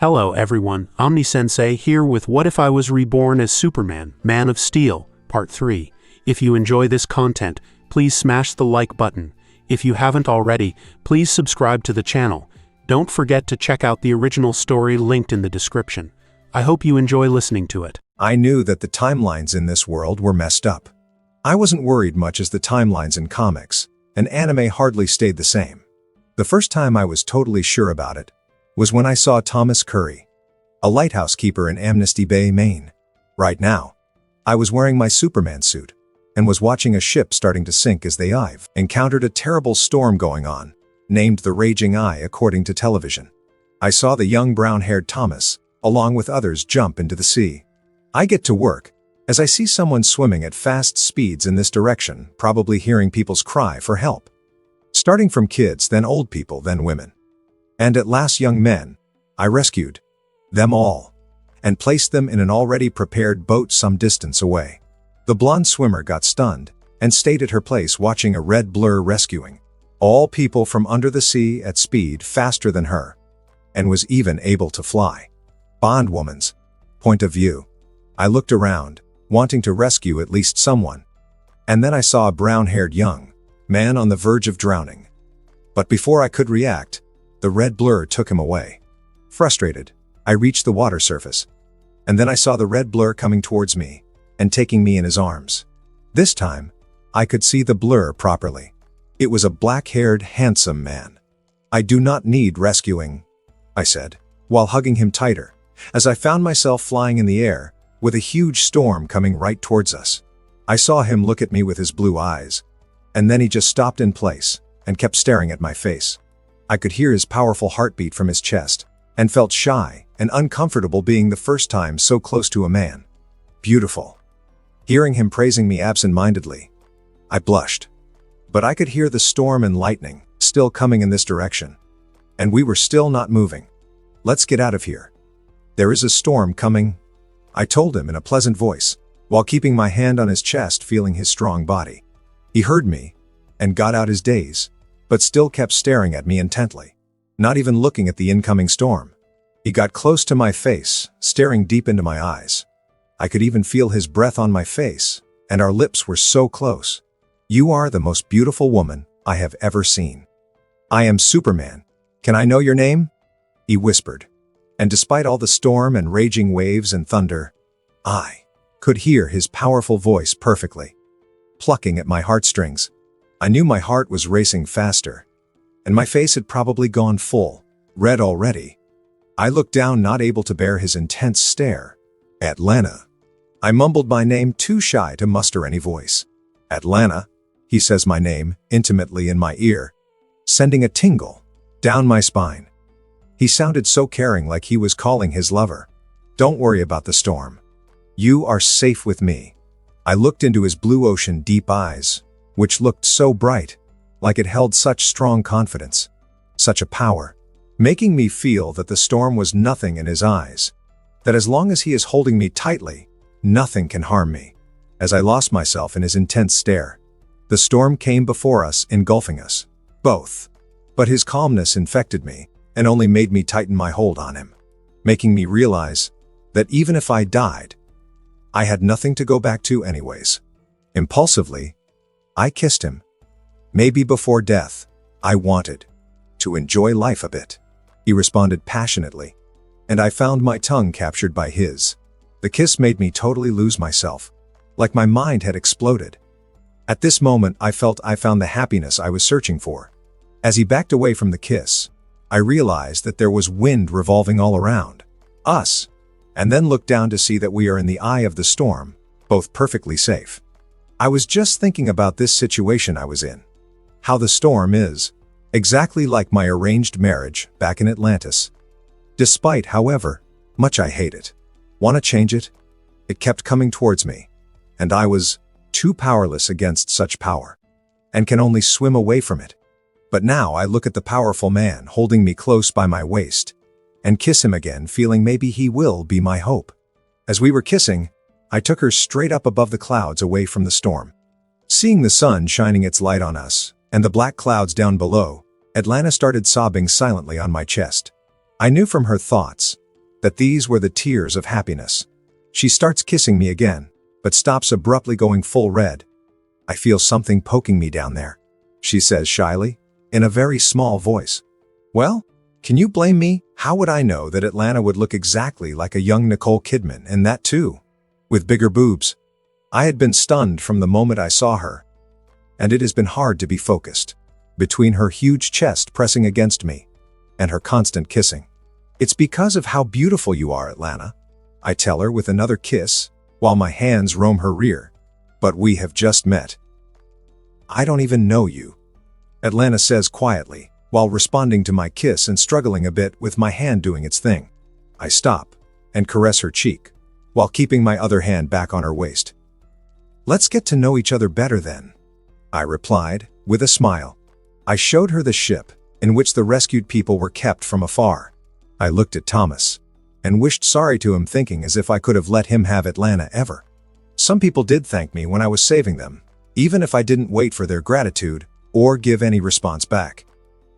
Hello everyone, Omni-sensei here with What If I Was Reborn as Superman, Man of Steel, Part 3. If you enjoy this content, please smash the like button. If you haven't already, please subscribe to the channel. Don't forget to check out the original story linked in the description. I hope you enjoy listening to it. I knew that the timelines in this world were messed up. I wasn't worried much as the timelines in comics and anime hardly stayed the same. The first time I was totally sure about it was when I saw Thomas Curry, a lighthouse keeper in Amnesty Bay, Maine. Right now, I was wearing my Superman suit and was watching a ship starting to sink as they encountered a terrible storm going on, named the Raging Eye according to television. I saw the young brown-haired Thomas, along with others, jump into the sea. I get to work as I see someone swimming at fast speeds in this direction, probably hearing people's cry for help. Starting from kids, then old people, then women. And at last young men. I rescued them all and placed them in an already prepared boat some distance away. The blonde swimmer got stunned and stayed at her place watching a red blur rescuing all people from under the sea at speed faster than her, and was even able to fly. Bondwoman's point of view. I looked around, wanting to rescue at least someone, and then I saw a brown-haired young man on the verge of drowning. But before I could react, the red blur took him away. Frustrated, I reached the water surface, and then I saw the red blur coming towards me and taking me in his arms. This time, I could see the blur properly. It was a black-haired, handsome man. "I do not need rescuing," I said, while hugging him tighter, as I found myself flying in the air with a huge storm coming right towards us. I saw him look at me with his blue eyes, and then he just stopped in place and kept staring at my face. I could hear his powerful heartbeat from his chest, and felt shy and uncomfortable being the first time so close to a man. Beautiful. Hearing him praising me absent-mindedly, I blushed. But I could hear the storm and lightning still coming in this direction, and we were still not moving. "Let's get out of here. There is a storm coming," I told him in a pleasant voice, while keeping my hand on his chest, feeling his strong body. He heard me and got out his daze, but still kept staring at me intently, not even looking at the incoming storm. He got close to my face, staring deep into my eyes. I could even feel his breath on my face, and our lips were so close. "You are the most beautiful woman I have ever seen. I am Superman. Can I know your name?" he whispered. And despite all the storm and raging waves and thunder, I could hear his powerful voice perfectly, plucking at my heartstrings. I knew my heart was racing faster, and my face had probably gone full red already. I looked down, not able to bear his intense stare. "Atlanta." I mumbled my name, too shy to muster any voice. "Atlanta," he says my name intimately in my ear, sending a tingle down my spine. He sounded so caring, like he was calling his lover. "Don't worry about the storm. You are safe with me." I looked into his blue ocean deep eyes, which looked so bright, like it held such strong confidence, such a power, making me feel that the storm was nothing in his eyes, that as long as he is holding me tightly, nothing can harm me. As I lost myself in his intense stare, the storm came before us, engulfing us both. But his calmness infected me and only made me tighten my hold on him, making me realize that even if I died, I had nothing to go back to anyways. Impulsively, I kissed him. Maybe before death, I wanted to enjoy life a bit. He responded passionately, and I found my tongue captured by his. The kiss made me totally lose myself, like my mind had exploded. At this moment, I felt I found the happiness I was searching for. As he backed away from the kiss, I realized that there was wind revolving all around us, and then looked down to see that we are in the eye of the storm, both perfectly safe. I was just thinking about this situation I was in. How the storm is exactly like my arranged marriage back in Atlantis. Despite, however, much I hate it, want to change it, it kept coming towards me, and I was too powerless against such power, and can only swim away from it. But now I look at the powerful man holding me close by my waist, and kiss him again, feeling maybe he will be my hope. As we were kissing, I took her straight up above the clouds away from the storm. Seeing the sun shining its light on us, and the black clouds down below, Atlanta started sobbing silently on my chest. I knew from her thoughts that these were the tears of happiness. She starts kissing me again, but stops abruptly, going full red. "I feel something poking me down there," she says shyly, in a very small voice. Well, can you blame me? How would I know that Atlanta would look exactly like a young Nicole Kidman, and that too, with bigger boobs? I had been stunned from the moment I saw her, and it has been hard to be focused between her huge chest pressing against me and her constant kissing. "It's because of how beautiful you are, Atlanta," I tell her with another kiss, while my hands roam her rear. "But we have just met." "I don't even know you," Atlanta says quietly, while responding to my kiss and struggling a bit with my hand doing its thing. I stop and caress her cheek, while keeping my other hand back on her waist. "Let's get to know each other better then," I replied, with a smile. I showed her the ship, in which the rescued people were kept from afar. I looked at Thomas, and wished sorry to him, thinking as if I could have let him have Atlanta ever. Some people did thank me when I was saving them, even if I didn't wait for their gratitude or give any response back.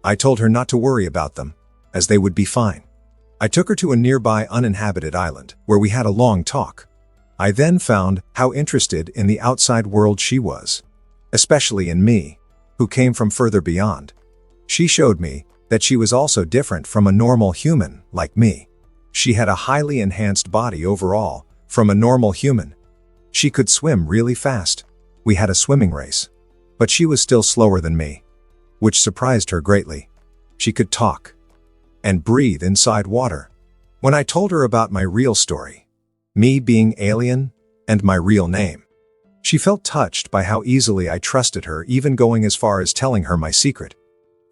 I told her not to worry about them, as they would be fine. I took her to a nearby uninhabited island, where we had a long talk. I then found how interested in the outside world she was, especially in me, who came from further beyond. She showed me that she was also different from a normal human like me. She had a highly enhanced body overall from a normal human. She could swim really fast. We had a swimming race, but she was still slower than me, which surprised her greatly. She could talk and breathe inside water. When I told her about my real story, me being alien, and my real name, she felt touched by how easily I trusted her, even going as far as telling her my secret.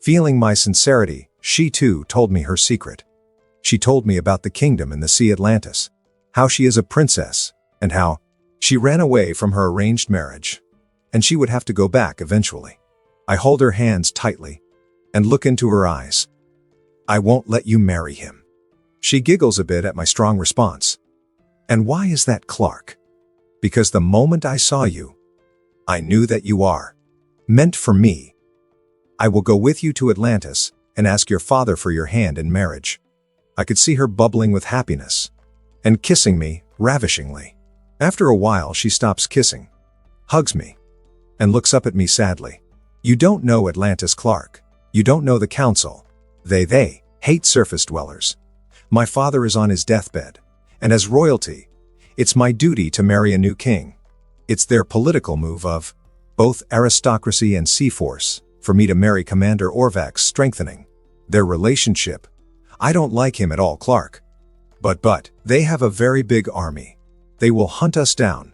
Feeling my sincerity, she too told me her secret. She told me about the kingdom in the sea Atlantis, how she is a princess, and how she ran away from her arranged marriage, and she would have to go back eventually. I hold her hands tightly and look into her eyes. "I won't let you marry him." She giggles a bit at my strong response. "And why is that, Clark?" "Because the moment I saw you, I knew that you are meant for me. I will go with you to Atlantis and ask your father for your hand in marriage." I could see her bubbling with happiness and kissing me ravishingly. After a while, she stops kissing, hugs me, and looks up at me sadly. "You don't know Atlantis, Clark. You don't know the council. They hate surface dwellers. My father is on his deathbed, and as royalty, it's my duty to marry a new king. It's their political move of both aristocracy and sea force for me to marry Commander Orvax, strengthening their relationship. I don't like him at all, Clark. But they have a very big army. They will hunt us down.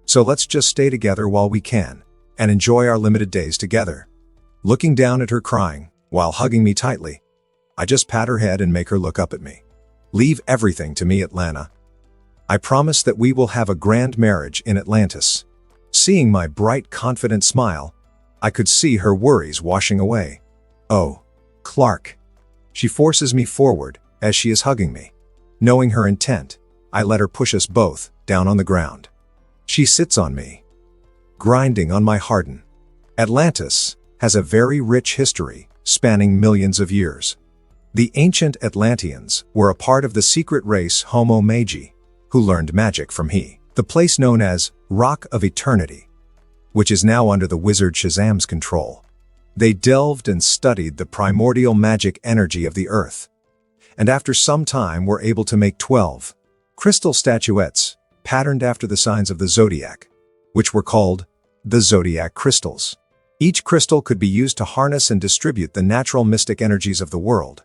So let's just stay together while we can and enjoy our limited days together." Looking down at her crying, while hugging me tightly, I just pat her head and make her look up at me. "Leave everything to me, Atlanta. I promise that we will have a grand marriage in Atlantis." Seeing my bright, confident smile, I could see her worries washing away. "Oh, Clark." She forces me forward as she is hugging me. Knowing her intent, I let her push us both down on the ground. She sits on me, grinding on my harden. Atlantis has a very rich history spanning millions of years. The ancient Atlanteans were a part of the secret race Homo Magi, who learned magic from the place known as Rock of Eternity, which is now under the wizard Shazam's control. They delved and studied the primordial magic energy of the earth, and after some time were able to make 12 crystal statuettes patterned after the signs of the zodiac, which were called the zodiac crystals. Each crystal could be used to harness and distribute the natural mystic energies of the world.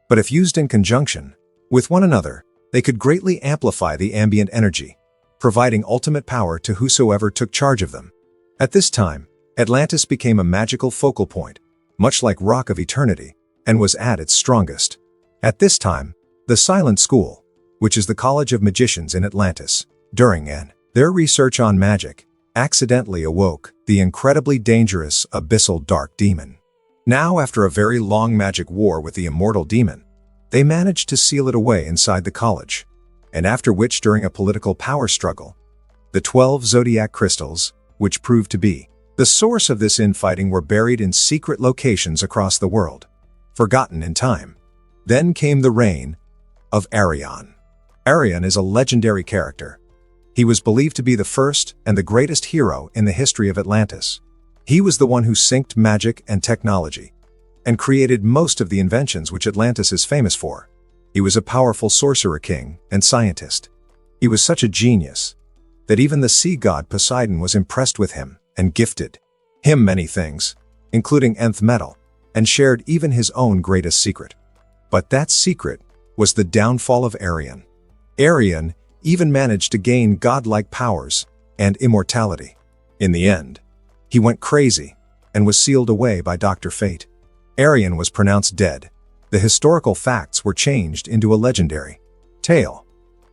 But if used in conjunction with one another, they could greatly amplify the ambient energy, providing ultimate power to whosoever took charge of them. At this time, Atlantis became a magical focal point, much like Rock of Eternity, and was at its strongest. At this time, the Silent School, which is the College of Magicians in Atlantis, during their research on magic, accidentally awoke the incredibly dangerous abyssal dark demon. Now, after a very long magic war with the immortal demon, they managed to seal it away inside the college, and after which, during a political power struggle, the 12 zodiac crystals, which proved to be the source of this infighting, were buried in secret locations across the world, forgotten in time. Then came the reign of Arion. Arion is a legendary character. He was believed to be the first and the greatest hero in the history of Atlantis. He was the one who synced magic and technology, and created most of the inventions which Atlantis is famous for. He was a powerful sorcerer king and scientist. He was such a genius that even the sea god Poseidon was impressed with him and gifted him many things, including nth metal, and shared even his own greatest secret. But that secret was the downfall of Arion. Arion even managed to gain godlike powers and immortality. In the end, he went crazy and was sealed away by Dr. Fate. Arion was pronounced dead. The historical facts were changed into a legendary tale.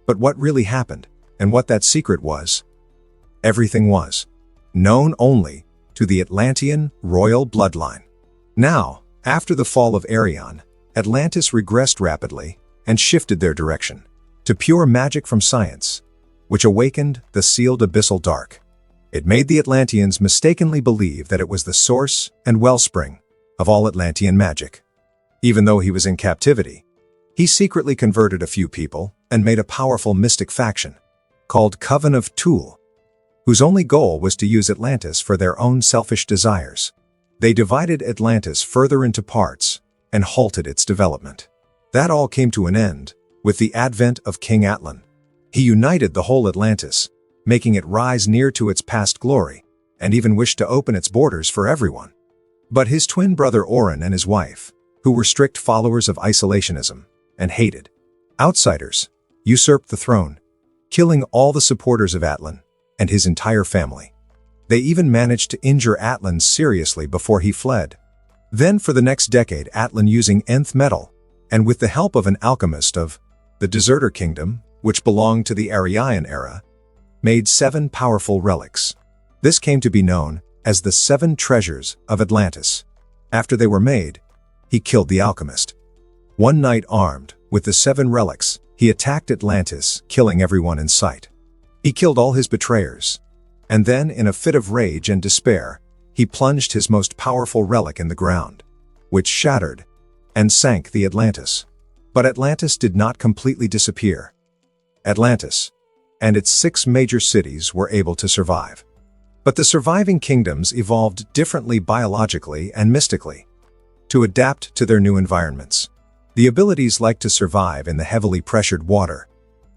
But what really happened, and what that secret was? Everything was known only to the Atlantean royal bloodline. Now, after the fall of Arion, Atlantis regressed rapidly and shifted their direction to pure magic from science, which awakened the sealed abyssal dark. It made the Atlanteans mistakenly believe that it was the source and wellspring of all Atlantean magic. Even though he was in captivity, he secretly converted a few people and made a powerful mystic faction called Coven of Tool, whose only goal was to use Atlantis for their own selfish desires. They divided Atlantis further into parts and halted its development. That all came to an end with the advent of King Atlan. He united the whole Atlantis, making it rise near to its past glory, and even wished to open its borders for everyone. But his twin brother Orin and his wife, who were strict followers of isolationism and hated outsiders, usurped the throne, killing all the supporters of Atlan and his entire family. They even managed to injure Atlan seriously before he fled. Then for the next decade, Atlan, using nth metal, and with the help of an alchemist of the Deserter Kingdom, which belonged to the Aryan era, made 7 powerful relics. This came to be known as the 7 treasures of Atlantis. After they were made, he killed the alchemist. One night, armed with the 7 relics, he attacked Atlantis, killing everyone in sight. He killed all his betrayers, and then, in a fit of rage and despair, he plunged his most powerful relic in the ground, which shattered and sank the Atlantis. But Atlantis did not completely disappear. Atlantis and its 6 major cities were able to survive. But the surviving kingdoms evolved differently biologically and mystically to adapt to their new environments. The abilities like to survive in the heavily pressured water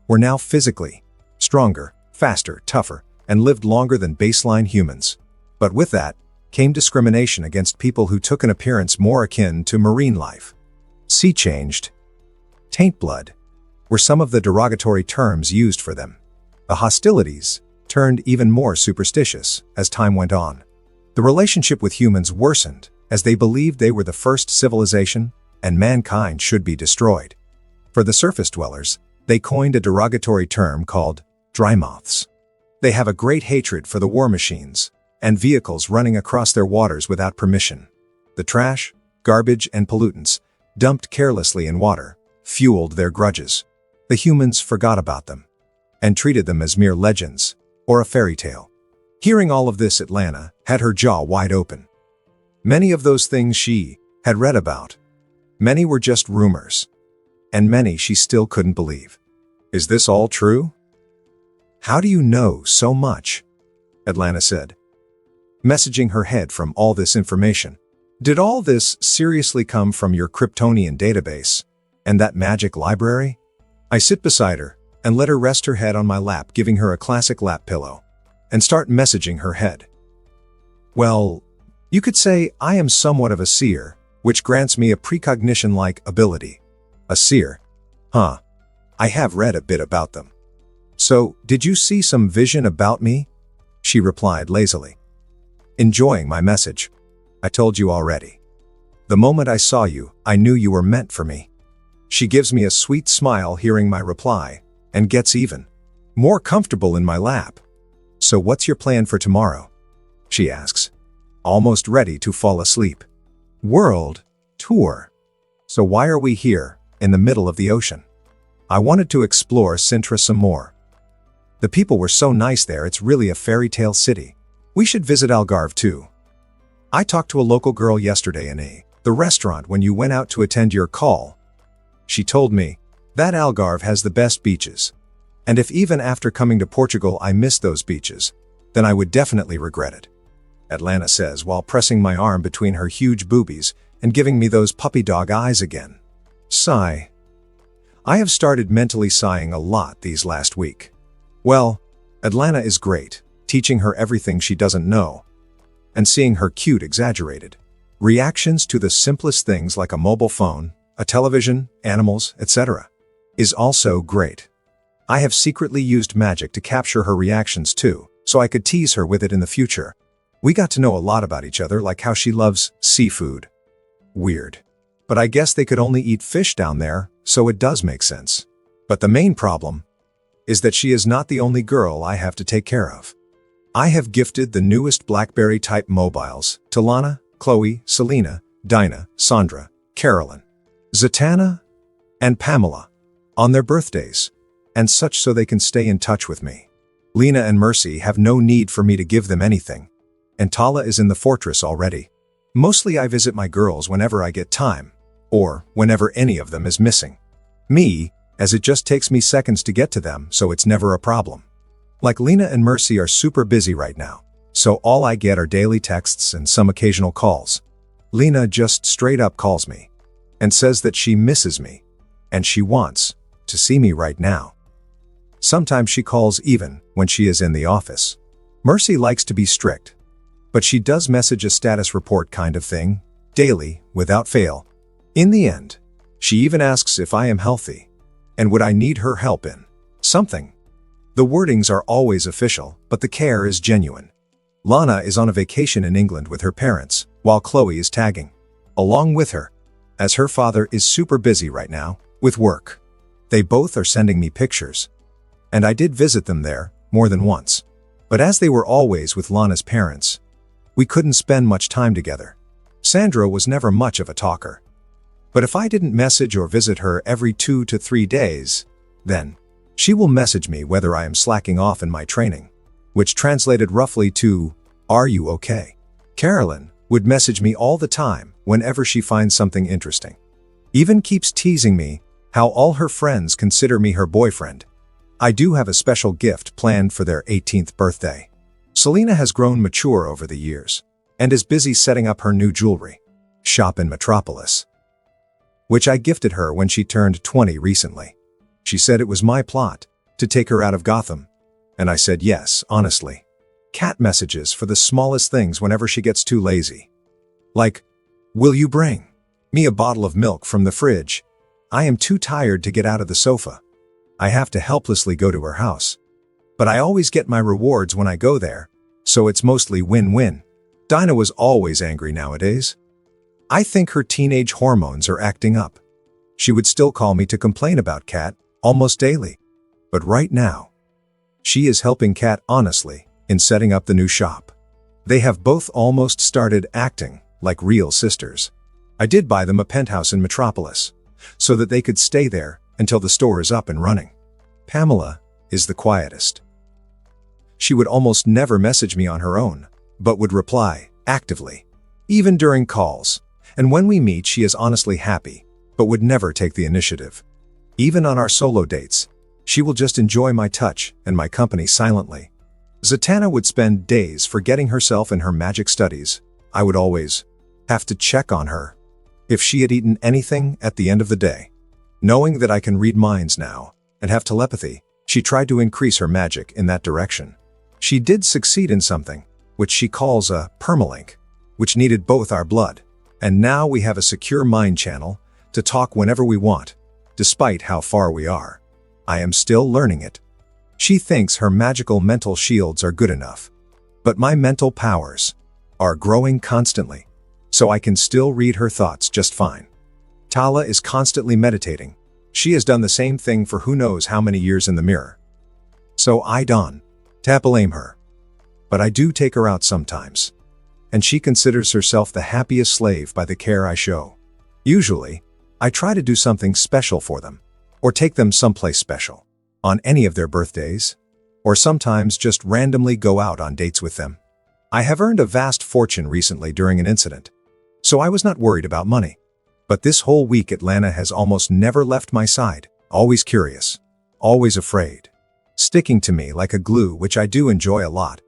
were now physically stronger, faster, tougher, and lived longer than baseline humans. But with that came discrimination against people who took an appearance more akin to marine life. Sea-changed, taint blood, were some of the derogatory terms used for them. The hostilities turned even more superstitious as time went on. The relationship with humans worsened as they believed they were the first civilization and mankind should be destroyed. For the surface dwellers, they coined a derogatory term called drymoths. They have a great hatred for the war machines and vehicles running across their waters without permission. The trash, garbage, and pollutants dumped carelessly in water fueled their grudges. The humans forgot about them and treated them as mere legends or a fairy tale. Hearing all of this, Atlanta had her jaw wide open. Many of those things she had read about, many were just rumors, and many she still couldn't believe. Is this all true? How do you know so much? Atlanta said, messaging her head from all this information. Did all this seriously come from your Kryptonian database and that magic library? I sit beside her and let her rest her head on my lap, giving her a classic lap pillow, and start messaging her head. Well, you could say I am somewhat of a seer, which grants me a precognition-like ability. A seer? Huh. I have read a bit about them. So, did you see some vision about me? She replied lazily. Enjoying my message. I told you already. The moment I saw you, I knew you were meant for me. She gives me a sweet smile hearing my reply, and gets even more comfortable in my lap. So what's your plan for tomorrow? She asks, almost ready to fall asleep. World tour. So why are we here, in the middle of the ocean? I wanted to explore Sintra some more. The people were so nice there, it's really a fairy tale city. We should visit Algarve too. I talked to a local girl yesterday in the restaurant when you went out to attend your call. She told me That Algarve has the best beaches. And if even after coming to Portugal I miss those beaches, then I would definitely regret it. Atlanta says while pressing my arm between her huge boobies and giving me those puppy dog eyes again. Sigh. I have started mentally sighing a lot these last week. Well, Atlanta is great, teaching her everything she doesn't know, and seeing her cute exaggerated reactions to the simplest things like a mobile phone, a television, animals, etc. is also great. I have secretly used magic to capture her reactions too, so I could tease her with it in the future. We got to know a lot about each other, like how she loves seafood. Weird. But I guess they could only eat fish down there, so it does make sense. But the main problem is that she is not the only girl I have to take care of. I have gifted the newest BlackBerry-type mobiles to Lana, Chloe, Selena, Dinah, Sandra, Carolyn, Zatanna, and Pamela on their birthdays, and such so they can stay in touch with me. Lena and Mercy have no need for me to give them anything, and Tala is in the fortress already. Mostly I visit my girls whenever I get time, or whenever any of them is missing me, as it just takes me seconds to get to them, so it's never a problem. Like Lena and Mercy are super busy right now, so all I get are daily texts and some occasional calls. Lena just straight up calls me and says that she misses me and she wants to see me right now. Sometimes she calls even when she is in the office. Mercy likes to be strict, but she does message a status report kind of thing, daily, without fail. In the end, she even asks if I am healthy and would I need her help in something. The wordings are always official, but the care is genuine. Lana is on a vacation in England with her parents, while Chloe is tagging along with her, as her father is super busy right now with work. They both are sending me pictures, and I did visit them there more than once. But as they were always with Lana's parents, we couldn't spend much time together. Sandra was never much of a talker. But if I didn't message or visit her every 2 to 3 days, then she will message me whether I am slacking off in my training, which translated roughly to, "Are you okay?" Carolyn would message me all the time whenever she finds something interesting. Even keeps teasing me how all her friends consider me her boyfriend. I do have a special gift planned for their 18th birthday. Selena has grown mature over the years and is busy setting up her new jewelry shop in Metropolis, which I gifted her when she turned 20 recently. She said it was my plot to take her out of Gotham, and I said yes, honestly. Cat messages for the smallest things whenever she gets too lazy. Like, "Will you bring me a bottle of milk from the fridge? I am too tired to get out of the sofa." I have to helplessly go to her house. But I always get my rewards when I go there, so it's mostly win-win. Dinah was always angry nowadays. I think her teenage hormones are acting up. She would still call me to complain about Kat almost daily. But right now, she is helping Kat honestly in setting up the new shop. They have both almost started acting like real sisters. I did buy them a penthouse in Metropolis so that they could stay there until the store is up and running. Pamela is the quietest. She would almost never message me on her own, but would reply actively, even during calls. And when we meet, she is honestly happy, but would never take the initiative. Even on our solo dates, she will just enjoy my touch and my company silently. Zatanna would spend days forgetting herself in her magic studies. I would always have to check on her if she had eaten anything at the end of the day. Knowing that I can read minds now and have telepathy, she tried to increase her magic in that direction. She did succeed in something, which she calls a permalink, which needed both our blood. And now we have a secure mind channel to talk whenever we want, despite how far we are. I am still learning it. She thinks her magical mental shields are good enough, but my mental powers are growing constantly, so I can still read her thoughts just fine. Tala is constantly meditating. She has done the same thing for who knows how many years in the mirror. So I don't blame her. But I do take her out sometimes, and she considers herself the happiest slave by the care I show. Usually, I try to do something special for them, or take them someplace special, on any of their birthdays, or sometimes just randomly go out on dates with them. I have earned a vast fortune recently during an incident, so I was not worried about money. But this whole week Atlanta has almost never left my side. Always curious. Always afraid. Sticking to me like a glue, which I do enjoy a lot.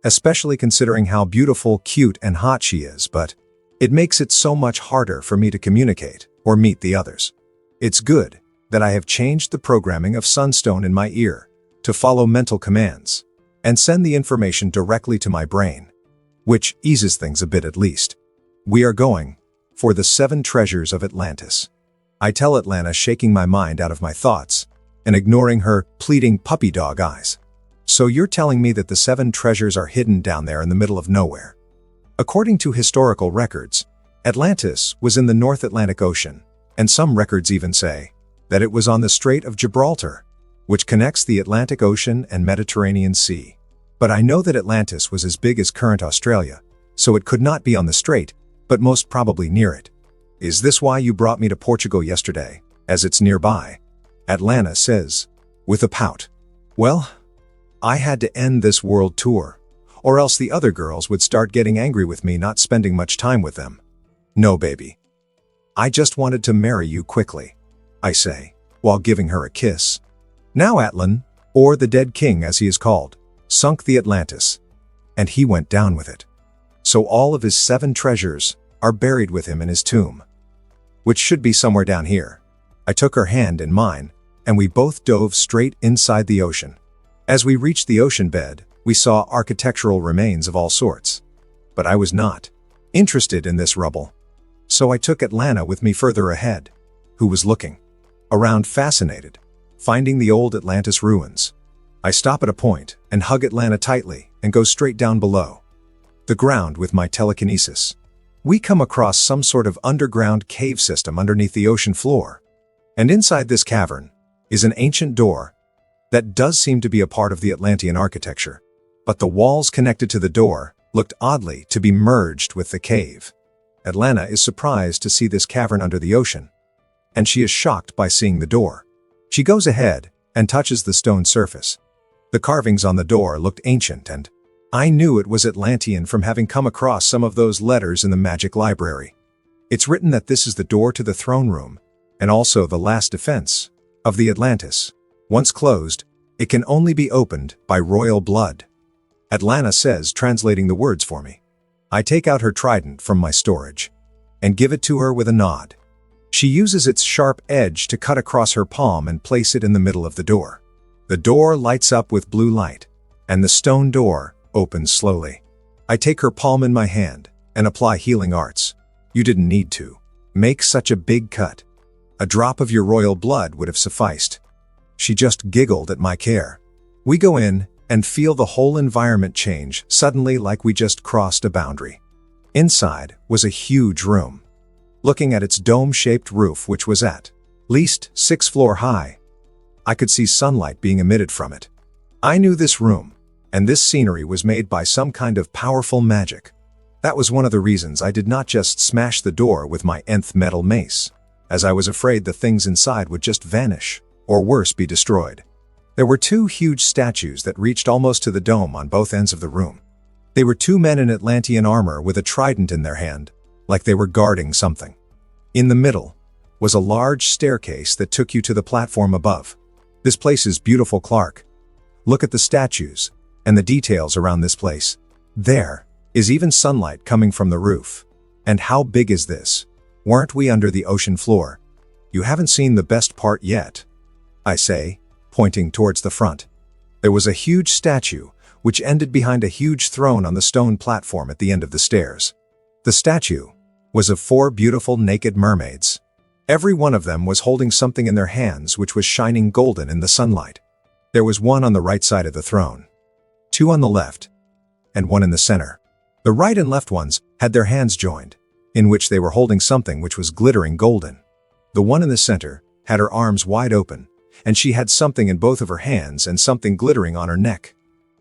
Especially considering how beautiful, cute, and hot she is, but it makes it so much harder for me to communicate or meet the others. It's good that I have changed the programming of Sunstone in my ear to follow mental commands and send the information directly to my brain, which eases things a bit at least. We are going for the 7 treasures of Atlantis. I tell Atlanta, shaking my mind out of my thoughts and ignoring her pleading puppy dog eyes. So you're telling me that the 7 treasures are hidden down there in the middle of nowhere? According to historical records, Atlantis was in the North Atlantic Ocean, and some records even say that it was on the Strait of Gibraltar, which connects the Atlantic Ocean and Mediterranean Sea. But I know that Atlantis was as big as current Australia, so it could not be on the strait, but most probably near it. Is this why you brought me to Portugal yesterday, as it's nearby? Atlanta says, with a pout. Well, I had to end this world tour, or else the other girls would start getting angry with me not spending much time with them. No, baby. I just wanted to marry you quickly, I say, while giving her a kiss. Now Atlan, or the Dead King as he is called, sunk the Atlantis, and he went down with it. So all of his 7 treasures are buried with him in his tomb, which should be somewhere down here. I took her hand in mine, and we both dove straight inside the ocean. As we reached the ocean bed, we saw architectural remains of all sorts. But I was not interested in this rubble. So I took Atlanta with me further ahead, who was looking around fascinated, finding the old Atlantis ruins. I stop at a point and hug Atlanta tightly and go straight down below the ground with my telekinesis. We come across some sort of underground cave system underneath the ocean floor. And inside this cavern is an ancient door that does seem to be a part of the Atlantean architecture, but the walls connected to the door looked oddly to be merged with the cave. Atlanta is surprised to see this cavern under the ocean, and she is shocked by seeing the door. She goes ahead and touches the stone surface. The carvings on the door looked ancient, and I knew it was Atlantean from having come across some of those letters in the magic library. It's written that this is the door to the throne room, and also the last defense of the Atlantis. Once closed, it can only be opened by royal blood. Atlanta says, translating the words for me. I take out her trident from my storage and give it to her with a nod. She uses its sharp edge to cut across her palm and place it in the middle of the door. The door lights up with blue light, and the stone door opens slowly. I take her palm in my hand and apply healing arts. You didn't need to make such a big cut. A drop of your royal blood would have sufficed. She just giggled at my care. We go in and feel the whole environment change suddenly, like we just crossed a boundary. Inside was a huge room. Looking at its dome-shaped roof, which was at least 6 floors high, I could see sunlight being emitted from it. I knew this room and this scenery was made by some kind of powerful magic. That was one of the reasons I did not just smash the door with my nth metal mace, as I was afraid the things inside would just vanish, or worse, be destroyed. There were 2 huge statues that reached almost to the dome on both ends of the room. They were 2 men in Atlantean armor with a trident in their hand, like they were guarding something. In the middle was a large staircase that took you to the platform above. This place is beautiful, Clark. Look at the statues and the details around this place. There is even sunlight coming from the roof. And how big is this? Weren't we under the ocean floor? You haven't seen the best part yet, I say, pointing towards the front. There was a huge statue, which ended behind a huge throne on the stone platform at the end of the stairs. The statue was of 4 beautiful naked mermaids. Every one of them was holding something in their hands which was shining golden in the sunlight. There was one on the right side of the throne, 2 on the left, and 1 in the center. The right and left ones had their hands joined, in which they were holding something which was glittering golden. The one in the center had her arms wide open, and she had something in both of her hands and something glittering on her neck.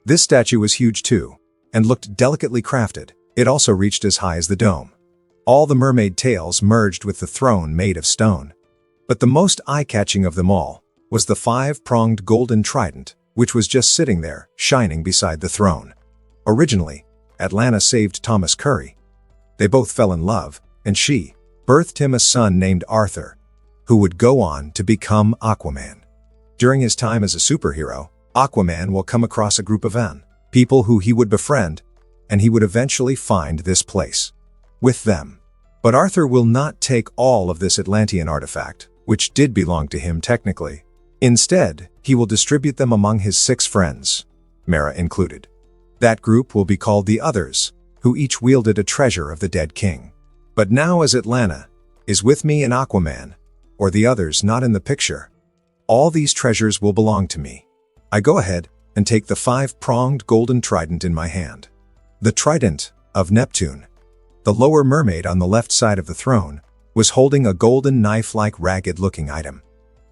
This statue was huge too, and looked delicately crafted. It also reached as high as the dome. All the mermaid tails merged with the throne made of stone. But the most eye-catching of them all was the 5-pronged golden trident, which was just sitting there, shining beside the throne. Originally, Atlanta saved Thomas Curry. They both fell in love, and she birthed him a son named Arthur. who would go on to become Aquaman. During his time as a superhero, Aquaman will come across a group of people who he would befriend, and he would eventually find this place with them. But Arthur will not take all of this Atlantean artifact, which did belong to him technically. Instead, he will distribute them among his 6 friends, Mera included. That group will be called the Others, who each wielded a treasure of the dead king. But now as Atlanta is with me and Aquaman, or the others not in the picture, all these treasures will belong to me. I go ahead and take the 5-pronged golden trident in my hand. The trident of Neptune. The lower mermaid on the left side of the throne was holding a golden knife-like ragged-looking item.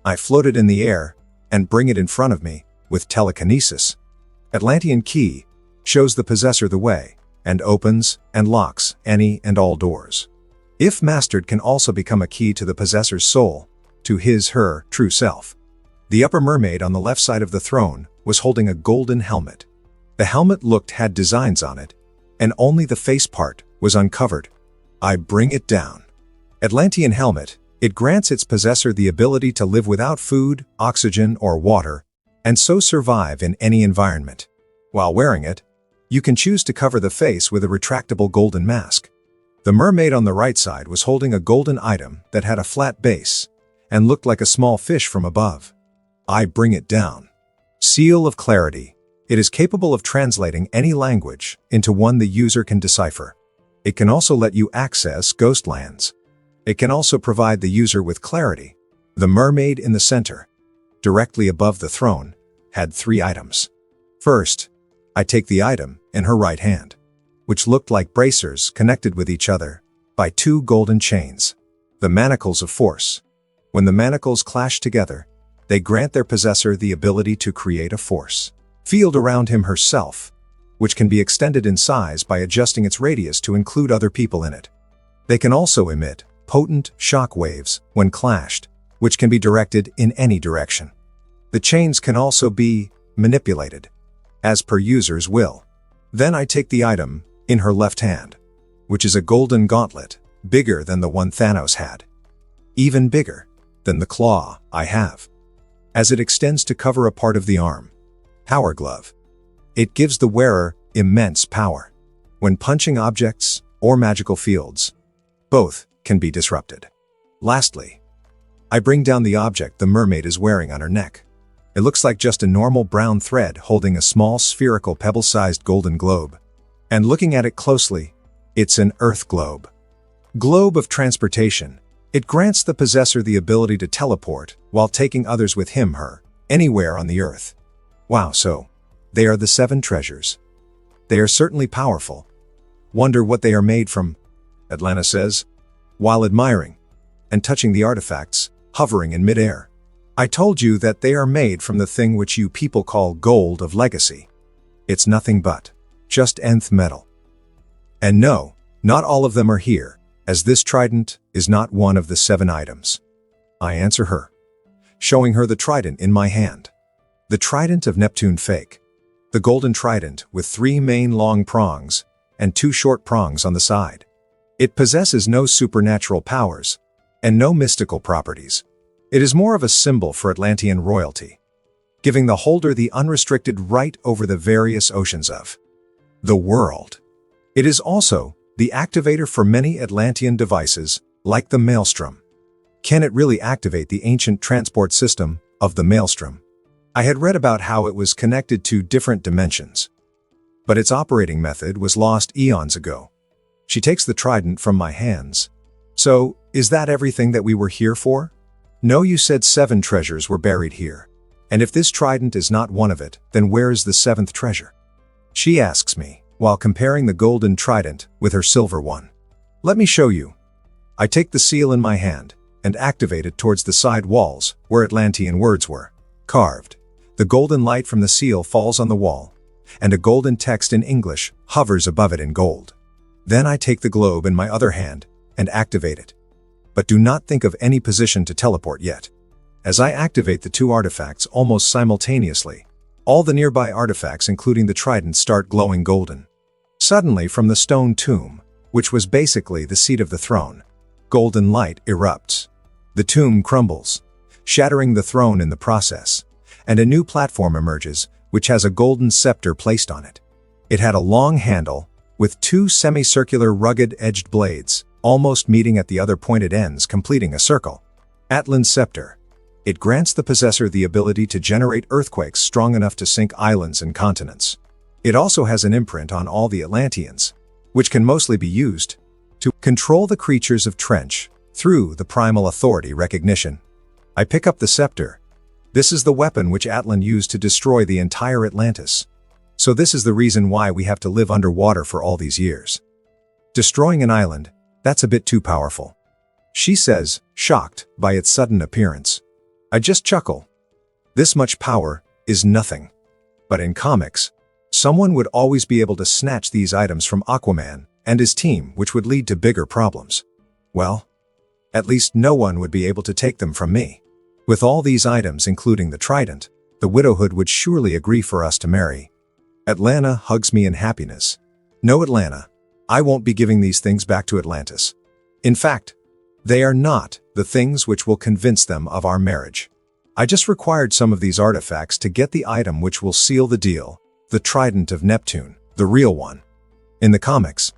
I float it in the air and bring it in front of me with telekinesis. Atlantean key shows the possessor the way and opens and locks any and all doors. If mastered, can also become a key to the possessor's soul, to his/her true self. The upper mermaid on the left side of the throne was holding a golden helmet. The helmet had designs on it, and only the face part was uncovered. I bring it down. Atlantean helmet. It grants its possessor the ability to live without food, oxygen, or water, and so survive in any environment. While wearing it, you can choose to cover the face with a retractable golden mask. The mermaid on the right side was holding a golden item that had a flat base and looked like a small fish from above. I bring it down. Seal of Clarity. It is capable of translating any language into one the user can decipher. It can also let you access ghost lands. It can also provide the user with clarity. The mermaid in the center, directly above the throne, had 3 items. First, I take the item in her right hand, which looked like bracers connected with each other by 2 golden chains. The manacles of force. When the manacles clash together, they grant their possessor the ability to create a force field around him herself, which can be extended in size by adjusting its radius to include other people in it. They can also emit potent shock waves when clashed, which can be directed in any direction. The chains can also be manipulated, as per user's will. Then I take the item in her left hand, which is a golden gauntlet, bigger than the one Thanos had. Even bigger than the claw I have, as it extends to cover a part of the arm. Power glove. It gives the wearer immense power when punching objects or magical fields. Both can be disrupted. Lastly, I bring down the object the mermaid is wearing on her neck. It looks like just a normal brown thread holding a small spherical pebble-sized golden globe. And looking at it closely, it's an earth globe. Globe of transportation. It grants the possessor the ability to teleport while taking others with him/her anywhere on the earth. Wow, so they are the 7 treasures. They are certainly powerful. Wonder what they are made from, Atlanta says, while admiring and touching the artifacts hovering in midair. I told you that they are made from the thing which you people call gold of legacy. It's nothing but just nth metal. And no, not all of them are here, as this trident is not one of the 7 items. I answer her, showing her the trident in my hand. The trident of Neptune fake. The golden trident with 3 main long prongs and 2 short prongs on the side. It possesses no supernatural powers and no mystical properties. It is more of a symbol for Atlantean royalty, giving the holder the unrestricted right over the various oceans of the world. It is also the activator for many Atlantean devices, like the Maelstrom. Can it really activate the ancient transport system of the Maelstrom? I had read about how it was connected to different dimensions, but its operating method was lost eons ago. She takes the trident from my hands. So, is that everything that we were here for? No, you said 7 treasures were buried here. And if this trident is not one of it, then where is the 7th treasure? She asks me, while comparing the golden trident with her silver one. Let me show you. I take the seal in my hand and activate it towards the side walls where Atlantean words were carved. The golden light from the seal falls on the wall, and a golden text in English hovers above it in gold. Then I take the globe in my other hand and activate it. But do not think of any position to teleport yet. As I activate the 2 artifacts almost simultaneously, all the nearby artifacts, including the trident, start glowing golden. Suddenly, from the stone tomb, which was basically the seat of the throne, golden light erupts. The tomb crumbles, shattering the throne in the process, and a new platform emerges, which has a golden scepter placed on it. It had a long handle, with two semicircular rugged-edged blades, almost meeting at the other pointed ends, completing a circle. Atlan's scepter. It grants the possessor the ability to generate earthquakes strong enough to sink islands and continents. It also has an imprint on all the Atlanteans, which can mostly be used to control the creatures of Trench through the primal authority recognition. I pick up the scepter. This is the weapon which Atlan used to destroy the entire Atlantis. So this is the reason why we have to live underwater for all these years. Destroying an island, that's a bit too powerful, she says, shocked by its sudden appearance. I just chuckle. This much power is nothing. But in comics, someone would always be able to snatch these items from Aquaman and his team, which would lead to bigger problems. Well, at least no one would be able to take them from me. With all these items, including the trident, the widowhood would surely agree for us to marry. Atlanta hugs me in happiness. No, Atlanta, I won't be giving these things back to Atlantis. In fact, they are not the things which will convince them of our marriage. I just required some of these artifacts to get the item which will seal the deal, the Trident of Neptune, the real one. In the comics,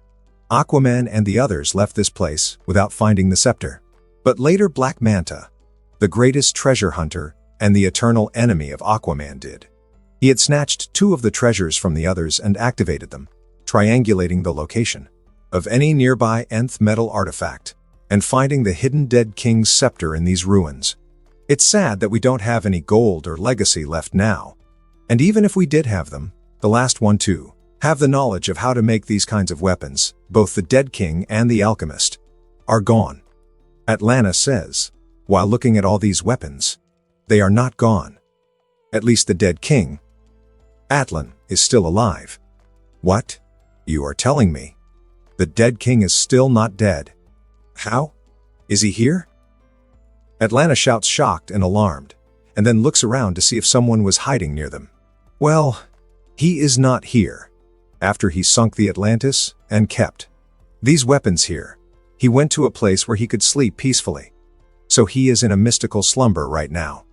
Aquaman and the others left this place without finding the scepter. But later Black Manta, the greatest treasure hunter and the eternal enemy of Aquaman, did. He had snatched two of the treasures from the others and activated them, triangulating the location of any nearby nth metal artifact, and finding the hidden dead king's scepter in these ruins. It's sad that we don't have any gold or legacy left now. And even if we did have them, the last one too, have the knowledge of how to make these kinds of weapons, both the dead king and the alchemist, are gone. Atlanta says, while looking at all these weapons, they are not gone. At least the dead king, Atlan, is still alive. What? You are telling me the dead king is still not dead? How? Is he here? Atlanta shouts, shocked and alarmed, and then looks around to see if someone was hiding near them. Well, he is not here. After he sunk the Atlantis and kept these weapons here, he went to a place where he could sleep peacefully. So he is in a mystical slumber right now.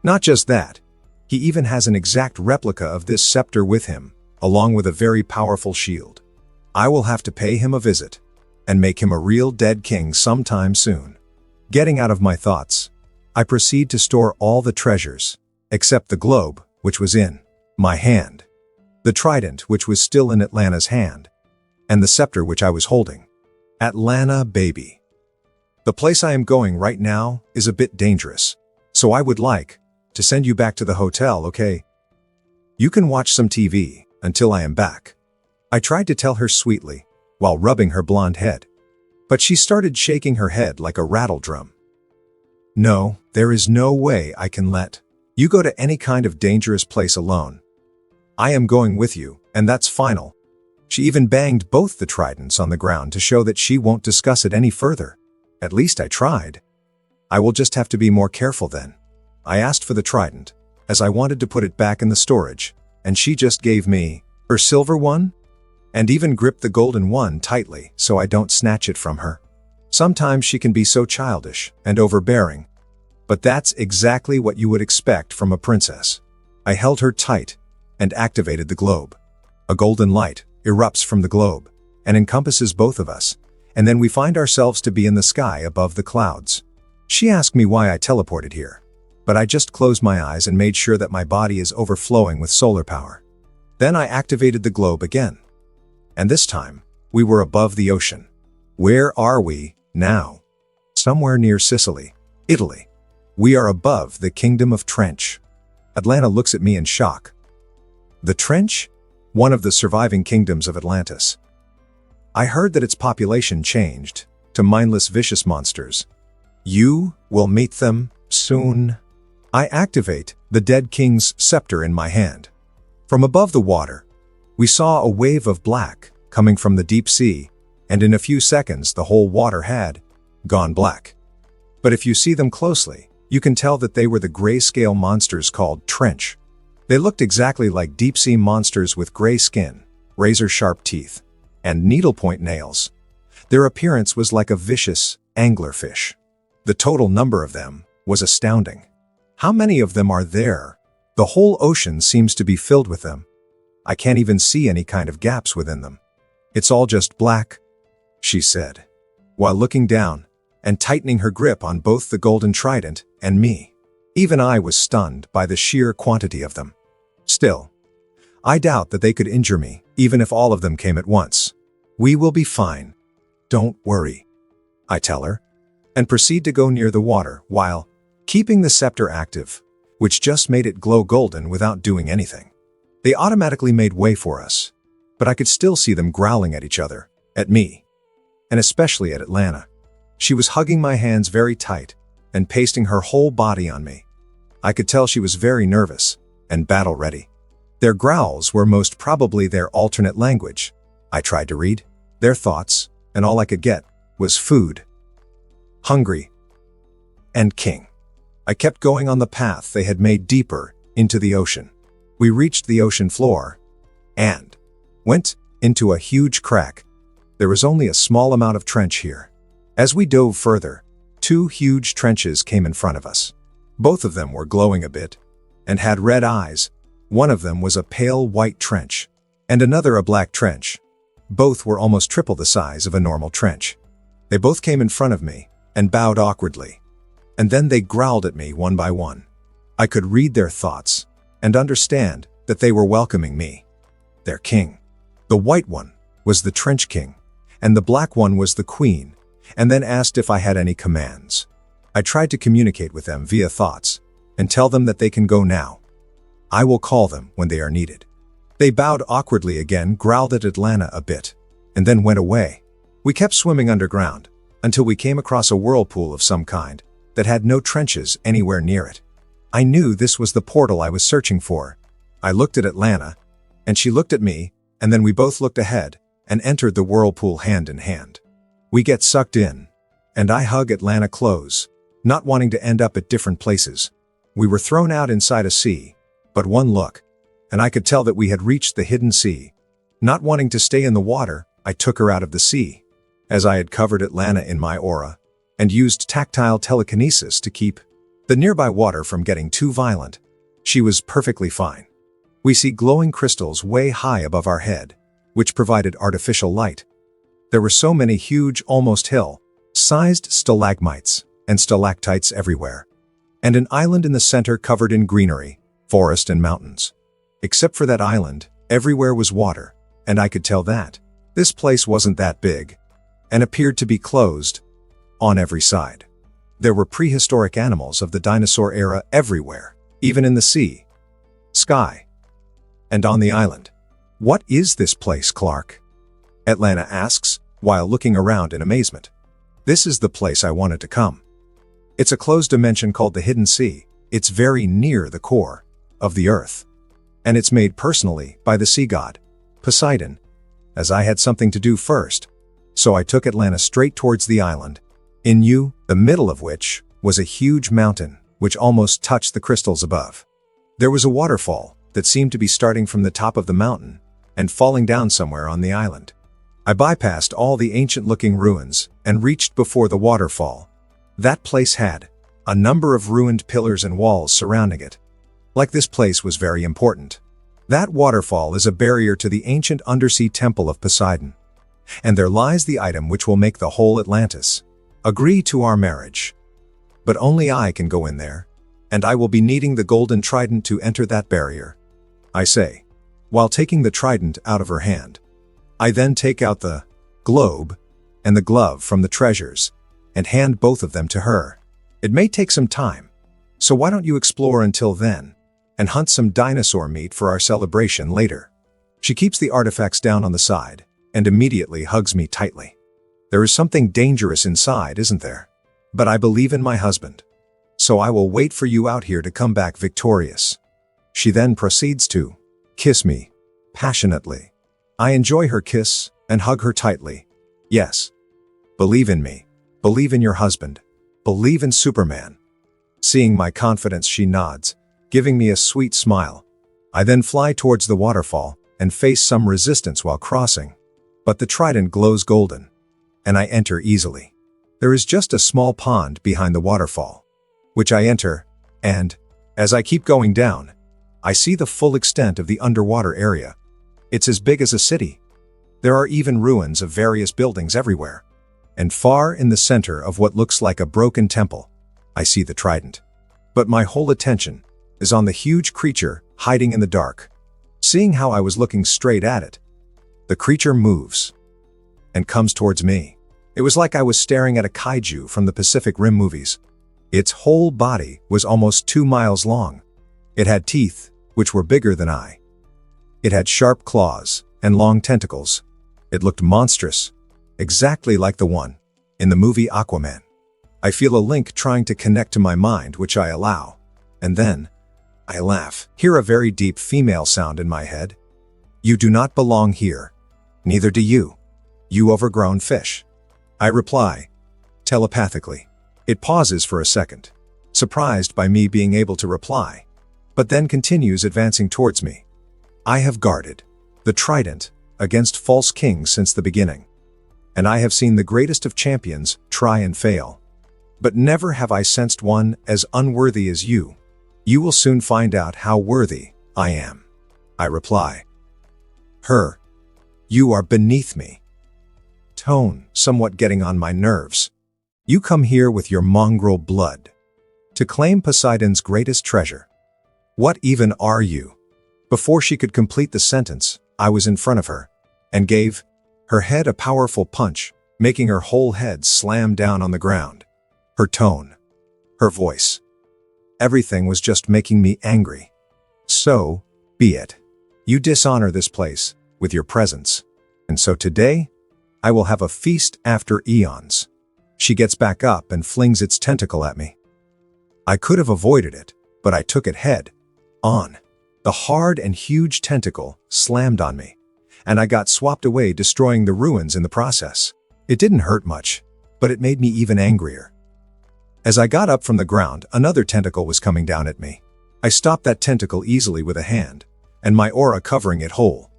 Not just that, he even has an exact replica of this scepter with him, along with a very powerful shield. I will have to pay him a visit and make him a real dead king sometime soon. Getting out of my thoughts, I proceed to store all the treasures, except the globe, which was in my hand, the trident, which was still in Atlanta's hand, and the scepter which I was holding. Atlanta, baby. The place I am going right now is a bit dangerous, so I would like to send you back to the hotel, okay? You can watch some TV until I am back. I tried to tell her sweetly, while rubbing her blonde head, but she started shaking her head like a rattle drum. No, there is no way I can let you go to any kind of dangerous place alone. I am going with you, and that's final. She even banged both the tridents on the ground to show that she won't discuss it any further. At least I tried. I will just have to be more careful then. I asked for the trident, as I wanted to put it back in the storage, and she just gave me her silver one, and even gripped the golden one tightly so I don't snatch it from her. Sometimes she can be so childish and overbearing, but that's exactly what you would expect from a princess. I held her tight and activated the globe. A golden light erupts from the globe and encompasses both of us, and then we find ourselves to be in the sky above the clouds. She asked me why I teleported here, but I just closed my eyes and made sure that my body is overflowing with solar power. Then I activated the globe again. And this time, we were above the ocean. Where are we now? Somewhere near Sicily, Italy. We are above the kingdom of Trench. Atlanta looks at me in shock. The Trench? One of the surviving kingdoms of Atlantis. I heard that its population changed to mindless, vicious monsters. You will meet them soon. I activate the dead king's scepter in my hand. From above the water, we saw a wave of black coming from the deep sea, and in a few seconds the whole water had gone black. But if you see them closely, you can tell that they were the grayscale monsters called Trench. They looked exactly like deep-sea monsters with gray skin, razor-sharp teeth, and needlepoint nails. Their appearance was like a vicious anglerfish. The total number of them was astounding. How many of them are there? The whole ocean seems to be filled with them. I can't even see any kind of gaps within them. It's all just black, she said, while looking down and tightening her grip on both the golden trident and me. Even I was stunned by the sheer quantity of them. Still, I doubt that they could injure me, even if all of them came at once. We will be fine. Don't worry, I tell her, and proceed to go near the water while keeping the scepter active, which just made it glow golden without doing anything. They automatically made way for us, but I could still see them growling at each other, at me, and especially at Atlanta. She was hugging my hands very tight and pasting her whole body on me. I could tell she was very nervous and battle-ready. Their growls were most probably their alternate language. I tried to read their thoughts, and all I could get was food, hungry, and king. I kept going on the path they had made deeper into the ocean. We reached the ocean floor and went into a huge crack. There was only a small amount of trench here. As we dove further, 2 huge trenches came in front of us. Both of them were glowing a bit and had red eyes. One of them was a pale white trench, and another a black trench. Both were almost triple the size of a normal trench. They both came in front of me and bowed awkwardly, and then they growled at me one by one. I could read their thoughts and understand that they were welcoming me, their king. The white one was the trench king, and the black one was the queen, and then asked if I had any commands. I tried to communicate with them via thoughts and tell them that they can go now. I will call them when they are needed. They bowed awkwardly again, growled at Atlanta a bit, and then went away. We kept swimming underground until we came across a whirlpool of some kind that had no trenches anywhere near it. I knew this was the portal I was searching for. I looked at Atlanta, and she looked at me, and then we both looked ahead and entered the whirlpool hand in hand. We get sucked in, and I hug Atlanta close, not wanting to end up at different places. We were thrown out inside a sea, but one look, and I could tell that we had reached the hidden sea. Not wanting to stay in the water, I took her out of the sea, as I had covered Atlanta in my aura, and used tactile telekinesis to keep the nearby water from getting too violent. She was perfectly fine. We see glowing crystals way high above our head, which provided artificial light. There were so many huge, almost hill-sized stalagmites and stalactites everywhere, and an island in the center covered in greenery, forest and mountains. Except for that island, everywhere was water, and I could tell that this place wasn't that big, and appeared to be closed on every side. There were prehistoric animals of the dinosaur era everywhere, even in the sea, sky, and on the island. What is this place, Clark? Atlanta asks, while looking around in amazement. This is the place I wanted to come. It's a closed dimension called the Hidden Sea. It's very near the core of the earth, and it's made personally by the sea god, Poseidon, as I had something to do first. So I took Atlanta straight towards the island, in the middle of which was a huge mountain which almost touched the crystals above. There was a waterfall that seemed to be starting from the top of the mountain and falling down somewhere on the island. I bypassed all the ancient-looking ruins and reached before the waterfall. That place had a number of ruined pillars and walls surrounding it. Like this place was very important. That waterfall is a barrier to the ancient undersea temple of Poseidon. And there lies the item which will make the whole Atlantis agree to our marriage. But only I can go in there, and I will be needing the golden trident to enter that barrier, I say, while taking the trident out of her hand. I then take out the globe and the glove from the treasures and hand both of them to her. It may take some time, so why don't you explore until then and hunt some dinosaur meat for our celebration later? She keeps the artifacts down on the side and immediately hugs me tightly. There is something dangerous inside, isn't there? But I believe in my husband, so I will wait for you out here to come back victorious. She then proceeds to kiss me passionately. I enjoy her kiss and hug her tightly. Yes. Believe in me. Believe in your husband. Believe in Superman. Seeing my confidence, she nods, giving me a sweet smile. I then fly towards the waterfall and face some resistance while crossing. But the trident glows golden, and I enter easily. There is just a small pond behind the waterfall, which I enter, and, as I keep going down, I see the full extent of the underwater area. It's as big as a city. There are even ruins of various buildings everywhere. And far in the center of what looks like a broken temple, I see the trident. But my whole attention is on the huge creature hiding in the dark. Seeing how I was looking straight at it, the creature moves and comes towards me. It was like I was staring at a kaiju from the Pacific Rim movies. Its whole body was almost 2 miles long. It had teeth, which were bigger than I. It had sharp claws and long tentacles. It looked monstrous, exactly like the one in the movie Aquaman. I feel a link trying to connect to my mind, which I allow. And then, I laugh. Hear a very deep female sound in my head. "You do not belong here. Neither do you. You overgrown fish." I reply, telepathically. It pauses for a second, surprised by me being able to reply, but then continues advancing towards me. I have guarded the trident against false kings since the beginning, and I have seen the greatest of champions try and fail. But never have I sensed one as unworthy as you. You will soon find out how worthy I am. I reply. Her. You are beneath me. Tone somewhat getting on my nerves. You come here with your mongrel blood to claim Poseidon's greatest treasure. What even are you? Before she could complete the sentence, I was in front of her and gave her head a powerful punch, making her whole head slam down on the ground. Her tone, her voice, everything was just making me angry. So, be it. You dishonor this place with your presence. And so today, I will have a feast after eons. She gets back up and flings its tentacle at me. I could have avoided it, but I took it head on. The hard and huge tentacle slammed on me, and I got swapped away, destroying the ruins in the process. It didn't hurt much, but it made me even angrier. As I got up from the ground, another tentacle was coming down at me. I stopped that tentacle easily with a hand, and my aura covering it whole.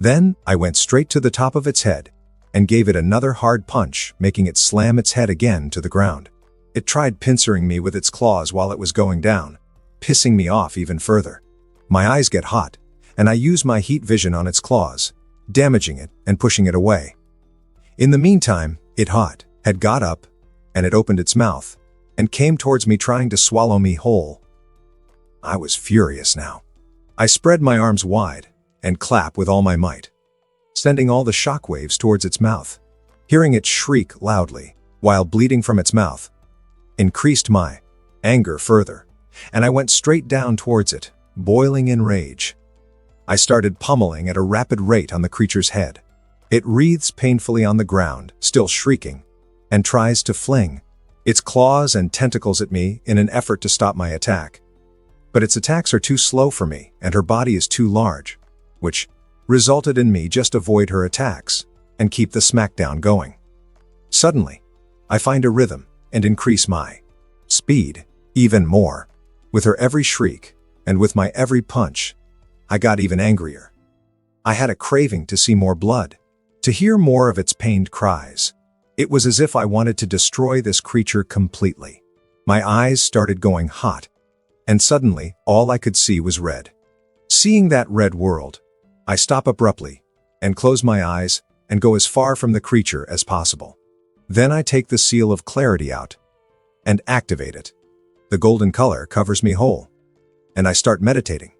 Then, I went straight to the top of its head and gave it another hard punch, making it slam its head again to the ground. It tried pincering me with its claws while it was going down, pissing me off even further. My eyes get hot, and I use my heat vision on its claws, damaging it and pushing it away. In the meantime, it had got up, and it opened its mouth and came towards me, trying to swallow me whole. I was furious now. I spread my arms wide and clap with all my might, sending all the shockwaves towards its mouth. Hearing it shriek loudly while bleeding from its mouth increased my anger further, and I went straight down towards it, boiling in rage. I started pummeling at a rapid rate on the creature's head. It wreathes painfully on the ground, still shrieking, and tries to fling its claws and tentacles at me in an effort to stop my attack. But its attacks are too slow for me, and her body is too large, which resulted in me just avoid her attacks and keep the smackdown going. Suddenly, I find a rhythm and increase my speed even more. With her every shriek and with my every punch, I got even angrier. I had a craving to see more blood, to hear more of its pained cries. It was as if I wanted to destroy this creature completely. My eyes started going hot, and suddenly all I could see was red. Seeing that red world, I stop abruptly and close my eyes and go as far from the creature as possible. Then I take the seal of clarity out and activate it. The golden color covers me whole, and I start meditating.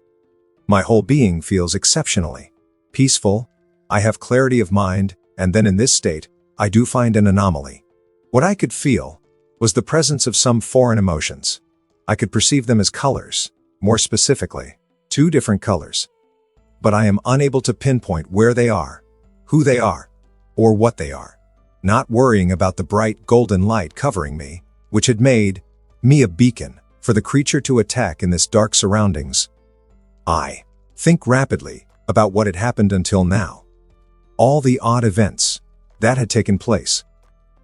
My whole being feels exceptionally peaceful. I have clarity of mind, and then in this state, I do find an anomaly. What I could feel was the presence of some foreign emotions. I could perceive them as colors, more specifically, 2 different colors. But I am unable to pinpoint where they are, who they are, or what they are. Not worrying about the bright golden light covering me, which had made me a beacon for the creature to attack in this dark surroundings. I think rapidly about what had happened until now. All the odd events that had taken place,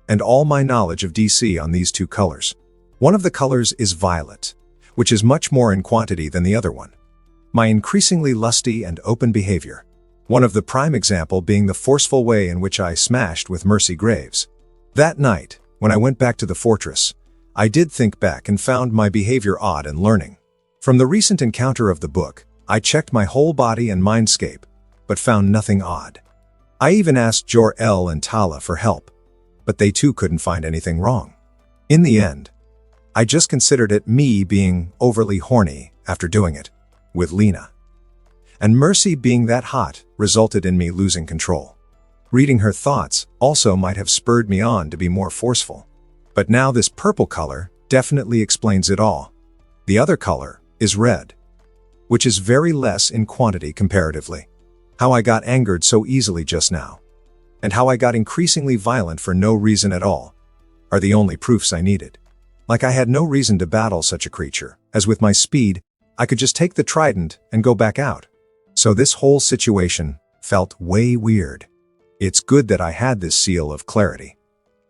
and all my knowledge of DC on these 2 colors. One of the colors is violet, which is much more in quantity than the other one. My increasingly lusty and open behavior. One of the prime example being the forceful way in which I smashed with Mercy Graves. That night, When I went back to the fortress, I did think back and found my behavior odd and learning. From the recent encounter of the book, I checked my whole body and mindscape, but found nothing odd. I even asked Jor-El and Tala for help, but they too couldn't find anything wrong. In the end, I just considered it me being overly horny after doing it with Lena. And Mercy being that hot resulted in me losing control. Reading her thoughts also might have spurred me on to be more forceful. But now this purple color definitely explains it all. The other color is red, which is very less in quantity comparatively. How I got angered so easily just now, and how I got increasingly violent for no reason at all, are the only proofs I needed. Like I had no reason to battle such a creature, as with my speed, I could just take the trident and go back out. So this whole situation felt way weird. It's good that I had this seal of clarity.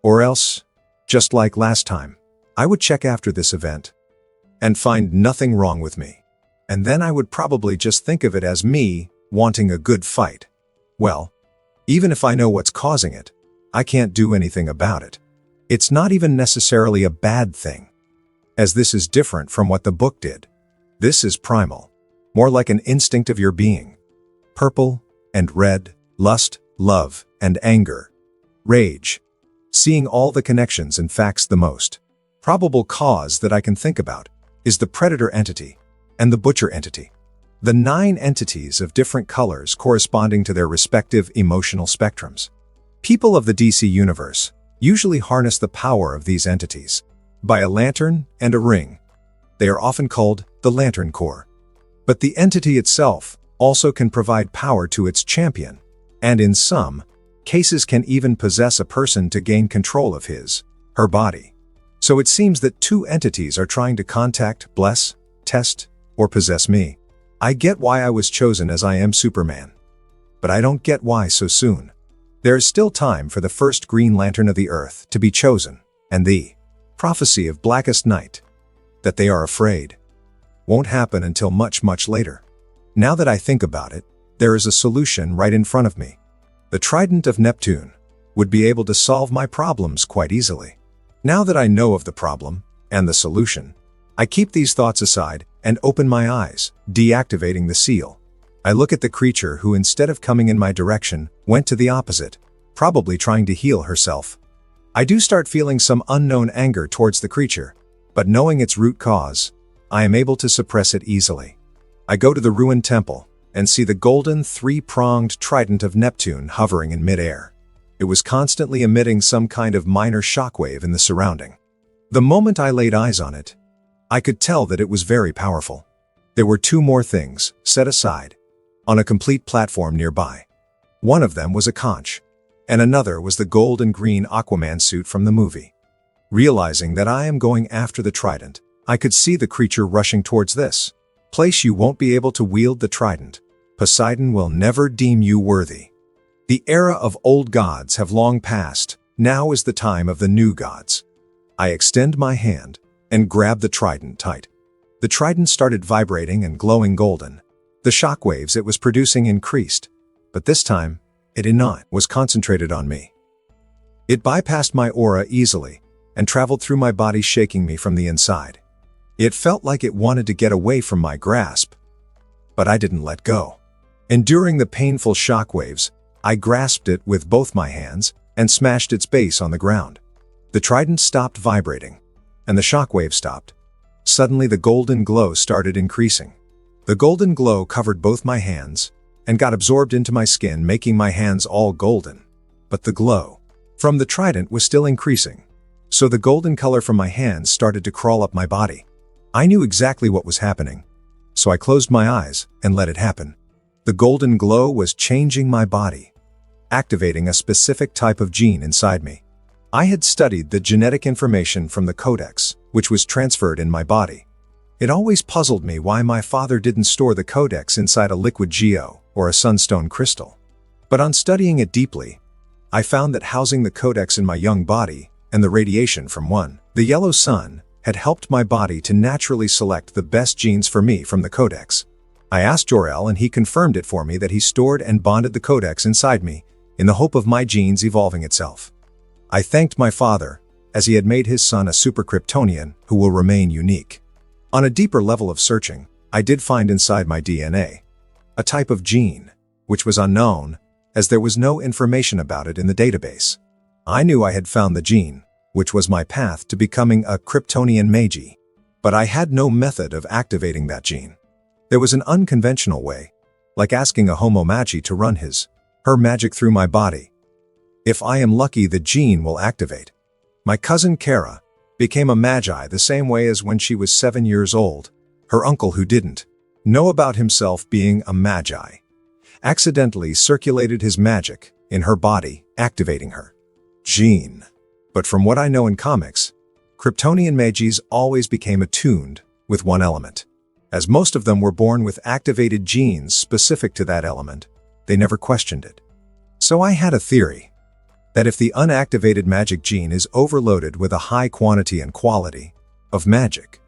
Or else, just like last time, I would check after this event and find nothing wrong with me. And then I would probably just think of it as me wanting a good fight. Well, even if I know what's causing it, I can't do anything about it. It's not even necessarily a bad thing, as this is different from what the book did. This is primal, more like an instinct of your being. Purple and red, lust, love, and anger. Rage. Seeing all the connections and facts the most probable cause that I can think about is the predator entity and the butcher entity. The 9 entities of different colors corresponding to their respective emotional spectrums. People of the DC universe usually harness the power of these entities by a lantern and a ring. They are often called the Lantern Core. But the entity itself also can provide power to its champion, and in some cases can even possess a person to gain control of her body. So it seems that 2 entities are trying to contact, bless, test, or possess me. I get why I was chosen as I am Superman. But I don't get why so soon. There is still time for the first Green Lantern of the Earth to be chosen, and the prophecy of Blackest Night, that they are afraid, won't happen until much, much later. Now that I think about it, there is a solution right in front of me. The Trident of Neptune would be able to solve my problems quite easily. Now that I know of the problem and the solution, I keep these thoughts aside and open my eyes, deactivating the seal. I look at the creature who, instead of coming in my direction, went to the opposite, probably trying to heal herself. I do start feeling some unknown anger towards the creature, but knowing its root cause, I am able to suppress it easily. I go to the ruined temple and see the golden 3-pronged trident of Neptune hovering in midair. It was constantly emitting some kind of minor shockwave in the surrounding. The moment I laid eyes on it, I could tell that it was very powerful. There were 2 more things set aside on a complete platform nearby. One of them was a conch, and another was the gold and green Aquaman suit from the movie. Realizing that I am going after the trident, I could see the creature rushing towards this place. You won't be able to wield the trident. Poseidon will never deem you worthy. The era of old gods have long passed. Now is the time of the new gods. I extend my hand and grab the trident tight. The trident started vibrating and glowing golden. The shockwaves it was producing increased, but this time, it was concentrated on me. It bypassed my aura easily and traveled through my body, shaking me from the inside. It felt like it wanted to get away from my grasp, but I didn't let go. Enduring the painful shockwaves, I grasped it with both my hands and smashed its base on the ground. The trident stopped vibrating, and the shockwave stopped. Suddenly the golden glow started increasing. The golden glow covered both my hands and got absorbed into my skin, making my hands all golden. But the glow from the trident was still increasing, so the golden color from my hands started to crawl up my body. I knew exactly what was happening, so I closed my eyes and let it happen. The golden glow was changing my body, activating a specific type of gene inside me. I had studied the genetic information from the codex, which was transferred in my body. It always puzzled me why my father didn't store the codex inside a liquid geo or a sunstone crystal. But on studying it deeply, I found that housing the codex in my young body and the radiation from the yellow sun had helped my body to naturally select the best genes for me from the codex. I asked Jor-El and he confirmed it for me that he stored and bonded the codex inside me in the hope of my genes evolving itself. I thanked my father as he had made his son a super Kryptonian who will remain unique. On a deeper level of searching, I did find inside my DNA a type of gene, which was unknown, as there was no information about it in the database. I knew I had found the gene, which was my path to becoming a Kryptonian magi, but I had no method of activating that gene. There was an unconventional way, like asking a homo magi to run her magic through my body. If I am lucky, the gene will activate. My cousin Kara became a magi the same way as when she was 7 years old. Her uncle, who didn't know about himself being a magi, accidentally circulated his magic in her body, activating her gene. But from what I know in comics, Kryptonian magis always became attuned with one element. As most of them were born with activated genes specific to that element, they never questioned it. So I had a theory that if the unactivated magic gene is overloaded with a high quantity and quality of magic,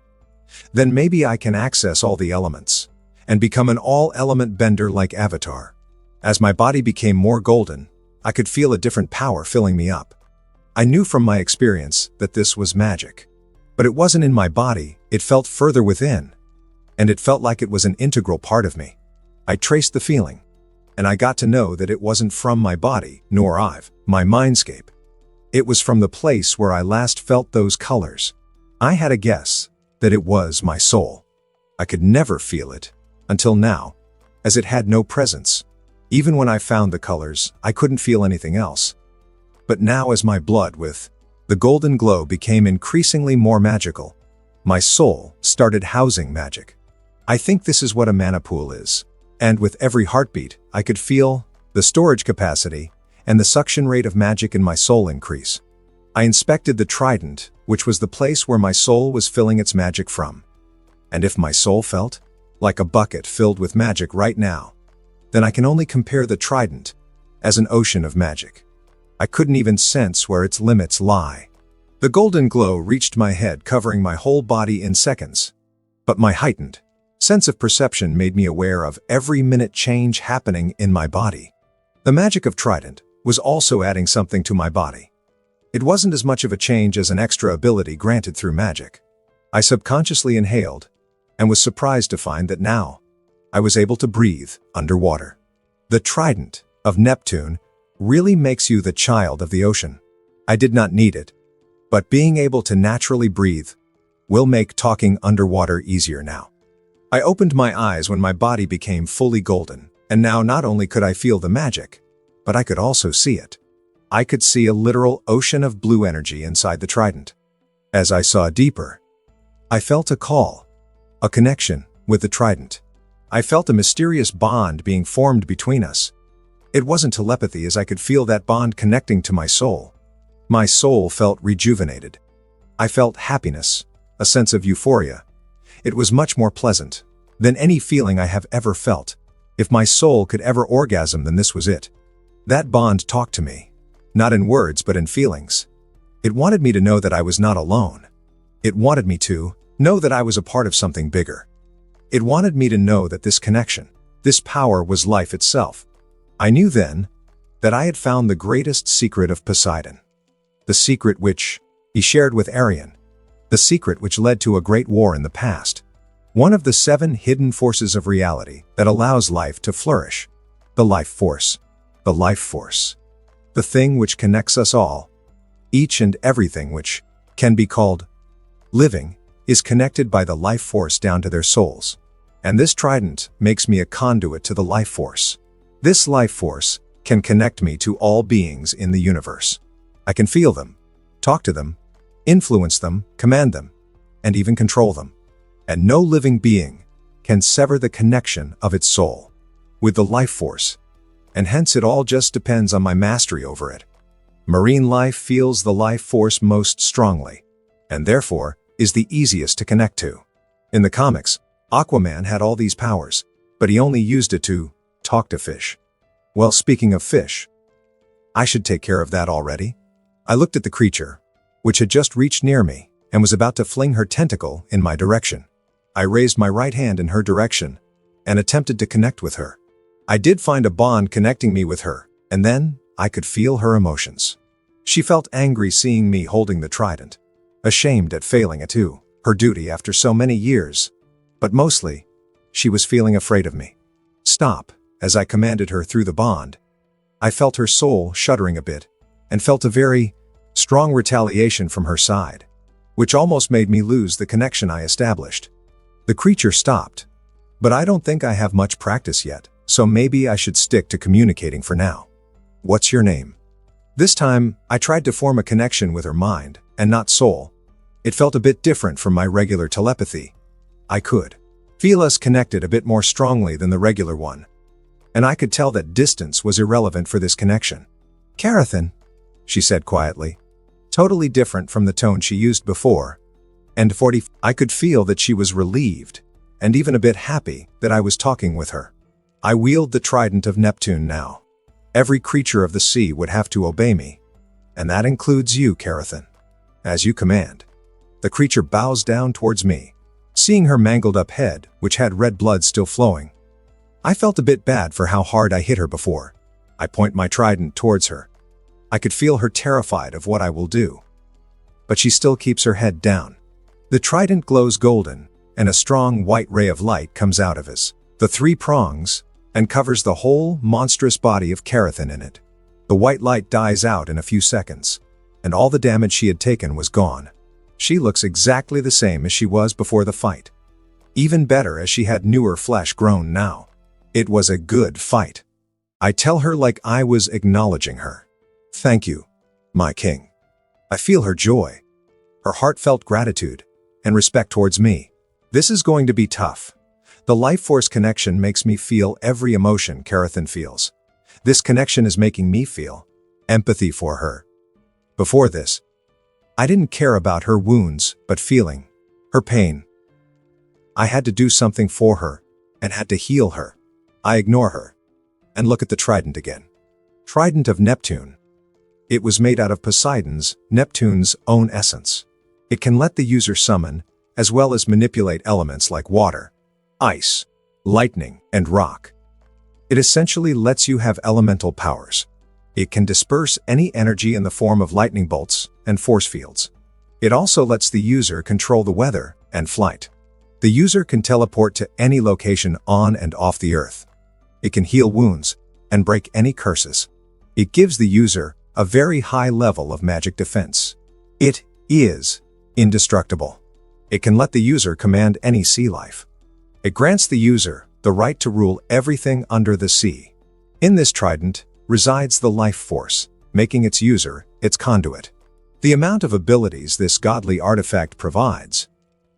then maybe I can access all the elements and become an all-element bender like Avatar. As my body became more golden, I could feel a different power filling me up. I knew from my experience that this was magic. But it wasn't in my body, it felt further within. And it felt like it was an integral part of me. I traced the feeling, and I got to know that it wasn't from my body, nor my mindscape. It was from the place where I last felt those colors. I had a guess that it was my soul. I could never feel it, until now, as it had no presence. Even when I found the colors, I couldn't feel anything else. But now, as my blood with the golden glow became increasingly more magical, my soul started housing magic. I think this is what a mana pool is. And with every heartbeat, I could feel the storage capacity and the suction rate of magic in my soul increase. I inspected the trident, which was the place where my soul was filling its magic from. And if my soul felt like a bucket filled with magic right now, then I can only compare the trident as an ocean of magic. I couldn't even sense where its limits lie. The golden glow reached my head, covering my whole body in seconds. But my heightened sense of perception made me aware of every minute change happening in my body. The magic of Trident was also adding something to my body. It wasn't as much of a change as an extra ability granted through magic. I subconsciously inhaled and was surprised to find that now I was able to breathe underwater. The Trident of Neptune really makes you the child of the ocean. I did not need it, but being able to naturally breathe will make talking underwater easier now. I opened my eyes when my body became fully golden, and now not only could I feel the magic, but I could also see it. I could see a literal ocean of blue energy inside the Trident. As I saw deeper, I felt a call, a connection with the Trident. I felt a mysterious bond being formed between us. It wasn't telepathy, as I could feel that bond connecting to my soul. My soul felt rejuvenated. I felt happiness, a sense of euphoria. It was much more pleasant than any feeling I have ever felt. If my soul could ever orgasm, then this was it. That bond talked to me, not in words but in feelings. It wanted me to know that I was not alone. It wanted me to know that I was a part of something bigger. It wanted me to know that this connection, this power, was life itself. I knew then that I had found the greatest secret of Poseidon. The secret which he shared with Arion. The secret which led to a great war in the past. One of the 7 hidden forces of reality that allows life to flourish. The life force. The life force. The thing which connects us all. Each and everything which can be called living is connected by the life force down to their souls. And this trident makes me a conduit to the life force. This life force can connect me to all beings in the universe. I can feel them, talk to them, influence them, command them, and even control them. And no living being can sever the connection of its soul with the life force, and hence it all just depends on my mastery over it. Marine life feels the life force most strongly, and therefore is the easiest to connect to. In the comics, Aquaman had all these powers, but he only used it to talk to fish. Well, speaking of fish, I should take care of that already. I looked at the creature, which had just reached near me and was about to fling her tentacle in my direction. I raised my right hand in her direction and attempted to connect with her. I did find a bond connecting me with her, and then I could feel her emotions. She felt angry seeing me holding the trident, ashamed at failing to do her duty after so many years. But mostly, she was feeling afraid of me. Stop, as I commanded her through the bond. I felt her soul shuddering a bit, and felt a very strong retaliation from her side, which almost made me lose the connection I established. The creature stopped, but I don't think I have much practice yet, so maybe I should stick to communicating for now. What's your name? This time, I tried to form a connection with her mind, and not soul. It felt a bit different from my regular telepathy. I could feel us connected a bit more strongly than the regular one, and I could tell that distance was irrelevant for this connection. Carathan, she said quietly, totally different from the tone she used before, and I could feel that she was relieved, and even a bit happy that I was talking with her. I wield the trident of Neptune now. Every creature of the sea would have to obey me, and that includes you, Carathan. As you command. The creature bows down towards me, seeing her mangled up head, which had red blood still flowing. I felt a bit bad for how hard I hit her before. I point my trident towards her. I could feel her terrified of what I will do. But she still keeps her head down. The trident glows golden, and a strong white ray of light comes out of the 3 prongs, and covers the whole monstrous body of Carathan in it. The white light dies out in a few seconds, and all the damage she had taken was gone. She looks exactly the same as she was before the fight. Even better, as she had newer flesh grown now. It was a good fight. I tell her like I was acknowledging her. Thank you, my king. I feel her joy, her heartfelt gratitude, and respect towards me. This is going to be tough. The life force connection makes me feel every emotion Carathan feels. This connection is making me feel empathy for her. Before this, I didn't care about her wounds, but feeling her pain. I had to do something for her, and had to heal her. I ignore her, and look at the trident again. Trident of Neptune. It was made out of Poseidon's, Neptune's own essence. It can let the user summon, as well as manipulate elements like water, ice, lightning, and rock. It essentially lets you have elemental powers. It can disperse any energy in the form of lightning bolts and force fields. It also lets the user control the weather and flight. The user can teleport to any location on and off the earth. It can heal wounds and break any curses. It gives the user a very high level of magic defense. It is indestructible. It can let the user command any sea life. It grants the user the right to rule everything under the sea. In this trident resides the life force, making its user its conduit. The amount of abilities this godly artifact provides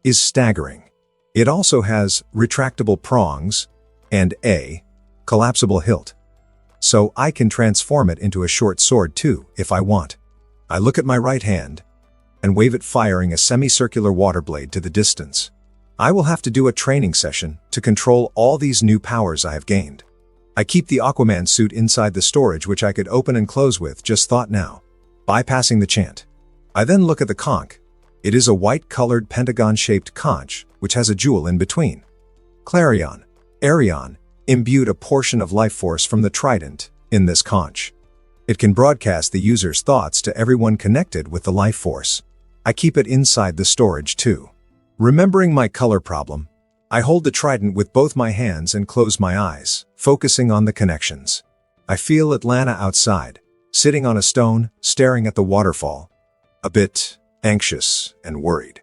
is staggering. It also has retractable prongs and a collapsible hilt, so I can transform it into a short sword too if I want. I look at my right hand and wave it, firing a semicircular water blade to the distance. I will have to do a training session to control all these new powers I have gained. I keep the Aquaman suit inside the storage, which I could open and close with just thought now, bypassing the chant. I then look at the conch. It is a white-colored pentagon-shaped conch, which has a jewel in between. Clarion, Arion, imbued a portion of life force from the trident in this conch. It can broadcast the user's thoughts to everyone connected with the life force. I keep it inside the storage too. Remembering my color problem, I hold the trident with both my hands and close my eyes, focusing on the connections. I feel Atlanta outside, sitting on a stone, staring at the waterfall, a bit anxious and worried.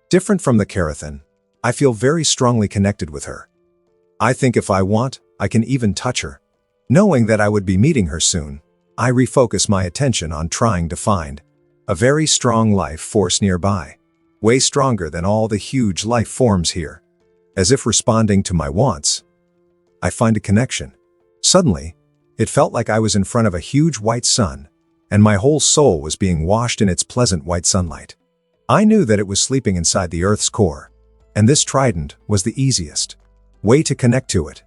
Different from the Carathan, I feel very strongly connected with her. I think if I want, I can even touch her. Knowing that I would be meeting her soon, I refocus my attention on trying to find a very strong life force nearby, way stronger than all the huge life forms here. As if responding to my wants, I find a connection. Suddenly, it felt like I was in front of a huge white sun, and my whole soul was being washed in its pleasant white sunlight. I knew that it was sleeping inside the Earth's core, and this trident was the easiest way to connect to it.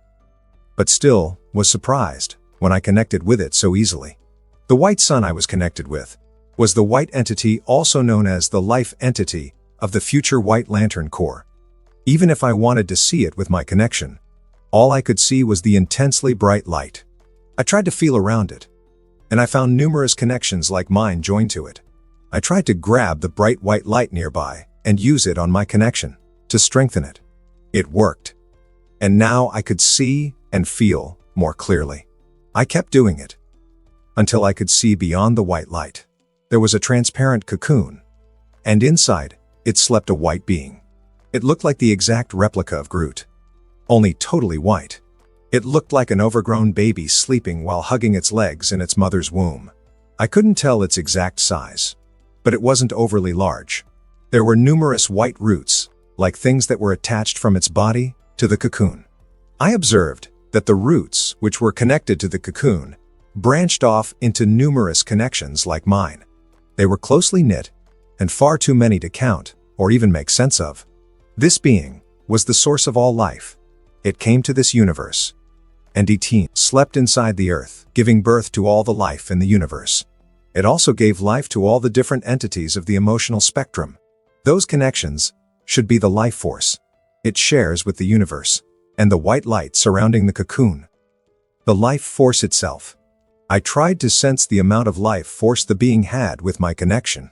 But still, was surprised when I connected with it so easily. The white sun I was connected with was the white entity, also known as the life entity of the future White Lantern Corps. Even if I wanted to see it with my connection, all I could see was the intensely bright light. I tried to feel around it, and I found numerous connections like mine joined to it. I tried to grab the bright white light nearby and use it on my connection to strengthen it. It worked. And now I could see and feel more clearly. I kept doing it until I could see beyond the white light. There was a transparent cocoon, and inside it slept a white being. It looked like the exact replica of Groot, only totally white. It looked like an overgrown baby sleeping while hugging its legs in its mother's womb. I couldn't tell its exact size, but it wasn't overly large. There were numerous white roots, like things that were attached from its body to the cocoon. I observed that the roots, which were connected to the cocoon, branched off into numerous connections like mine. They were closely knit and far too many to count or even make sense of. This being was the source of all life. It came to this universe, and it slept inside the earth, giving birth to all the life in the universe. It also gave life to all the different entities of the emotional spectrum. Those connections should be the life force it shares with the universe, and the white light surrounding the cocoon. The life force itself. I tried to sense the amount of life force the being had with my connection.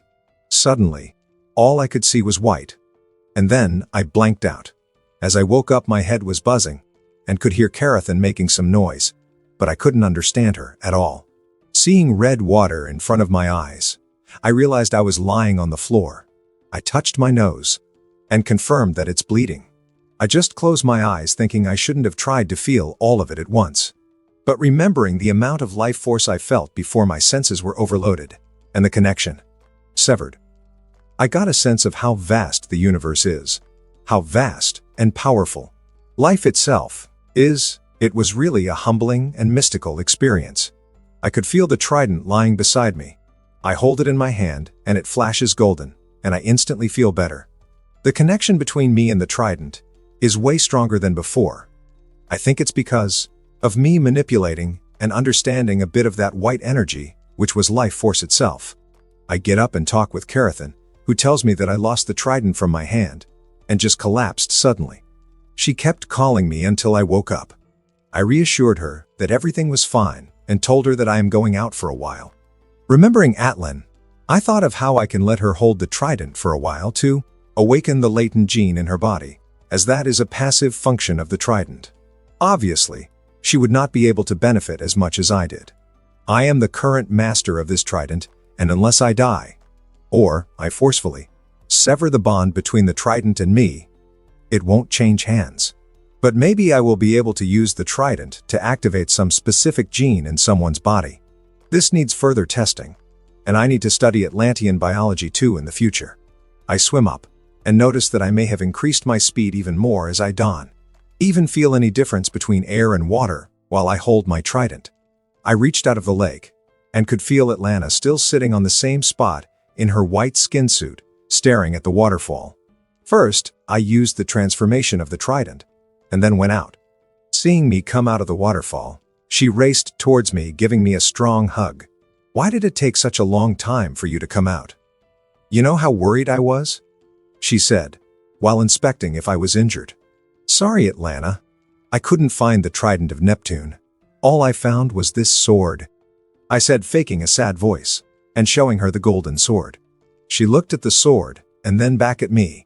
Suddenly, all I could see was white. And then I blanked out. As I woke up, my head was buzzing and could hear Carathan making some noise, but I couldn't understand her at all. Seeing red water in front of my eyes, I realized I was lying on the floor. I touched my nose and confirmed that it's bleeding. I just closed my eyes thinking I shouldn't have tried to feel all of it at once. But remembering the amount of life force I felt before my senses were overloaded and the connection severed, I got a sense of how vast the universe is, how vast and powerful life itself is. It was really a humbling and mystical experience. I could feel the trident lying beside me. I hold it in my hand and it flashes golden, and I instantly feel better. The connection between me and the trident is way stronger than before. I think it's because of me manipulating and understanding a bit of that white energy, which was life force itself. I get up and talk with Carathan, who tells me that I lost the trident from my hand and just collapsed suddenly. She kept calling me until I woke up. I reassured her that everything was fine and told her that I am going out for a while. Remembering Atlan, I thought of how I can let her hold the trident for a while to awaken the latent gene in her body, as that is a passive function of the trident. Obviously, she would not be able to benefit as much as I did. I am the current master of this trident, and unless I die, or I forcefully sever the bond between the trident and me, it won't change hands. But maybe I will be able to use the trident to activate some specific gene in someone's body. This needs further testing, and I need to study Atlantean biology too in the future. I swim up and notice that I may have increased my speed even more as I dawn. Even feel any difference between air and water while I hold my trident. I reached out of the lake and could feel Atlanta still sitting on the same spot in her white skin suit, staring at the waterfall. First, I used the transformation of the trident, and then went out. Seeing me come out of the waterfall, she raced towards me, giving me a strong hug. "Why did it take such a long time for you to come out? You know how worried I was?" she said, while inspecting if I was injured. "Sorry, Atlanta. I couldn't find the trident of Neptune. All I found was this sword," I said, faking a sad voice and showing her the golden sword. She looked at the sword and then back at me,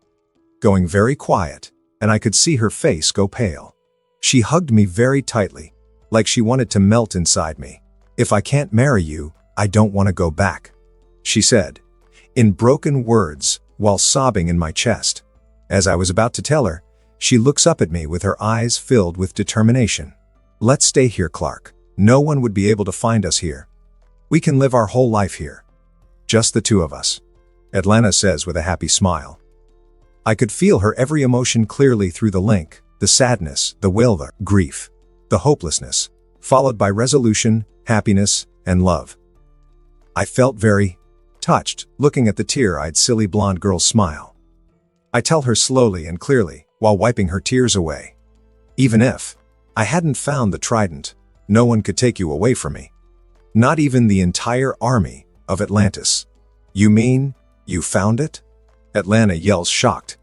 going very quiet, and I could see her face go pale. She hugged me very tightly, like she wanted to melt inside me. "If I can't marry you, I don't want to go back," she said, in broken words while sobbing in my chest. As I was about to tell her, she looks up at me with her eyes filled with determination. "Let's stay here, Clark. No one would be able to find us here. We can live our whole life here. Just the two of us," Atlanta says with a happy smile. I could feel her every emotion clearly through the link, the sadness, the will, the grief, the hopelessness, followed by resolution, happiness, and love. I felt very touched, looking at the tear-eyed silly blonde girl's smile. I tell her slowly and clearly, while wiping her tears away. "Even if I hadn't found the trident, no one could take you away from me. Not even the entire army of Atlantis." "You mean you found it?" Atlanta yells, shocked.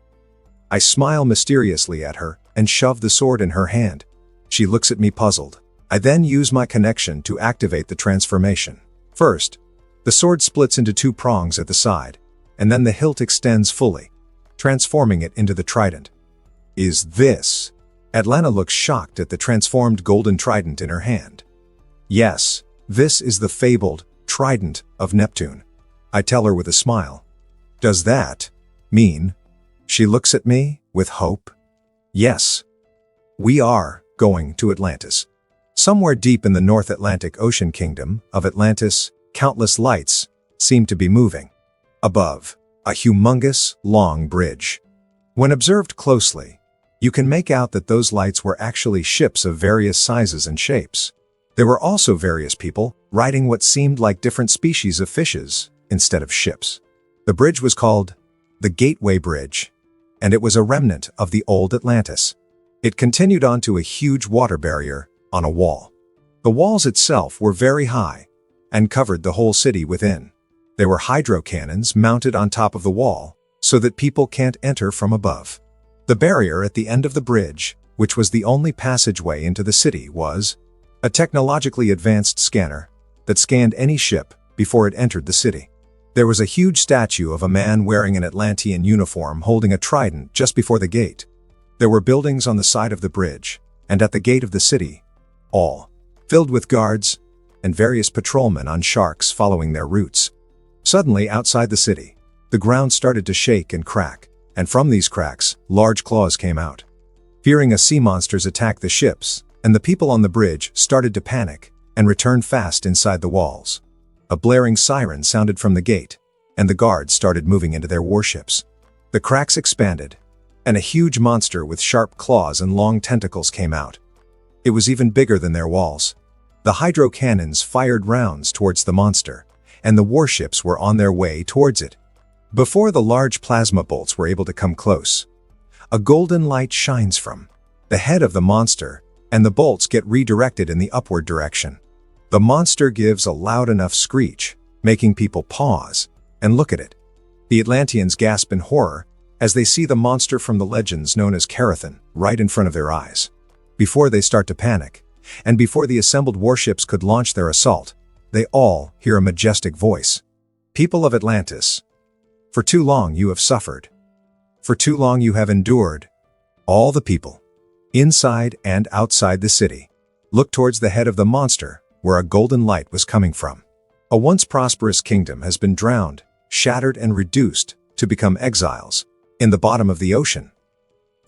I smile mysteriously at her and shove the sword in her hand. She looks at me puzzled. I then use my connection to activate the transformation. First, the sword splits into two prongs at the side, and then the hilt extends fully, transforming it into the trident. Is this? Atlanta looks shocked at the transformed golden trident in her hand. Yes, this is the fabled trident of Neptune, I tell her with a smile. Does that mean? She looks at me with hope. Yes. We are going to Atlantis. Somewhere deep in the North Atlantic Ocean kingdom of Atlantis, countless lights seem to be moving. Above, a humongous, long bridge. When observed closely, you can make out that those lights were actually ships of various sizes and shapes. There were also various people riding what seemed like different species of fishes instead of ships. The bridge was called the Gateway Bridge, and it was a remnant of the old Atlantis. It continued onto a huge water barrier on a wall. The walls itself were very high and covered the whole city within. There were hydro cannons mounted on top of the wall so that people can't enter from above. The barrier at the end of the bridge, which was the only passageway into the city, was a technologically advanced scanner that scanned any ship before it entered the city. There was a huge statue of a man wearing an Atlantean uniform holding a trident just before the gate. There were buildings on the side of the bridge and at the gate of the city, all filled with guards and various patrolmen on sharks following their routes. Suddenly, outside the city, the ground started to shake and crack, and from these cracks, large claws came out. Fearing a sea monster's attack the ships, and the people on the bridge started to panic and return fast inside the walls. A blaring siren sounded from the gate, and the guards started moving into their warships. The cracks expanded, and a huge monster with sharp claws and long tentacles came out. It was even bigger than their walls. The hydro cannons fired rounds towards the monster, and the warships were on their way towards it. Before the large plasma bolts were able to come close, a golden light shines from the head of the monster, and the bolts get redirected in the upward direction. The monster gives a loud enough screech, making people pause and look at it. The Atlanteans gasp in horror as they see the monster from the legends known as Carathan right in front of their eyes. Before they start to panic, and before the assembled warships could launch their assault, they all hear a majestic voice. People of Atlantis, for too long you have suffered. For too long you have endured. All the people, inside and outside the city, look towards the head of the monster where a golden light was coming from. A once prosperous kingdom has been drowned, shattered and reduced to become exiles in the bottom of the ocean.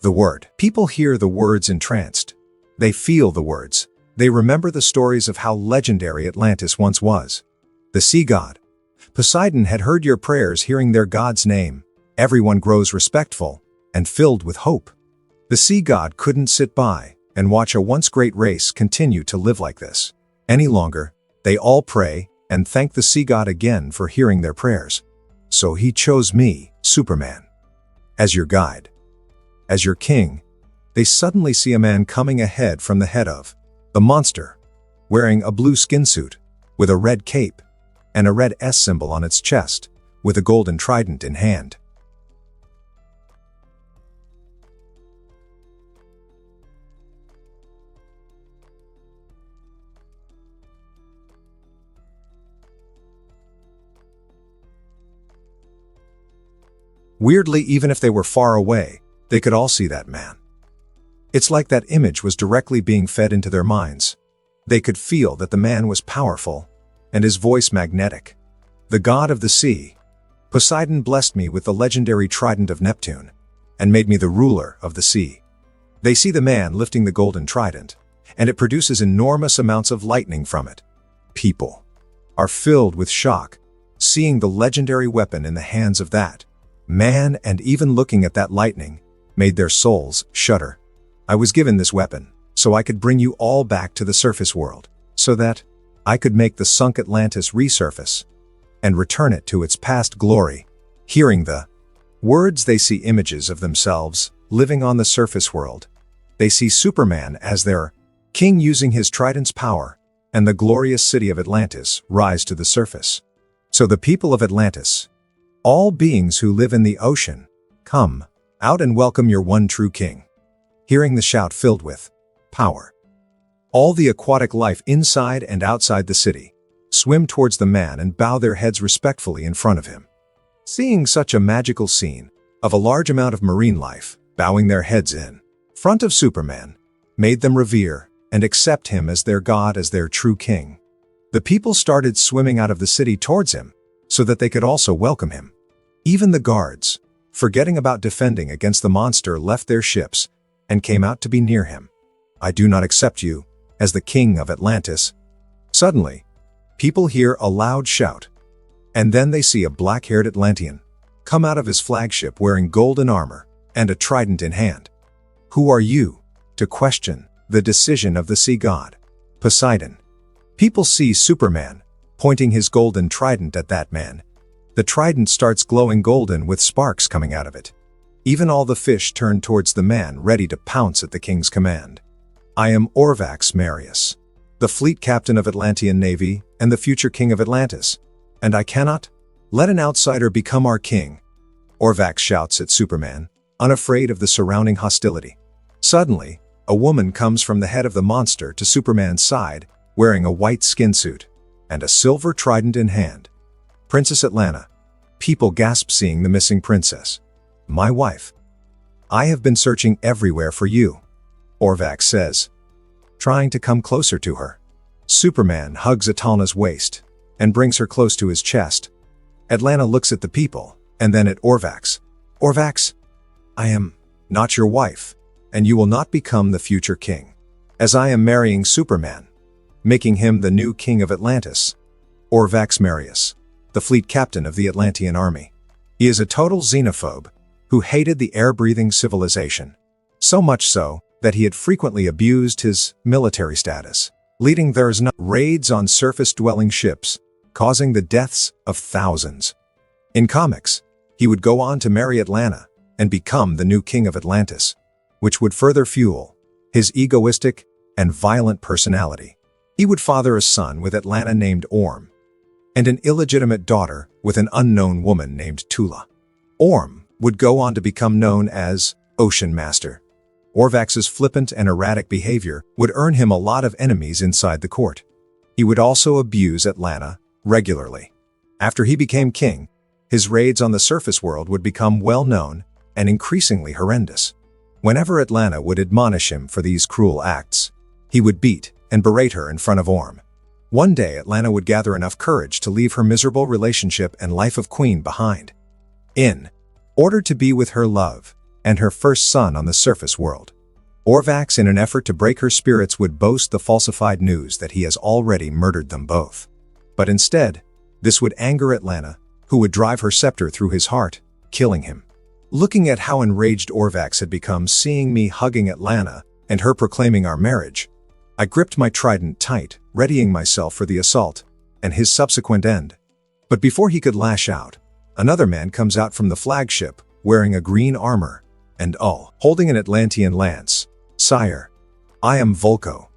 The word. People hear the words entranced. They feel the words. They remember the stories of how legendary Atlantis once was. The sea god, Poseidon, had heard your prayers. Hearing their god's name, everyone grows respectful and filled with hope. The sea god couldn't sit by and watch a once great race continue to live like this any longer. They all pray and thank the sea god again for hearing their prayers. So he chose me, Superman, as your guide, as your king. They suddenly see a man coming ahead from the head of the monster, wearing a blue skin suit with a red cape and a red S symbol on its chest, with a golden trident in hand. Weirdly, even if they were far away, they could all see that man. It's like that image was directly being fed into their minds. They could feel that the man was powerful, and his voice magnetic. The god of the sea, Poseidon, blessed me with the legendary trident of Neptune, and made me the ruler of the sea. They see the man lifting the golden trident, and it produces enormous amounts of lightning from it. People are filled with shock, seeing the legendary weapon in the hands of that man, and even looking at that lightning made their souls shudder. I was given this weapon so I could bring you all back to the surface world, so that I could make the sunk Atlantis resurface and return it to its past glory. Hearing the words, they see images of themselves living on the surface world. They see Superman as their king, using his trident's power, and the glorious city of Atlantis rise to the surface. So the people of Atlantis, all beings who live in the ocean, come out and welcome your one true king. Hearing the shout filled with power, all the aquatic life inside and outside the city swim towards the man and bow their heads respectfully in front of him. Seeing such a magical scene of a large amount of marine life bowing their heads in front of Superman made them revere and accept him as their god, as their true king. The people started swimming out of the city towards him so that they could also welcome him. Even the guards, forgetting about defending against the monster, left their ships and came out to be near him. "I do not accept you as the king of Atlantis." Suddenly, people hear a loud shout, and then they see a black-haired Atlantean come out of his flagship wearing golden armor and a trident in hand. "Who are you to question the decision of the sea god, Poseidon?" People see Superman pointing his golden trident at that man. The trident starts glowing golden with sparks coming out of it. Even all the fish turn towards the man, ready to pounce at the king's command. "I am Orvax Marius, the fleet captain of Atlantean Navy and the future king of Atlantis, and I cannot let an outsider become our king," Orvax shouts at Superman, unafraid of the surrounding hostility. Suddenly, a woman comes from the head of the monster to Superman's side, wearing a white skin suit and a silver trident in hand. "Princess Atlanta." People gasp seeing the missing princess. "My wife. I have been searching everywhere for you," Orvax says, trying to come closer to her. Superman hugs Atalna's waist and brings her close to his chest. Atlanta looks at the people and then at Orvax. "Orvax, I am not your wife, and you will not become the future king, as I am marrying Superman, making him the new king of Atlantis." Orvax Marius, the fleet captain of the Atlantean army. He is a total xenophobe who hated the air-breathing civilization, so much so that he had frequently abused his military status, leading their raids on surface-dwelling ships, causing the deaths of thousands. In comics, he would go on to marry Atlanta and become the new king of Atlantis, which would further fuel his egoistic and violent personality. He would father a son with Atlanta named Orm, and an illegitimate daughter with an unknown woman named Tula. Orm would go on to become known as Ocean Master. Orvax's flippant and erratic behavior would earn him a lot of enemies inside the court. He would also abuse Atlanta regularly. After he became king, his raids on the surface world would become well known and increasingly horrendous. Whenever Atlanta would admonish him for these cruel acts, he would beat and berate her in front of Orm. One day, Atlanta would gather enough courage to leave her miserable relationship and life of queen behind, in order to be with her love and her first son on the surface world. Orvax, in an effort to break her spirits, would boast the falsified news that he has already murdered them both. But instead, this would anger Atlanta, who would drive her scepter through his heart, killing him. Looking at how enraged Orvax had become seeing me hugging Atlanta and her proclaiming our marriage, I gripped my trident tight, readying myself for the assault and his subsequent end. But before he could lash out, another man comes out from the flagship, wearing a green armor and holding an Atlantean lance. "Sire, I am Volko,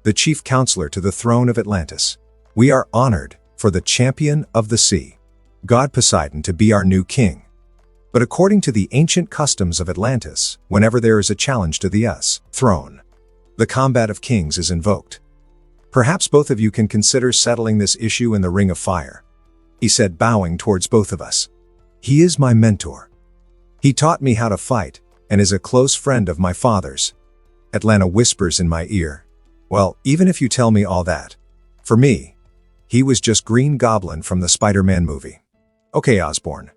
the chief counselor to the throne of Atlantis. We are honored for the champion of the sea, god Poseidon, to be our new king. But according to the ancient customs of Atlantis, whenever there is a challenge to the throne, the combat of kings is invoked. Perhaps both of you can consider settling this issue in the Ring of Fire," he said, bowing towards both of us. "He is my mentor. He taught me how to fight and is a close friend of my father's." Atlanta whispers in my ear, "Well, even if you tell me all that, for me, he was just Green Goblin from the Spider-Man movie." "Okay, Osborn.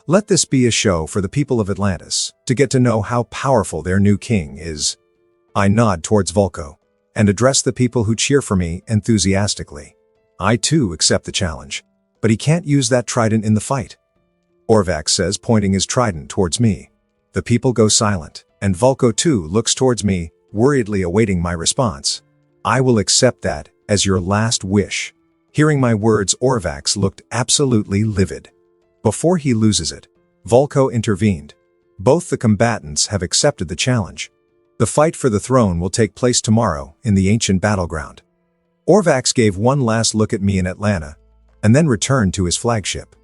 Let this be a show for the people of Atlantis to get to know how powerful their new king is." I nod towards Volko and address the people who cheer for me enthusiastically. "I too accept the challenge, but he can't use that trident in the fight," Orvax says, pointing his trident towards me. The people go silent, and Volko too looks towards me, worriedly awaiting my response. "I will accept that as your last wish." Hearing my words, Orvax looked absolutely livid. Before he loses it, Volko intervened. "Both the combatants have accepted the challenge. The fight for the throne will take place tomorrow in the ancient battleground." Orvax gave one last look at me in Atlanta, and then returned to his flagship.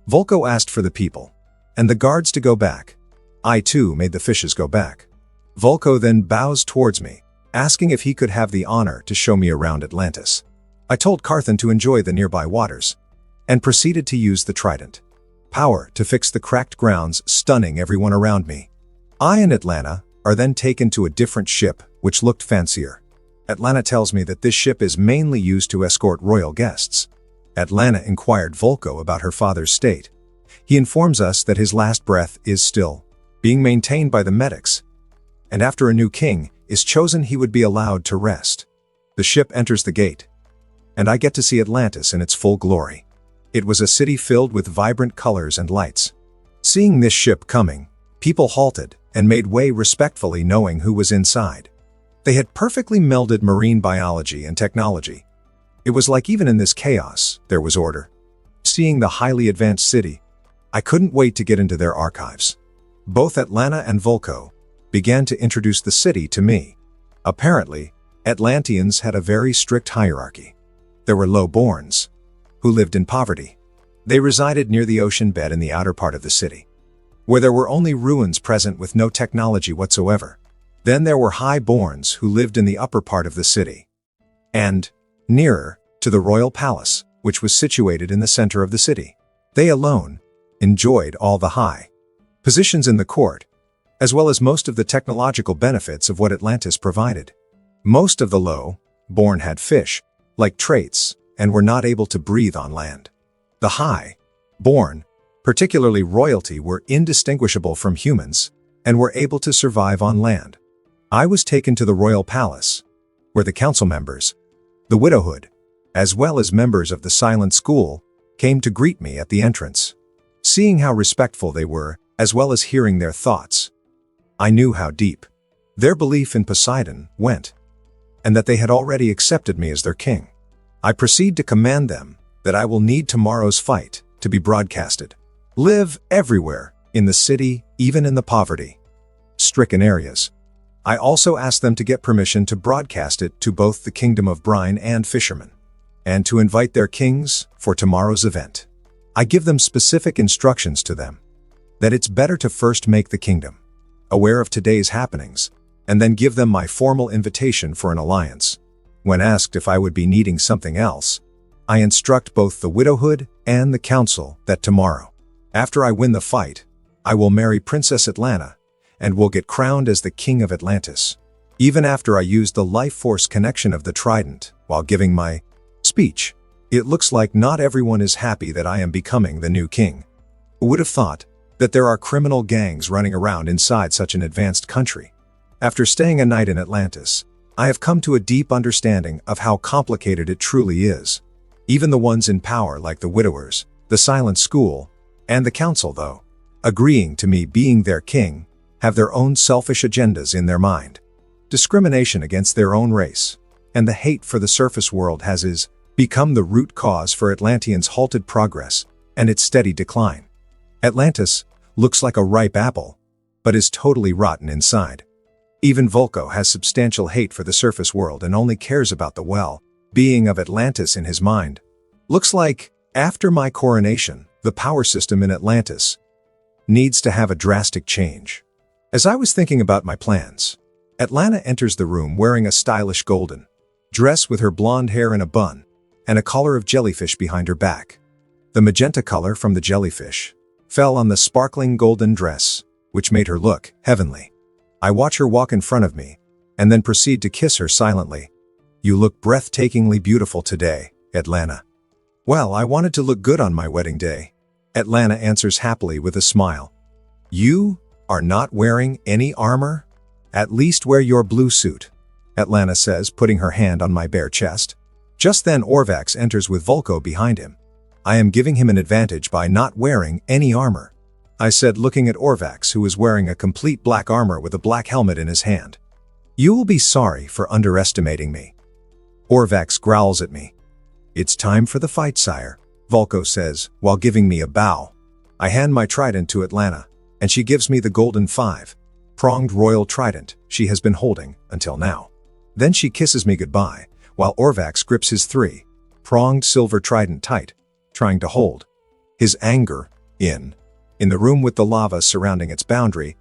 Volko asked for the people and the guards to go back. I too made the fishes go back. Volko then bows towards me, asking if he could have the honor to show me around Atlantis. I told Carthan to enjoy the nearby waters, and proceeded to use the trident. Power to fix the cracked grounds, stunning everyone around me. I and Atlanta are then taken to a different ship, which looked fancier. Atlanta tells me that this ship is mainly used to escort royal guests. Atlanta inquired Volko about her father's state. He informs us that his last breath is still being maintained by the medics, and after a new king is chosen, he would be allowed to rest. The ship enters the gate, and I get to see Atlantis in its full glory. It was a city filled with vibrant colors and lights. Seeing this ship coming, people halted and made way respectfully, knowing who was inside. They had perfectly melded marine biology and technology. It was like even in this chaos, there was order. Seeing the highly advanced city, I couldn't wait to get into their archives. Both Atlanta and Volko began to introduce the city to me. Apparently, Atlanteans had a very strict hierarchy. There were low-borns, who lived in poverty. They resided near the ocean bed in the outer part of the city, where there were only ruins present with no technology whatsoever. Then there were high-borns who lived in the upper part of the city, and nearer to the royal palace, which was situated in the center of the city. They alone enjoyed all the high positions in the court, as well as most of the technological benefits of what Atlantis provided. Most of the low-born had fish-like traits and were not able to breathe on land. The high-born, particularly royalty, were indistinguishable from humans and were able to survive on land. I was taken to the royal palace, where the council members, the widowhood, as well as members of the silent school, came to greet me at the entrance. Seeing how respectful they were, as well as hearing their thoughts, I knew how deep their belief in Poseidon went, and that they had already accepted me as their king. I proceed to command them that I will need tomorrow's fight to be broadcasted. Live everywhere, in the city, even in the poverty-stricken areas. I also ask them to get permission to broadcast it to both the Kingdom of Brine and Fishermen, and to invite their kings for tomorrow's event. I give them specific instructions to them, that it's better to first make the kingdom aware of today's happenings, and then give them my formal invitation for an alliance. When asked if I would be needing something else, I instruct both the widowhood and the council that tomorrow, after I win the fight, I will marry Princess Atlanta and will get crowned as the King of Atlantis. Even after I use the life force connection of the trident while giving my speech, it looks like not everyone is happy that I am becoming the new king. Who would have thought that there are criminal gangs running around inside such an advanced country? After staying a night in Atlantis, I have come to a deep understanding of how complicated it truly is. Even the ones in power, like the widowers, the silent school, and the council, though agreeing to me being their king, have their own selfish agendas in their mind. Discrimination against their own race, and the hate for the surface world has become the root cause for Atlanteans' halted progress and its steady decline. Atlantis looks like a ripe apple, but is totally rotten inside. Even Volko has substantial hate for the surface world and only cares about the well-being of Atlantis in his mind. Looks like, after my coronation, the power system in Atlantis needs to have a drastic change. As I was thinking about my plans, Atlanta enters the room wearing a stylish golden dress with her blonde hair in a bun and a collar of jellyfish behind her back. The magenta color from the jellyfish fell on the sparkling golden dress, which made her look heavenly. I watch her walk in front of me and then proceed to kiss her silently. "You look breathtakingly beautiful today, Atlanta." "Well, I wanted to look good on my wedding day," Atlanta answers happily with a smile. "You are not wearing any armor? At least wear your blue suit," Atlanta says, putting her hand on my bare chest. Just then Orvax enters with Volko behind him. I am giving him an advantage by not wearing any armor, I said, looking at Orvax, who was wearing a complete black armor with a black helmet in his hand. "You will be sorry for underestimating me." Orvax growls at me. "It's time for the fight, sire," Volko says, while giving me a bow. I hand my trident to Atlanta, and she gives me the golden 5-pronged royal trident she has been holding until now. Then she kisses me goodbye, while Orvax grips his 3-pronged silver trident tight, trying to hold his anger in the room with the lava surrounding its boundary.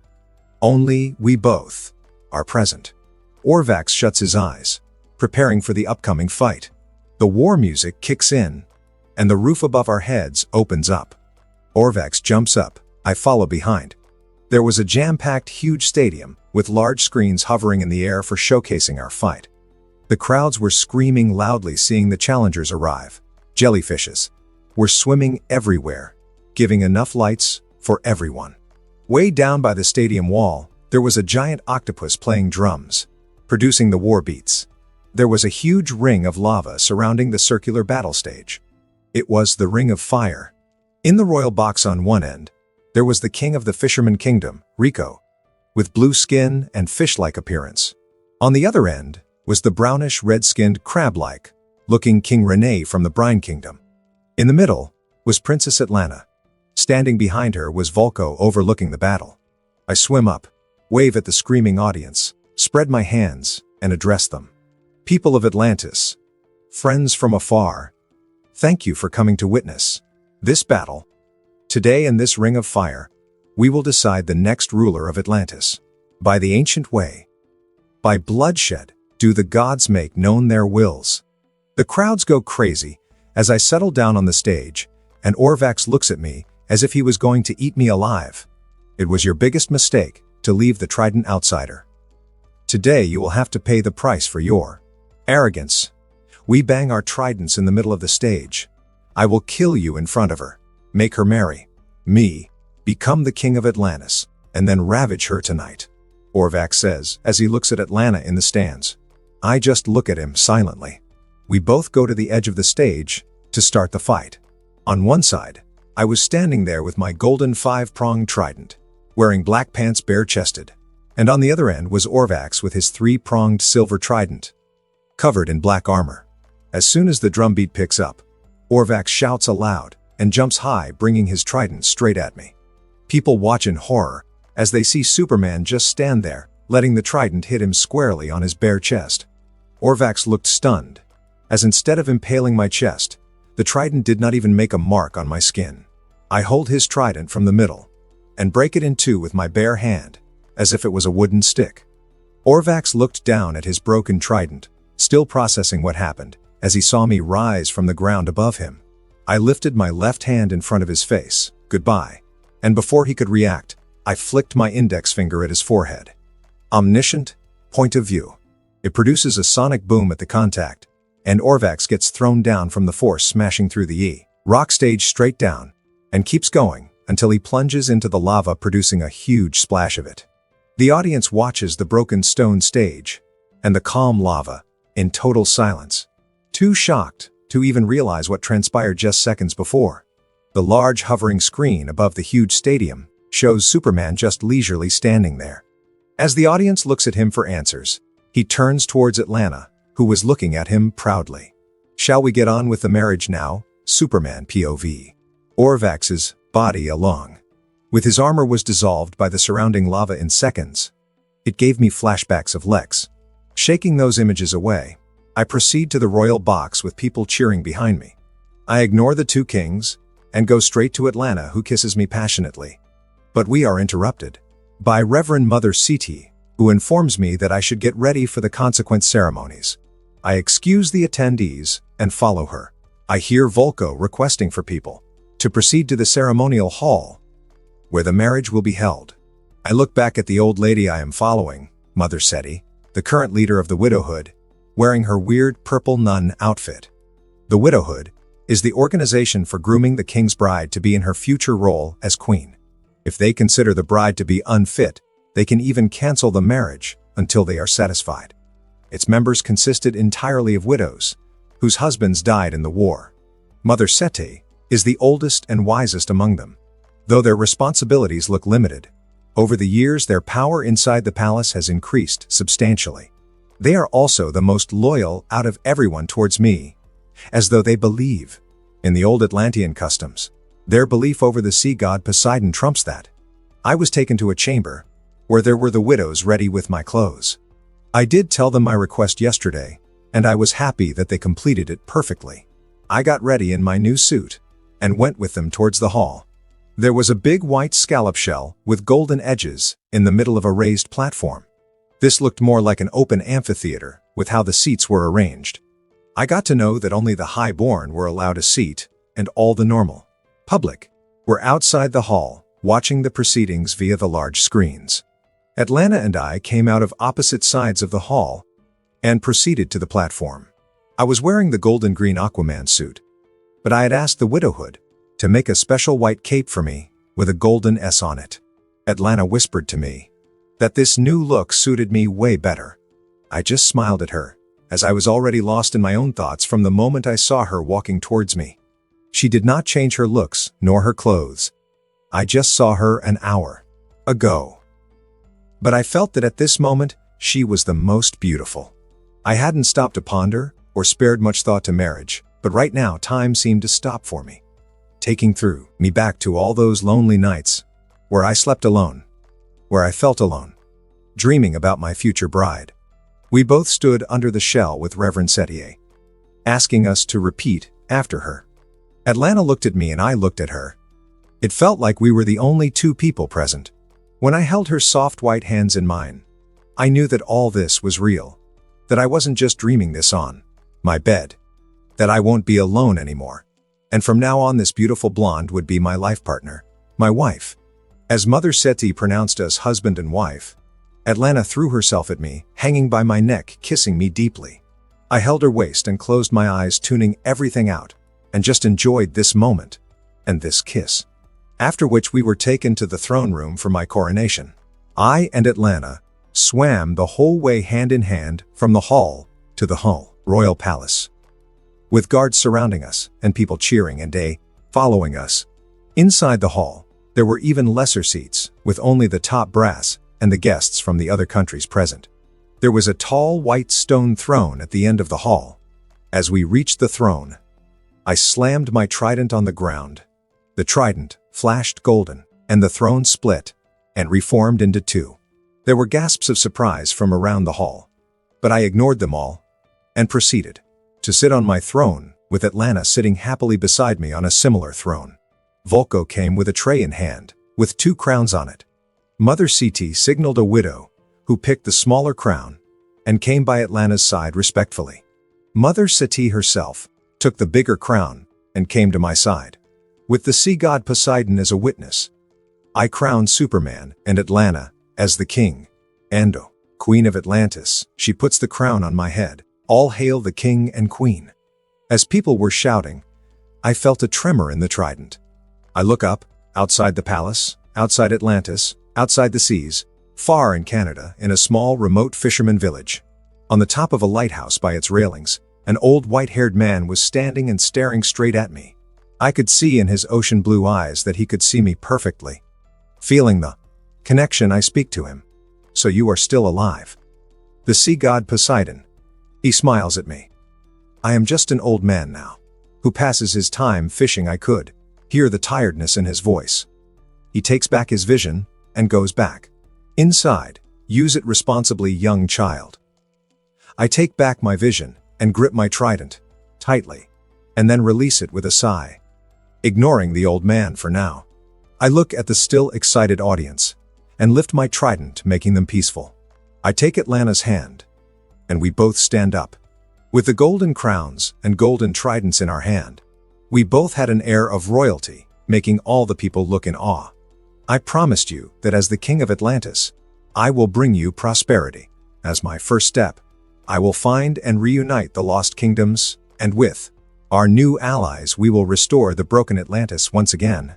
Only we both are present. Orvax shuts his eyes, preparing for the upcoming fight. The war music kicks in, and the roof above our heads opens up. Orvax jumps up, I follow behind. There was a jam-packed huge stadium, with large screens hovering in the air for showcasing our fight. The crowds were screaming loudly seeing the challengers arrive. Jellyfishes were swimming everywhere, giving enough lights for everyone. Way down by the stadium wall, there was a giant octopus playing drums, producing the war beats. There was a huge ring of lava surrounding the circular battle stage. It was the Ring of Fire. In the royal box on one end, there was the king of the Fisherman Kingdom, Rico, with blue skin and fish-like appearance. On the other end was the brownish, red-skinned, crab-like looking King Renee from the Brine Kingdom. In the middle was Princess Atlanta. Standing behind her was Volko overlooking the battle. I swim up, wave at the screaming audience, spread my hands, and address them. People of Atlantis, friends from afar, thank you for coming to witness this battle. Today in this Ring of Fire, we will decide the next ruler of Atlantis. By the ancient way, by bloodshed, do the gods make known their wills. The crowds go crazy as I settle down on the stage, and Orvax looks at me as if he was going to eat me alive. It was your biggest mistake to leave the Trident outsider. Today you will have to pay the price for your arrogance. We bang our tridents in the middle of the stage. I will kill you in front of her, make her marry me, become the king of Atlantis, and then ravage her tonight, Orvax says as he looks at Atlanta in the stands. I just look at him silently. We both go to the edge of the stage to start the fight. On one side, I was standing there with my golden 5-pronged trident, wearing black pants bare-chested, and on the other end was Orvax with his 3-pronged silver trident, covered in black armor. As soon as the drum beat picks up, Orvax shouts aloud and jumps high, bringing his trident straight at me. People watch in horror as they see Superman just stand there, letting the trident hit him squarely on his bare chest. Orvax looked stunned, as instead of impaling my chest, the trident did not even make a mark on my skin. I hold his trident from the middle and break it in two with my bare hand, as if it was a wooden stick. Orvax looked down at his broken trident, still processing what happened, as he saw me rise from the ground above him. I lifted my left hand in front of his face, goodbye, and before he could react, I flicked my index finger at his forehead. Omniscient point of view. It produces a sonic boom at the contact, and Orvax gets thrown down from the force, smashing through the rock stage straight down, and keeps going until he plunges into the lava, producing a huge splash of it. The audience watches the broken stone stage and the calm lava in total silence, too shocked to even realize what transpired just seconds before. The large hovering screen above the huge stadium shows Superman just leisurely standing there. As the audience looks at him for answers, he turns towards Atlanta, who was looking at him proudly. Shall we get on with the marriage now? Superman POV. Orvax's body along with his armor was dissolved by the surrounding lava in seconds. It gave me flashbacks of Lex. Shaking those images away, I proceed to the royal box with people cheering behind me. I ignore the two kings and go straight to Atlanta, who kisses me passionately. But we are interrupted by Reverend Mother Siti, who informs me that I should get ready for the consequent ceremonies. I excuse the attendees and follow her. I hear Volko requesting for people to proceed to the ceremonial hall, where the marriage will be held. I look back at the old lady I am following, Mother Seti, the current leader of the widowhood, wearing her weird purple nun outfit. The widowhood is the organization for grooming the king's bride to be in her future role as queen. If they consider the bride to be unfit, they can even cancel the marriage until they are satisfied. Its members consisted entirely of widows, whose husbands died in the war. Mother Seti is the oldest and wisest among them. Though their responsibilities look limited, over the years their power inside the palace has increased substantially. They are also the most loyal out of everyone towards me, as though they believe in the old Atlantean customs. Their belief over the sea god Poseidon trumps that. I was taken to a chamber where there were the widows ready with my clothes. I did tell them my request yesterday, and I was happy that they completed it perfectly. I got ready in my new suit and went with them towards the hall. There was a big white scallop shell with golden edges in the middle of a raised platform. This looked more like an open amphitheater with how the seats were arranged. I got to know that only the highborn were allowed a seat, and all the normal public were outside the hall, watching the proceedings via the large screens. Atlanta and I came out of opposite sides of the hall and proceeded to the platform. I was wearing the golden green Aquaman suit, but I had asked the widowhood to make a special white cape for me with a golden S on it. Atlanta whispered to me that this new look suited me way better. I just smiled at her, as I was already lost in my own thoughts from the moment I saw her walking towards me. She did not change her looks nor her clothes. I just saw her an hour ago. But I felt that at this moment, she was the most beautiful. I hadn't stopped to ponder or spared much thought to marriage, but right now time seemed to stop for me, taking through me back to all those lonely nights where I slept alone, where I felt alone, dreaming about my future bride. We both stood under the shell with Reverend Setier, asking us to repeat after her. Atlanta looked at me and I looked at her. It felt like we were the only two people present. When I held her soft white hands in mine, I knew that all this was real, that I wasn't just dreaming this on my bed, that I won't be alone anymore. And from now on, this beautiful blonde would be my life partner, my wife. As Mother Seti pronounced us husband and wife, Atlanta threw herself at me, hanging by my neck, kissing me deeply. I held her waist and closed my eyes, tuning everything out, and just enjoyed this moment and this kiss. After which we were taken to the throne room for my coronation. I and Atlanta swam the whole way hand in hand from the hall to the royal palace, with guards surrounding us and people cheering and following us. Inside the hall, there were even lesser seats, with only the top brass and the guests from the other countries present. There was a tall white stone throne at the end of the hall. As we reached the throne, I slammed my trident on the ground. The trident flashed golden, and the throne split and reformed into two. There were gasps of surprise from around the hall, but I ignored them all and proceeded to sit on my throne, with Atlanta sitting happily beside me on a similar throne. Volko came with a tray in hand, with 2 crowns on it. Mother Seti signaled a widow, who picked the smaller crown and came by Atlanta's side respectfully. Mother Seti herself took the bigger crown and came to my side, with the sea god Poseidon as a witness. I crowned Superman and Atlanta as the king, Ando, Queen of Atlantis. She puts the crown on my head. All hail the king and queen. As people were shouting, I felt a tremor in the trident. I look up, outside the palace, outside Atlantis, outside the seas, far in Canada, in a small remote fisherman village. On the top of a lighthouse by its railings, an old white-haired man was standing and staring straight at me. I could see in his ocean blue eyes that he could see me perfectly. Feeling the connection, I speak to him. So you are still alive. The sea god Poseidon. He smiles at me. I am just an old man now, who passes his time fishing. I could hear the tiredness in his voice. He takes back his vision and goes back inside. Use it responsibly, young child. I take back my vision and grip my trident tightly, and then release it with a sigh, ignoring the old man for now. I look at the still excited audience and lift my trident, making them peaceful. I take Atlanta's hand, and we both stand up. With the golden crowns and golden tridents in our hand, we both had an air of royalty, making all the people look in awe. I promised you that as the king of Atlantis, I will bring you prosperity. As my first step, I will find and reunite the lost kingdoms, and with our new allies we will restore the broken Atlantis once again.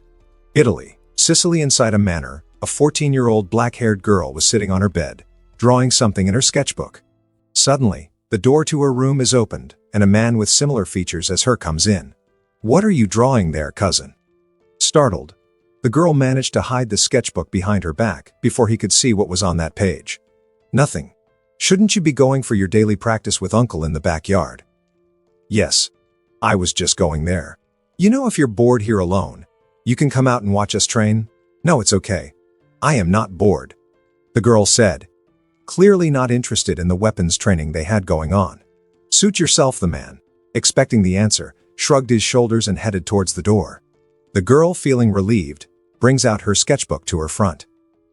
Italy, Sicily. Inside a manor, a 14-year-old black-haired girl was sitting on her bed, drawing something in her sketchbook. Suddenly, the door to her room is opened, and a man with similar features as her comes in. What are you drawing there, cousin? Startled, the girl managed to hide the sketchbook behind her back before he could see what was on that page. Nothing. Shouldn't you be going for your daily practice with Uncle in the backyard? Yes. I was just going there. You know, if you're bored here alone, you can come out and watch us train. No, it's okay. I am not bored, the girl said, clearly not interested in the weapons training they had going on. Suit yourself, the man, expecting the answer, shrugged his shoulders and headed towards the door. The girl, feeling relieved, brings out her sketchbook to her front.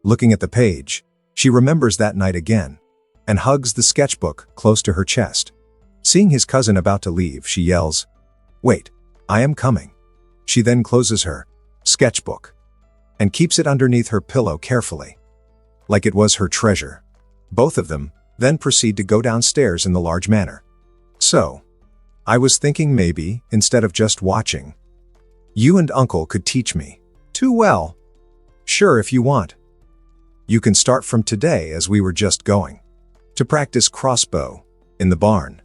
Looking at the page, she remembers that night again, and hugs the sketchbook close to her chest. Seeing his cousin about to leave, she yells, "Wait, I am coming." She then closes her sketchbook and keeps it underneath her pillow carefully, like it was her treasure. Both of them then proceed to go downstairs in the large manor. So, I was thinking maybe, instead of just watching, you and Uncle could teach me. Too well. Sure, if you want. You can start from today, as we were just going to practice crossbow in the barn.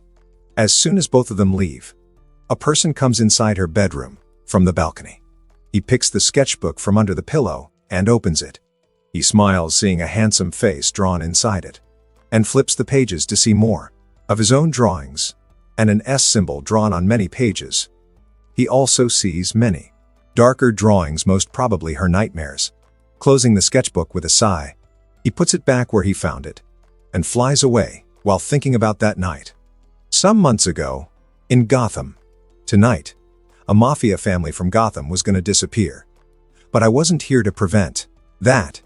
As soon as both of them leave, a person comes inside her bedroom from the balcony. He picks the sketchbook from under the pillow and opens it. He smiles, seeing a handsome face drawn inside it, and flips the pages to see more of his own drawings and an S symbol drawn on many pages. He also sees many darker drawings, most probably her nightmares. Closing the sketchbook with a sigh, he puts it back where he found it and flies away while thinking about that night. Some months ago, in Gotham. Tonight, a mafia family from Gotham was going to disappear. But I wasn't here to prevent that.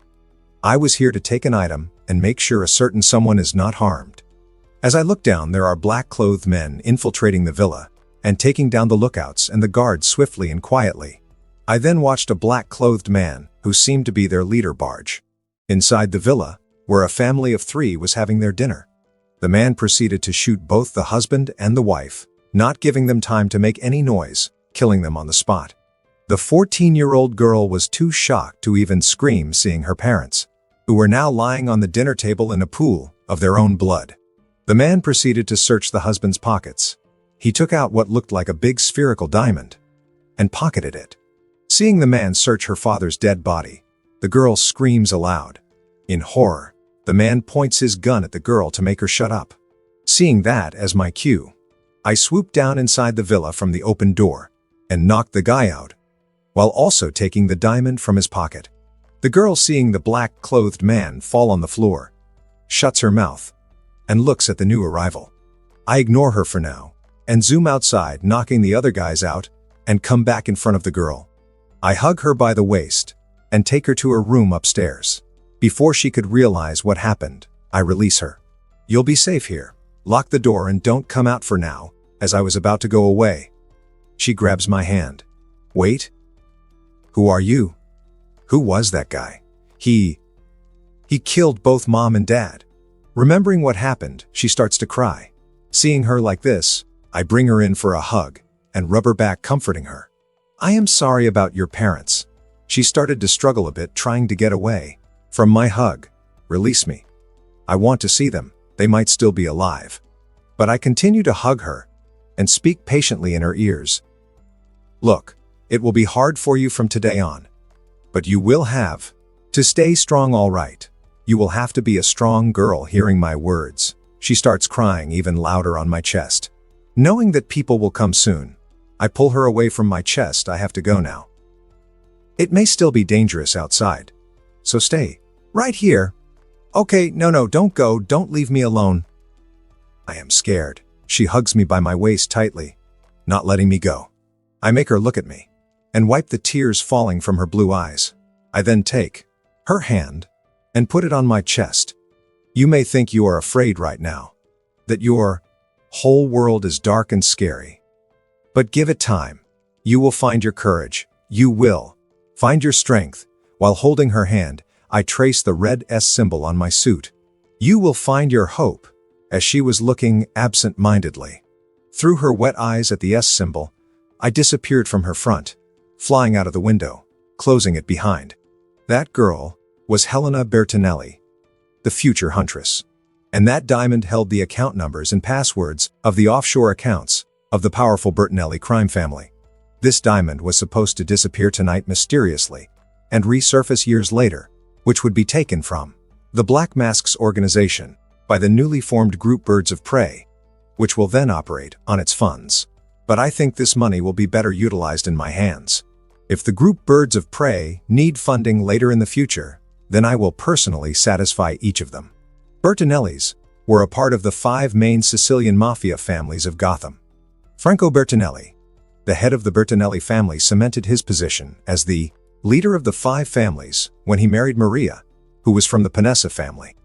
I was here to take an item and make sure a certain someone is not harmed. As I look down, there are black-clothed men infiltrating the villa and taking down the lookouts and the guards swiftly and quietly. I then watched a black-clothed man who seemed to be their leader barge inside the villa, where a family of 3 was having their dinner. The man proceeded to shoot both the husband and the wife, not giving them time to make any noise, killing them on the spot. The 14-year-old girl was too shocked to even scream, seeing her parents, who were now lying on the dinner table in a pool of their own blood. The man proceeded to search the husband's pockets. He took out what looked like a big spherical diamond and pocketed it. Seeing the man search her father's dead body, the girl screams aloud. In horror, the man points his gun at the girl to make her shut up. Seeing that as my cue, I swooped down inside the villa from the open door and knocked the guy out, while also taking the diamond from his pocket. The girl, seeing the black-clothed man fall on the floor, shuts her mouth and looks at the new arrival. I ignore her for now and zoom outside, knocking the other guys out, and come back in front of the girl. I hug her by the waist and take her to her room upstairs. Before she could realize what happened, I release her. "You'll be safe here. Lock the door and don't come out for now," as I was about to go away. She grabs my hand. "Wait. Who are you? Who was that guy? He killed both Mom and Dad." Remembering what happened, she starts to cry. Seeing her like this, I bring her in for a hug and rub her back, comforting her. "I am sorry about your parents." She started to struggle a bit, trying to get away from my hug. "Release me. I want to see them. They might still be alive." But I continue to hug her and speak patiently in her ears. "Look, it will be hard for you from today on, but you will have to stay strong, all right? You will have to be a strong girl." Hearing my words, she starts crying even louder on my chest. Knowing that people will come soon, I pull her away from my chest. "I have to go now. It may still be dangerous outside, so stay right here." "Okay, no, don't go, don't leave me alone." I am scared. She hugs me by my waist tightly, not letting me go. I make her look at me and wipe the tears falling from her blue eyes. I then take her hand and put it on my chest. "You may think you are afraid right now, that your whole world is dark and scary. But give it time. You will find your courage. You will find your strength." While holding her hand, I trace the red S symbol on my suit. "You will find your hope," as she was looking absent-mindedly through her wet eyes at the S symbol. I disappeared from her front, flying out of the window, closing it behind. That girl was Helena Bertinelli, the future huntress. And that diamond held the account numbers and passwords of the offshore accounts of the powerful Bertinelli crime family. This diamond was supposed to disappear tonight mysteriously and resurface years later, which would be taken from the Black Masks organization by the newly formed group Birds of Prey, which will then operate on its funds. But I think this money will be better utilized in my hands. If the group Birds of Prey need funding later in the future, then I will personally satisfy each of them. Bertinellis were a part of the 5 main Sicilian mafia families of Gotham. Franco Bertinelli, the head of the Bertinelli family, cemented his position as the leader of the 5 families when he married Maria, who was from the Panessa family.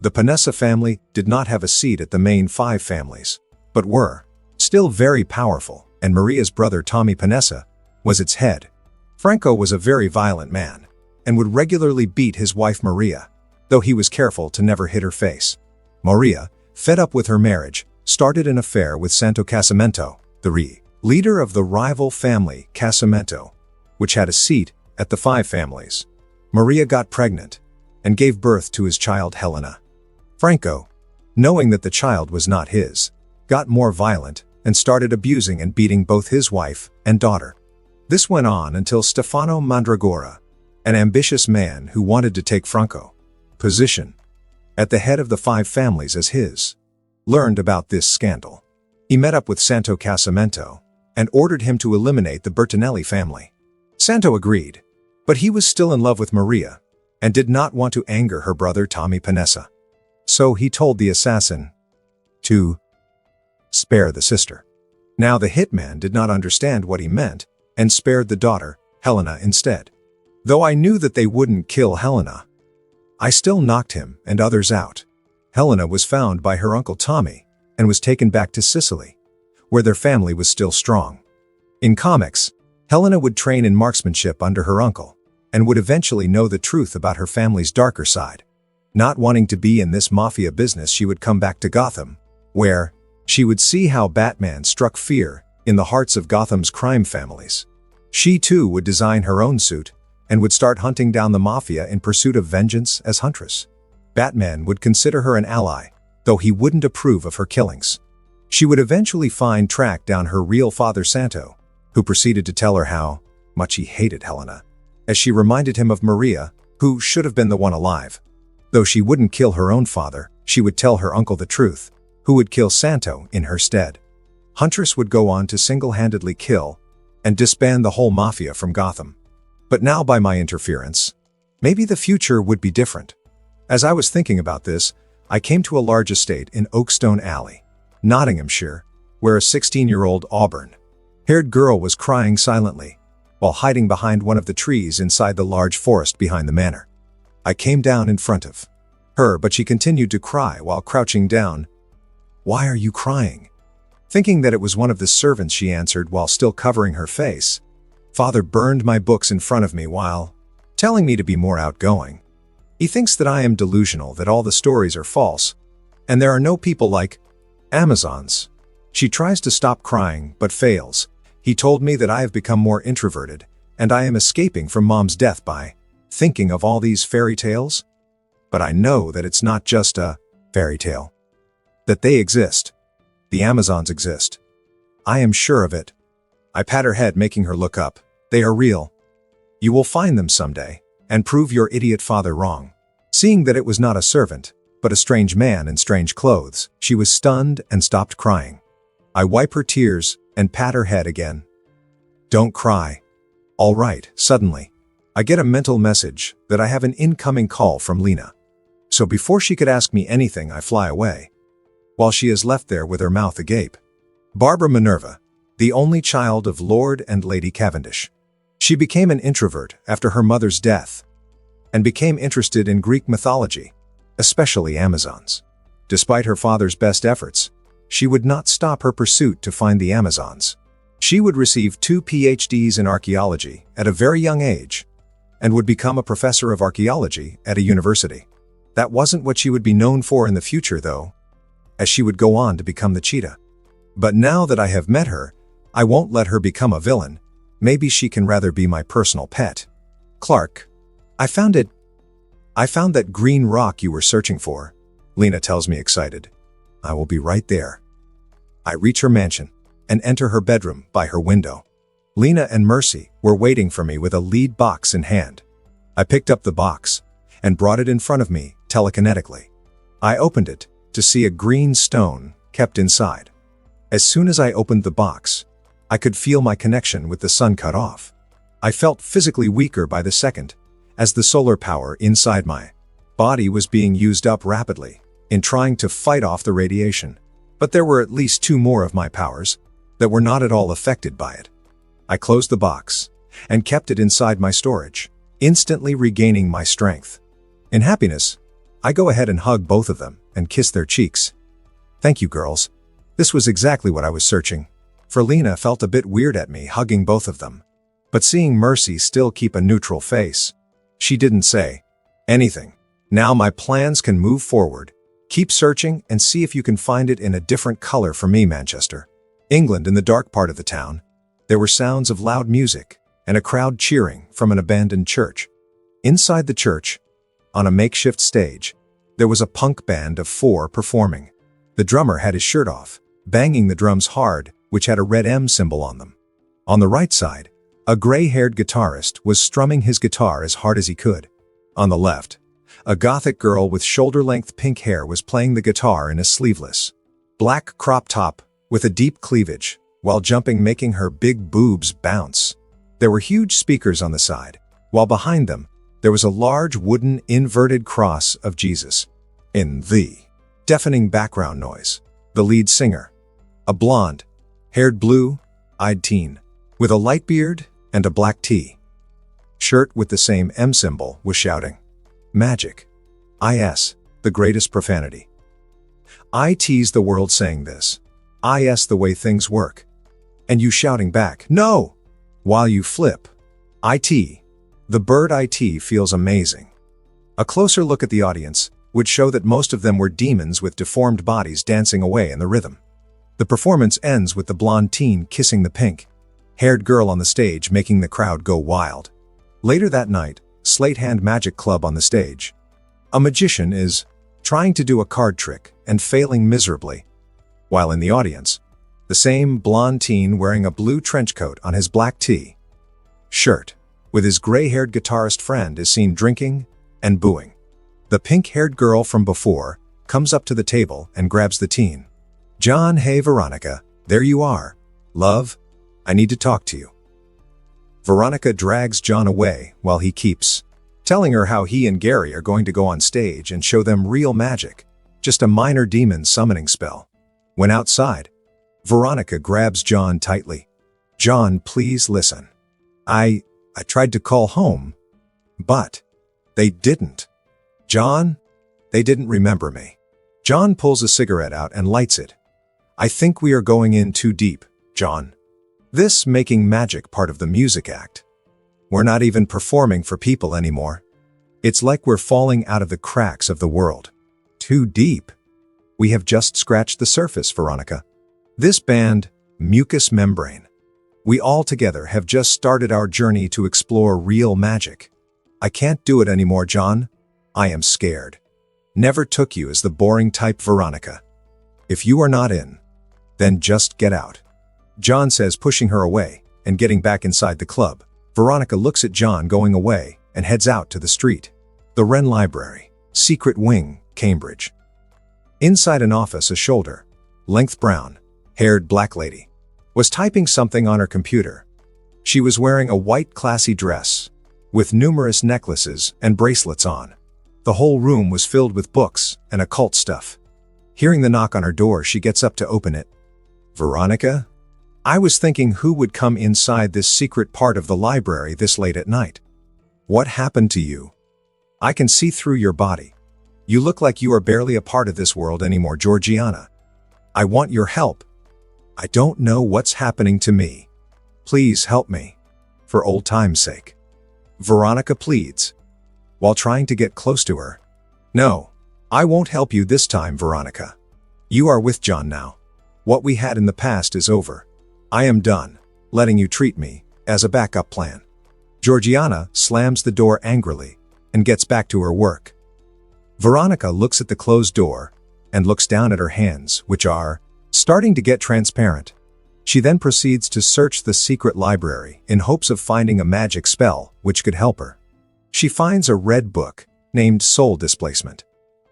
The Panessa family did not have a seat at the main 5 families. but were still very powerful, and Maria's brother Tommy Panessa was its head. Franco was a very violent man and would regularly beat his wife Maria, though he was careful to never hit her face. Maria, fed up with her marriage, started an affair with Santo Casamento, the leader of the rival family Casamento, which had a seat at the Five Families. Maria got pregnant and gave birth to his child Helena. Franco, knowing that the child was not his, got more violent and started abusing and beating both his wife and daughter. This went on until Stefano Mandragora, an ambitious man who wanted to take Franco's position at the head of the Five Families as his, learned about this scandal. He met up with Santo Casamento and ordered him to eliminate the Bertinelli family. Santo agreed, but he was still in love with Maria and did not want to anger her brother Tommy Panessa. So he told the assassin to spare the sister. Now the hitman did not understand what he meant and spared the daughter, Helena, instead. Though I knew that they wouldn't kill Helena, I still knocked him and others out. Helena was found by her uncle Tommy and was taken back to Sicily, where their family was still strong. In comics, Helena would train in marksmanship under her uncle and would eventually know the truth about her family's darker side. Not wanting to be in this mafia business, she would come back to Gotham, where she would see how Batman struck fear in the hearts of Gotham's crime families. She too would design her own suit and would start hunting down the mafia in pursuit of vengeance as Huntress. Batman would consider her an ally, though he wouldn't approve of her killings. She would eventually track down her real father Santo, who proceeded to tell her how much he hated Helena, as she reminded him of Maria, who should have been the one alive. Though she wouldn't kill her own father, she would tell her uncle the truth, who would kill Santo in her stead. Huntress would go on to single-handedly kill and disband the whole mafia from Gotham. But now, by my interference, maybe the future would be different. As I was thinking about this, I came to a large estate in Oakstone Alley, Nottinghamshire, where a 16-year-old auburn-haired girl was crying silently while hiding behind one of the trees inside the large forest behind the manor. I came down in front of her, but she continued to cry while crouching down. "Why are you crying?" Thinking that it was one of the servants, she answered while still covering her face. "Father burned my books in front of me while telling me to be more outgoing. He thinks that I am delusional, that all the stories are false, and there are no people like Amazons." She tries to stop crying, but fails. "He told me that I have become more introverted, and I am escaping from Mom's death by thinking of all these fairy tales. But I know that it's not just a fairy tale. That they exist. The Amazons exist. I am sure of it." I pat her head, making her look up. "They are real. You will find them someday, and prove your idiot father wrong." Seeing that it was not a servant, but a strange man in strange clothes, she was stunned and stopped crying. I wipe her tears and pat her head again. "Don't cry." "All right." Suddenly, I get a mental message that I have an incoming call from Lena. So before she could ask me anything, I fly away, while she is left there with her mouth agape. Barbara Minerva, the only child of Lord and Lady Cavendish. She became an introvert after her mother's death and became interested in Greek mythology, especially Amazons. Despite her father's best efforts, she would not stop her pursuit to find the Amazons. She would receive 2 PhDs in archaeology at a very young age and would become a professor of archaeology at a university. That wasn't what she would be known for in the future, though, as she would go on to become the cheetah. But now that I have met her, I won't let her become a villain. Maybe she can rather be my personal pet. "Clark, I found it. I found that green rock you were searching for," Lena tells me, excited. "I will be right there." I reach her mansion and enter her bedroom by her window. Lena and Mercy were waiting for me with a lead box in hand. I picked up the box and brought it in front of me telekinetically. I opened it to see a green stone kept inside. As soon as I opened the box, I could feel my connection with the sun cut off. I felt physically weaker by the second, as the solar power inside my body was being used up rapidly in trying to fight off the radiation. But there were at least 2 more of my powers that were not at all affected by it. I closed the box and kept it inside my storage, instantly regaining my strength. In happiness, I go ahead and hug both of them and kiss their cheeks. "Thank you, girls. This was exactly what I was searching. For Lena felt a bit weird at me hugging both of them. But seeing Mercy still keep a neutral face, she didn't say anything. Now my plans can move forward. Keep searching and see if you can find it in a different color for me, Manchester. England, in the dark part of the town, there were sounds of loud music and a crowd cheering from an abandoned church. Inside the church, on a makeshift stage, there was a punk band of 4 performing. The drummer had his shirt off, banging the drums hard, which had a red M symbol on them. On the right side, a gray-haired guitarist was strumming his guitar as hard as he could. On the left, a gothic girl with shoulder-length pink hair was playing the guitar in a sleeveless black crop top with a deep cleavage, while jumping, making her big boobs bounce. There were huge speakers on the side, while behind them, there was a large wooden inverted cross of Jesus. In the deafening background noise, the lead singer, a blonde, haired blue-eyed teen, with a light beard and a black T-shirt with the same M symbol, was shouting, "Magic. IS, the greatest profanity. I tease the world saying this. IS the way things work. And you shouting back, no! While you flip. IT. The bird IT feels amazing." A closer look at the audience would show that most of them were demons with deformed bodies dancing away in the rhythm. The performance ends with the blonde teen kissing the pink-haired girl on the stage, making the crowd go wild. Later that night, Slate Hand Magic Club on the stage. A magician is trying to do a card trick and failing miserably, while in the audience, the same blonde teen wearing a blue trench coat on his black T-shirt with his gray-haired guitarist friend is seen drinking and booing. The pink-haired girl from before comes up to the table and grabs the teen. "John, hey Veronica, there you are. Love, I need to talk to you." Veronica drags John away while he keeps telling her how he and Gary are going to go on stage and show them real magic, just a minor demon summoning spell. When outside, Veronica grabs John tightly. "John, please listen. I tried to call home, but they didn't. John, they didn't remember me." John pulls a cigarette out and lights it. "I think we are going in too deep, John. This making magic part of the music act. We're not even performing for people anymore. It's like we're falling out of the cracks of the world. Too deep. We have just scratched the surface, Veronica. This band, Mucous Membrane, we all together have just started our journey to explore real magic. I can't do it anymore, John. I am scared. Never took you as the boring type, Veronica. If you are not in, then just get out," John says, pushing her away and getting back inside the club. Veronica looks at John going away and heads out to the street. The Wren Library, Secret Wing, Cambridge. Inside an office, a shoulder-length brown-haired black lady was typing something on her computer. She was wearing a white classy dress with numerous necklaces and bracelets on. The whole room was filled with books and occult stuff. Hearing the knock on her door, she gets up to open it. "Veronica? I was thinking who would come inside this secret part of the library this late at night. What happened to you? I can see through your body. You look like you are barely a part of this world anymore, Georgiana. I want your help. I don't know what's happening to me. Please help me. For old time's sake," Veronica pleads, while trying to get close to her. "No, I won't help you this time, Veronica. You are with John now. What we had in the past is over. I am done letting you treat me as a backup plan." Georgiana slams the door angrily and gets back to her work. Veronica looks at the closed door and looks down at her hands, which are starting to get transparent. She then proceeds to search the secret library in hopes of finding a magic spell which could help her. She finds a red book named Soul Displacement.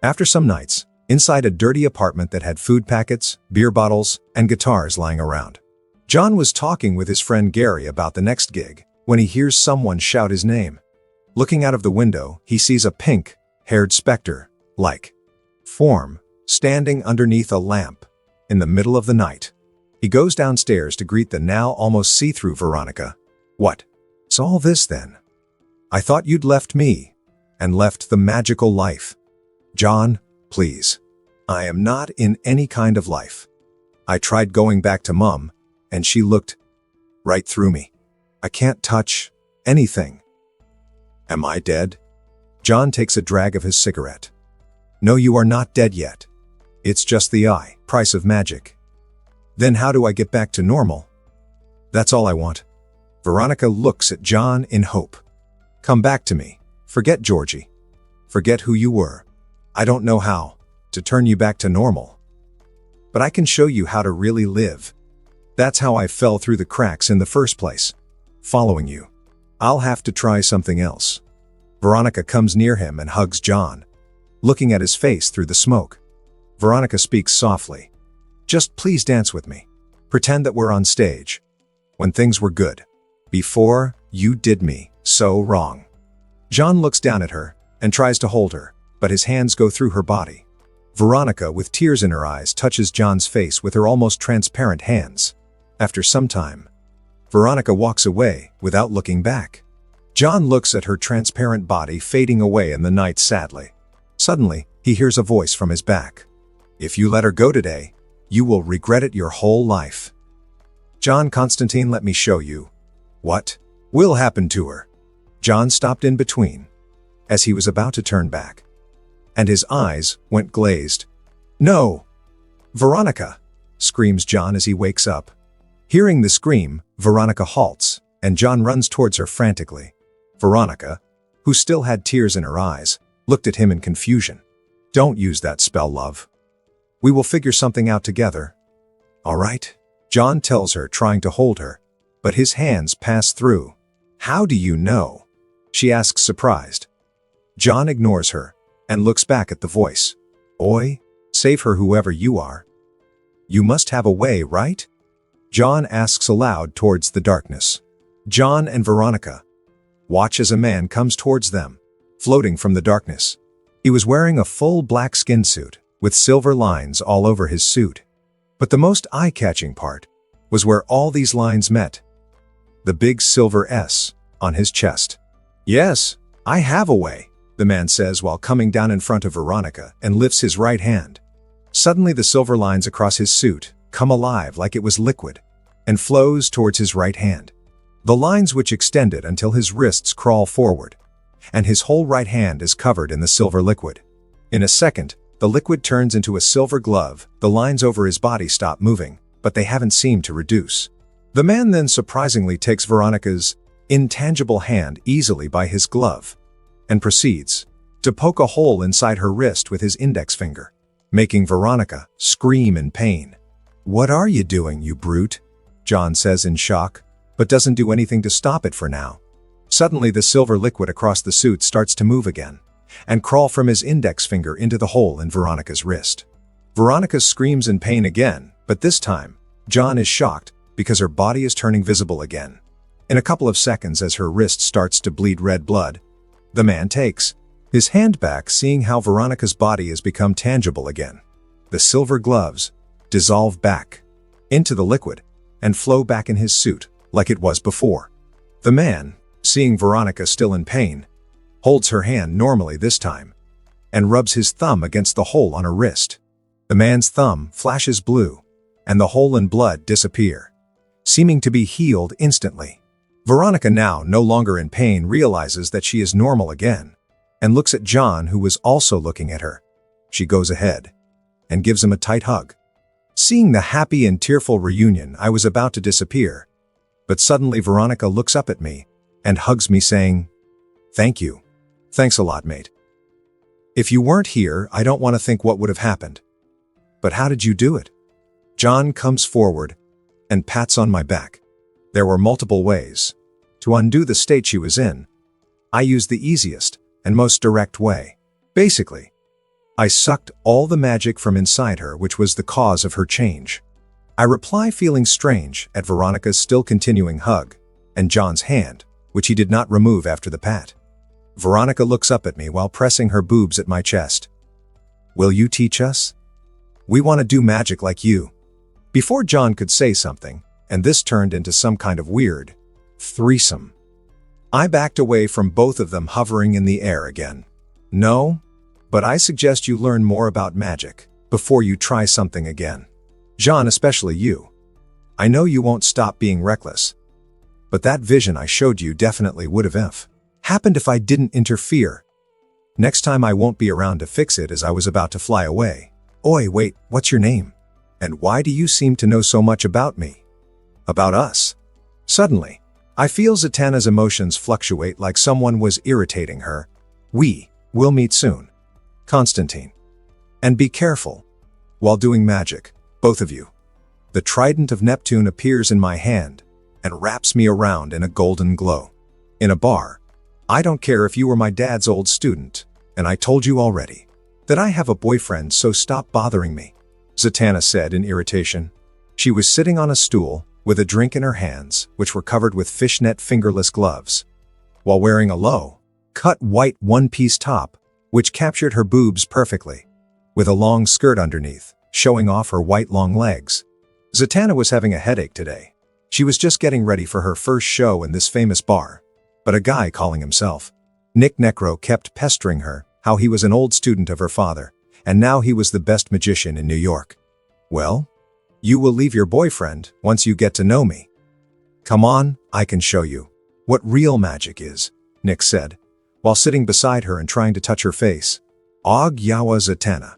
After some nights, inside a dirty apartment that had food packets, beer bottles, and guitars lying around, John was talking with his friend Gary about the next gig when he hears someone shout his name. Looking out of the window, he sees a pink-haired specter-like form standing underneath a lamp in the middle of the night. He goes downstairs to greet the now almost see-through Veronica. "What's all this then? I thought you'd left me and left the magical life." "John, please. I am not in any kind of life. I tried going back to Mum, and she looked right through me. I can't touch anything. Am I dead? John takes a drag of his cigarette. No, you are not dead yet. It's just the price of magic. Then how do I get back to normal? That's all I want. Veronica looks at John in hope. Come back to me. Forget Georgie. Forget who you were. I don't know how to turn you back to normal. But I can show you how to really live. That's how I fell through the cracks in the first place. Following you. I'll have to try something else. Veronica comes near him and hugs John, looking at his face through the smoke. Veronica speaks softly. Just please dance with me. Pretend that we're on stage. When things were good. Before you did me so wrong. John looks down at her and tries to hold her, but his hands go through her body. Veronica, with tears in her eyes, touches John's face with her almost transparent hands. After some time, Veronica walks away without looking back. John looks at her transparent body fading away in the night sadly. Suddenly, he hears a voice from his back. If you let her go today, you will regret it your whole life. John Constantine, let me show you what will happen to her. John stopped in between as he was about to turn back, and his eyes went glazed. No! Veronica! Screams John as he wakes up. Hearing the scream, Veronica halts, and John runs towards her frantically. Veronica, who still had tears in her eyes, looked at him in confusion. Don't use that spell, love. We will figure something out together. All right? John tells her, trying to hold her, but his hands pass through. How do you know? She asks, surprised. John ignores her and looks back at the voice. Oi, save her whoever you are. You must have a way, right? John asks aloud towards the darkness. John and Veronica watch as a man comes towards them, floating from the darkness. He was wearing a full black skin suit with silver lines all over his suit. But the most eye-catching part was where all these lines met. The big silver S on his chest. Yes, I have a way, the man says while coming down in front of Veronica and lifts his right hand. Suddenly the silver lines across his suit come alive like it was liquid and flows towards his right hand. The lines which extended until his wrists crawl forward, and his whole right hand is covered in the silver liquid. In a second, the liquid turns into a silver glove. The lines over his body stop moving, but they haven't seemed to reduce. The man then surprisingly takes Veronica's intangible hand easily by his glove and proceeds to poke a hole inside her wrist with his index finger, making Veronica scream in pain. What are you doing, you brute? John says in shock, but doesn't do anything to stop it for now. Suddenly the silver liquid across the suit starts to move again and crawl from his index finger into the hole in Veronica's wrist. Veronica screams in pain again, but this time, John is shocked because her body is turning visible again. In a couple of seconds, as her wrist starts to bleed red blood, the man takes his hand back, seeing how Veronica's body has become tangible again. The silver gloves dissolve back into the liquid and flow back in his suit like it was before. The man, seeing Veronica still in pain, holds her hand normally this time and rubs his thumb against the hole on her wrist. The man's thumb flashes blue and the hole and blood disappear, seeming to be healed instantly. Veronica, now no longer in pain, realizes that she is normal again and looks at John, who was also looking at her. She goes ahead and gives him a tight hug. Seeing the happy and tearful reunion, I was about to disappear, but suddenly Veronica looks up at me and hugs me, saying, "Thank you. Thanks a lot, mate. If you weren't here, I don't want to think what would have happened. But how did you do it?" John comes forward and pats on my back. There were multiple ways to undo the state she was in. I used the easiest and most direct way. Basically, I sucked all the magic from inside her, which was the cause of her change. I reply, feeling strange at Veronica's still continuing hug and John's hand, which he did not remove after the pat. Veronica looks up at me while pressing her boobs at my chest. "Will you teach us? We want to do magic like you." Before John could say something, and this turned into some kind of weird threesome, I backed away from both of them, hovering in the air again. "No, but I suggest you learn more about magic before you try something again." Jean, especially you. I know you won't stop being reckless. But that vision I showed you definitely would have happened if I didn't interfere. Next time I won't be around to fix it as I was about to fly away. Oi, wait, what's your name? And why do you seem to know so much about me? About us? Suddenly, I feel Zatanna's emotions fluctuate like someone was irritating her. We will meet soon. Constantine. And be careful. While doing magic, both of you. The trident of Neptune appears in my hand and wraps me around in a golden glow. In a bar. I don't care if you were my dad's old student, and I told you already that I have a boyfriend, so stop bothering me, Zatanna said in irritation. She was sitting on a stool with a drink in her hands, which were covered with fishnet fingerless gloves, while wearing a low-cut white one-piece top, which captured her boobs perfectly, with a long skirt underneath, showing off her white long legs. Zatanna was having a headache today. She was just getting ready for her first show in this famous bar. But a guy calling himself Nick Necro kept pestering her how he was an old student of her father, and now he was the best magician in New York. Well, you will leave your boyfriend once you get to know me. Come on, I can show you what real magic is, Nick said, while sitting beside her and trying to touch her face. Og Yawa Zatanna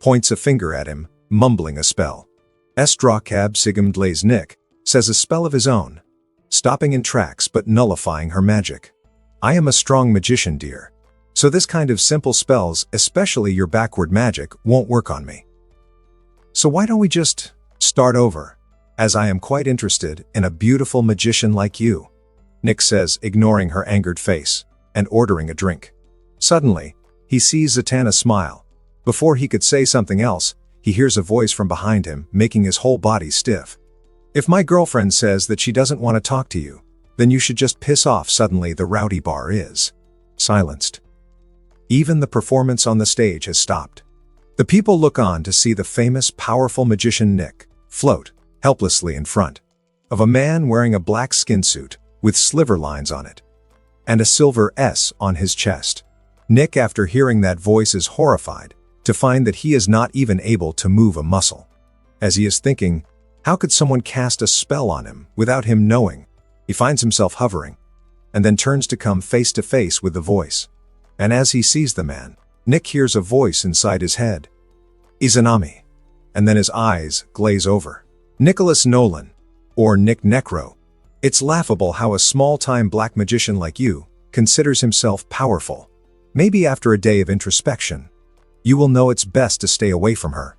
points a finger at him, mumbling a spell. Estrakab Sigmdlays Nick says a spell of his own, stopping in tracks but nullifying her magic. I am a strong magician, dear. So this kind of simple spells, especially your backward magic, won't work on me. So why don't we just start over, as I am quite interested in a beautiful magician like you, Nick says, ignoring her angered face and ordering a drink. Suddenly, he sees Zatanna smile. Before he could say something else, he hears a voice from behind him, making his whole body stiff. If my girlfriend says that she doesn't want to talk to you, then you should just piss off. Suddenly the rowdy bar is silenced. Even the performance on the stage has stopped. The people look on to see the famous, powerful magician Nick float helplessly in front of a man wearing a black skin suit with sliver lines on it and a silver S on his chest. Nick, after hearing that voice, is horrified to find that he is not even able to move a muscle. As he is thinking, how could someone cast a spell on him without him knowing? He finds himself hovering, and then turns to come face to face with the voice. And as he sees the man, Nick hears a voice inside his head. Izanami. And then his eyes glaze over. Nicholas Nolan, or Nick Necro. It's laughable how a small-time black magician like you considers himself powerful. Maybe after a day of introspection, you will know it's best to stay away from her.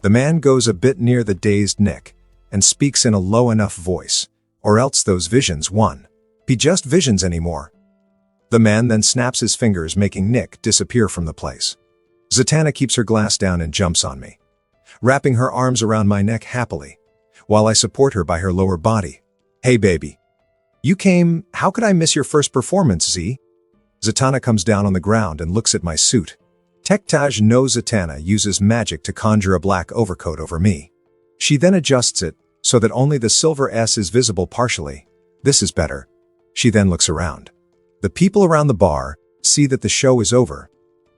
The man goes a bit near the dazed Nick and speaks in a low enough voice, or else those visions won't be just visions anymore. The man then snaps his fingers, making Nick disappear from the place. Zatanna keeps her glass down and jumps on me, wrapping her arms around my neck happily, while I support her by her lower body. Hey baby. You came, how could I miss your first performance, Z? Zatanna comes down on the ground and looks at my suit. Tektaj no Zatanna uses magic to conjure a black overcoat over me. She then adjusts it so that only the silver S is visible partially. This is better. She then looks around. The people around the bar see that the show is over,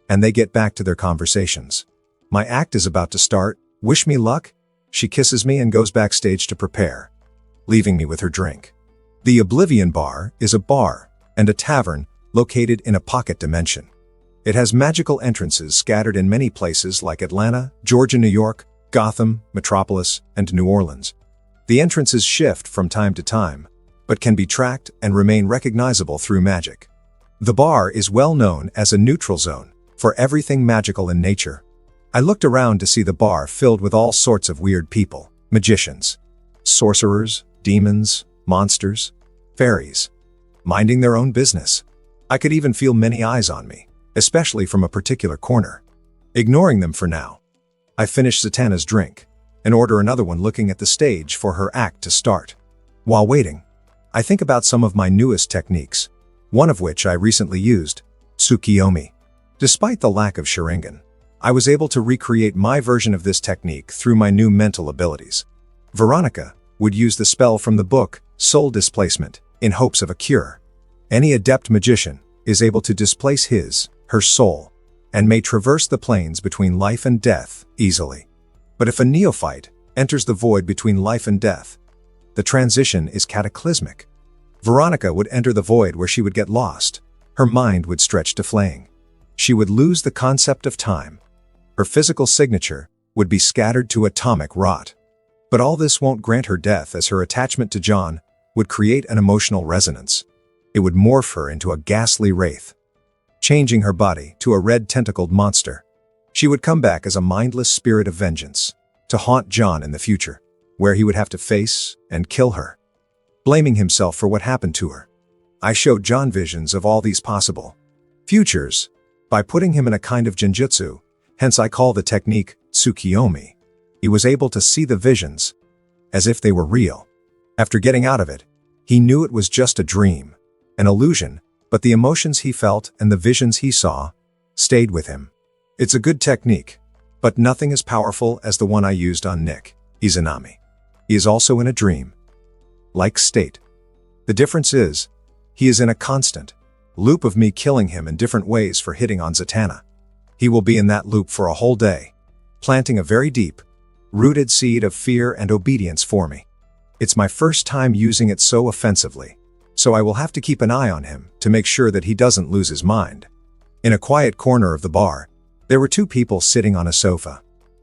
and they get back to their conversations. My act is about to start. Wish me luck? She kisses me and goes backstage to prepare, leaving me with her drink. The Oblivion Bar is a bar and a tavern located in a pocket dimension. It has magical entrances scattered in many places like Atlanta, Georgia, New York, Gotham, Metropolis, and New Orleans. The entrances shift from time to time, but can be tracked and remain recognizable through magic. The bar is well known as a neutral zone for everything magical in nature. I looked around to see the bar filled with all sorts of weird people, magicians, sorcerers, demons, monsters, fairies, minding their own business. I could even feel many eyes on me, especially from a particular corner. Ignoring them for now, I finish Zatanna's drink and order another one, looking at the stage for her act to start. While waiting, I think about some of my newest techniques, one of which I recently used, Tsukiyomi. Despite the lack of Sharingan, I was able to recreate my version of this technique through my new mental abilities. Veronica would use the spell from the book Soul Displacement in hopes of a cure. Any adept magician is able to displace her soul, and may traverse the planes between life and death easily. But if a neophyte enters the void between life and death. The transition is cataclysmic. Veronica would enter the void where she would get lost. Her mind would stretch to flaying. She would lose the concept of time. Her physical signature would be scattered to atomic rot. But all this won't grant her death, as her attachment to John would create an emotional resonance. It would morph her into a ghastly wraith, changing her body to a red tentacled monster. She would come back as a mindless spirit of vengeance, to haunt John in the future, where he would have to face and kill her, blaming himself for what happened to her. I showed John visions of all these possible futures by putting him in a kind of genjutsu, hence I call the technique tsukiyomi. He was able to see the visions as if they were real. After getting out of it, he knew it was just a dream, an illusion, but the emotions he felt and the visions he saw stayed with him. It's a good technique, but nothing as powerful as the one I used on Nick Izanami. He is also in a dream-like state. The difference is, he is in a constant loop of me killing him in different ways for hitting on Zatanna. He will be in that loop for a whole day, planting a very deep, rooted seed of fear and obedience for me. It's my first time using it so offensively, so I will have to keep an eye on him to make sure that he doesn't lose his mind. In a quiet corner of the bar, there were two people sitting on a sofa.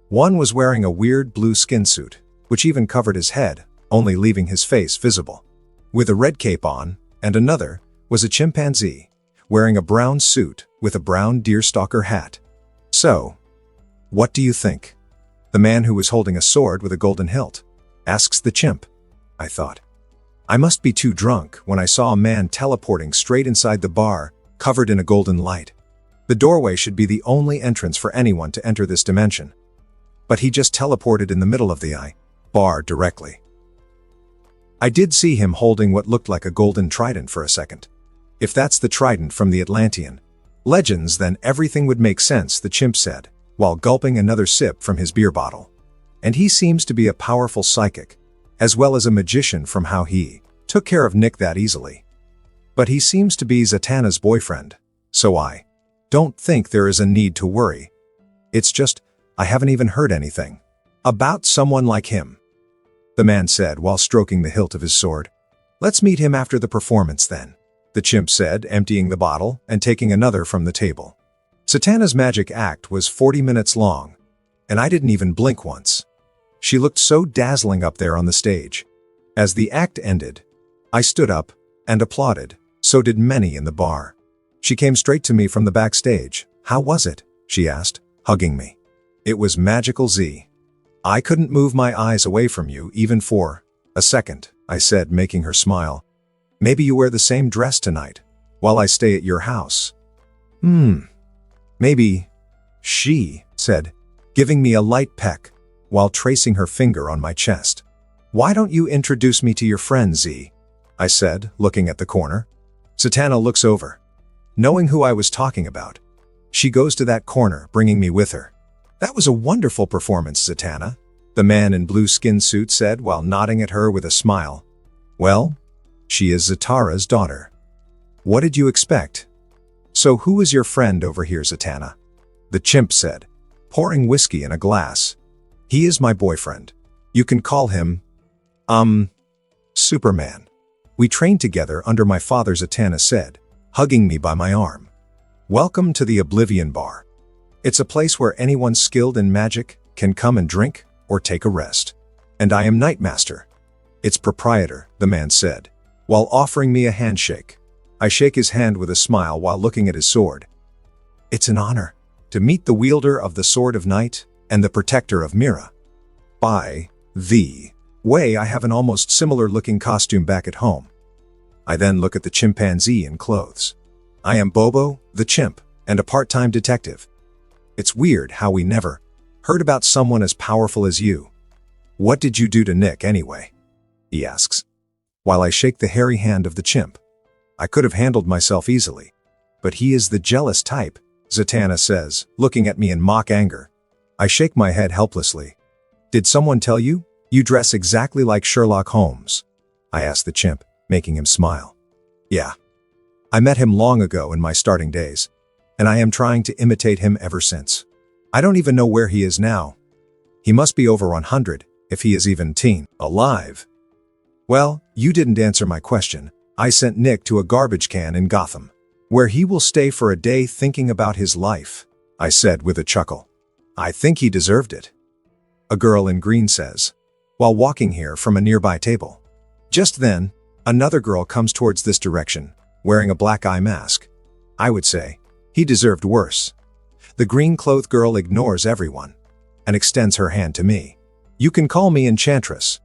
One was wearing a weird blue skin suit, which even covered his head, only leaving his face visible, with a red cape on, and another was a chimpanzee, wearing a brown suit with a brown deerstalker hat. So, what do you think? The man who was holding a sword with a golden hilt, asks the chimp. I thought. I must be too drunk when I saw a man teleporting straight inside the bar, covered in a golden light. The doorway should be the only entrance for anyone to enter this dimension. But he just teleported in the middle of the bar directly. I did see him holding what looked like a golden trident for a second. If that's the trident from the Atlantean legends, then everything would make sense, the chimp said, while gulping another sip from his beer bottle. And he seems to be a powerful psychic, as well as a magician, from how he took care of Nick that easily. But he seems to be Zatanna's boyfriend, so I don't think there is a need to worry. It's just, I haven't even heard anything about someone like him, the man said while stroking the hilt of his sword. Let's meet him after the performance then, the chimp said, emptying the bottle and taking another from the table. Zatanna's magic act was 40 minutes long, and I didn't even blink once. She looked so dazzling up there on the stage. As the act ended, I stood up and applauded. So did many in the bar. She came straight to me from the backstage. How was it? She asked, hugging me. It was magical, Z. I couldn't move my eyes away from you even for a second, I said, making her smile. Maybe you wear the same dress tonight while I stay at your house. Maybe, she said, giving me a light peck while tracing her finger on my chest. Why don't you introduce me to your friend, Z? I said, looking at the corner. Zatanna looks over, knowing who I was talking about. She goes to that corner, bringing me with her. That was a wonderful performance, Zatanna, the man in blue skin suit said while nodding at her with a smile. Well, she is Zatara's daughter. What did you expect? So who is your friend over here, Zatanna? The chimp said, pouring whiskey in a glass. He is my boyfriend. You can call him, Superman. We trained together under my father, Zatanna said, hugging me by my arm. Welcome to the Oblivion Bar. It's a place where anyone skilled in magic can come and drink or take a rest. And I am Nightmaster, its proprietor, the man said, while offering me a handshake. I shake his hand with a smile while looking at his sword. It's an honor to meet the wielder of the Sword of Night and the protector of Mira. By the way, I have an almost similar looking costume back at home. I then look at the chimpanzee in clothes. I am Bobo, the chimp, and a part-time detective. It's weird how we never heard about someone as powerful as you. What did you do to Nick anyway? He asks, while I shake the hairy hand of the chimp. I could have handled myself easily, but he is the jealous type, Zatanna says, looking at me in mock anger. I shake my head helplessly. Did someone tell you? You dress exactly like Sherlock Holmes, I asked the chimp, making him smile. Yeah. I met him long ago in my starting days, and I am trying to imitate him ever since. I don't even know where he is now. He must be over 100, if he is even alive. Well, you didn't answer my question. I sent Nick to a garbage can in Gotham, where he will stay for a day thinking about his life, I said with a chuckle. I think he deserved it. A girl in green says, while walking here from a nearby table. Just then, another girl comes towards this direction, wearing a black eye mask. I would say, he deserved worse. The green-clothed girl ignores everyone and extends her hand to me. You can call me Enchantress.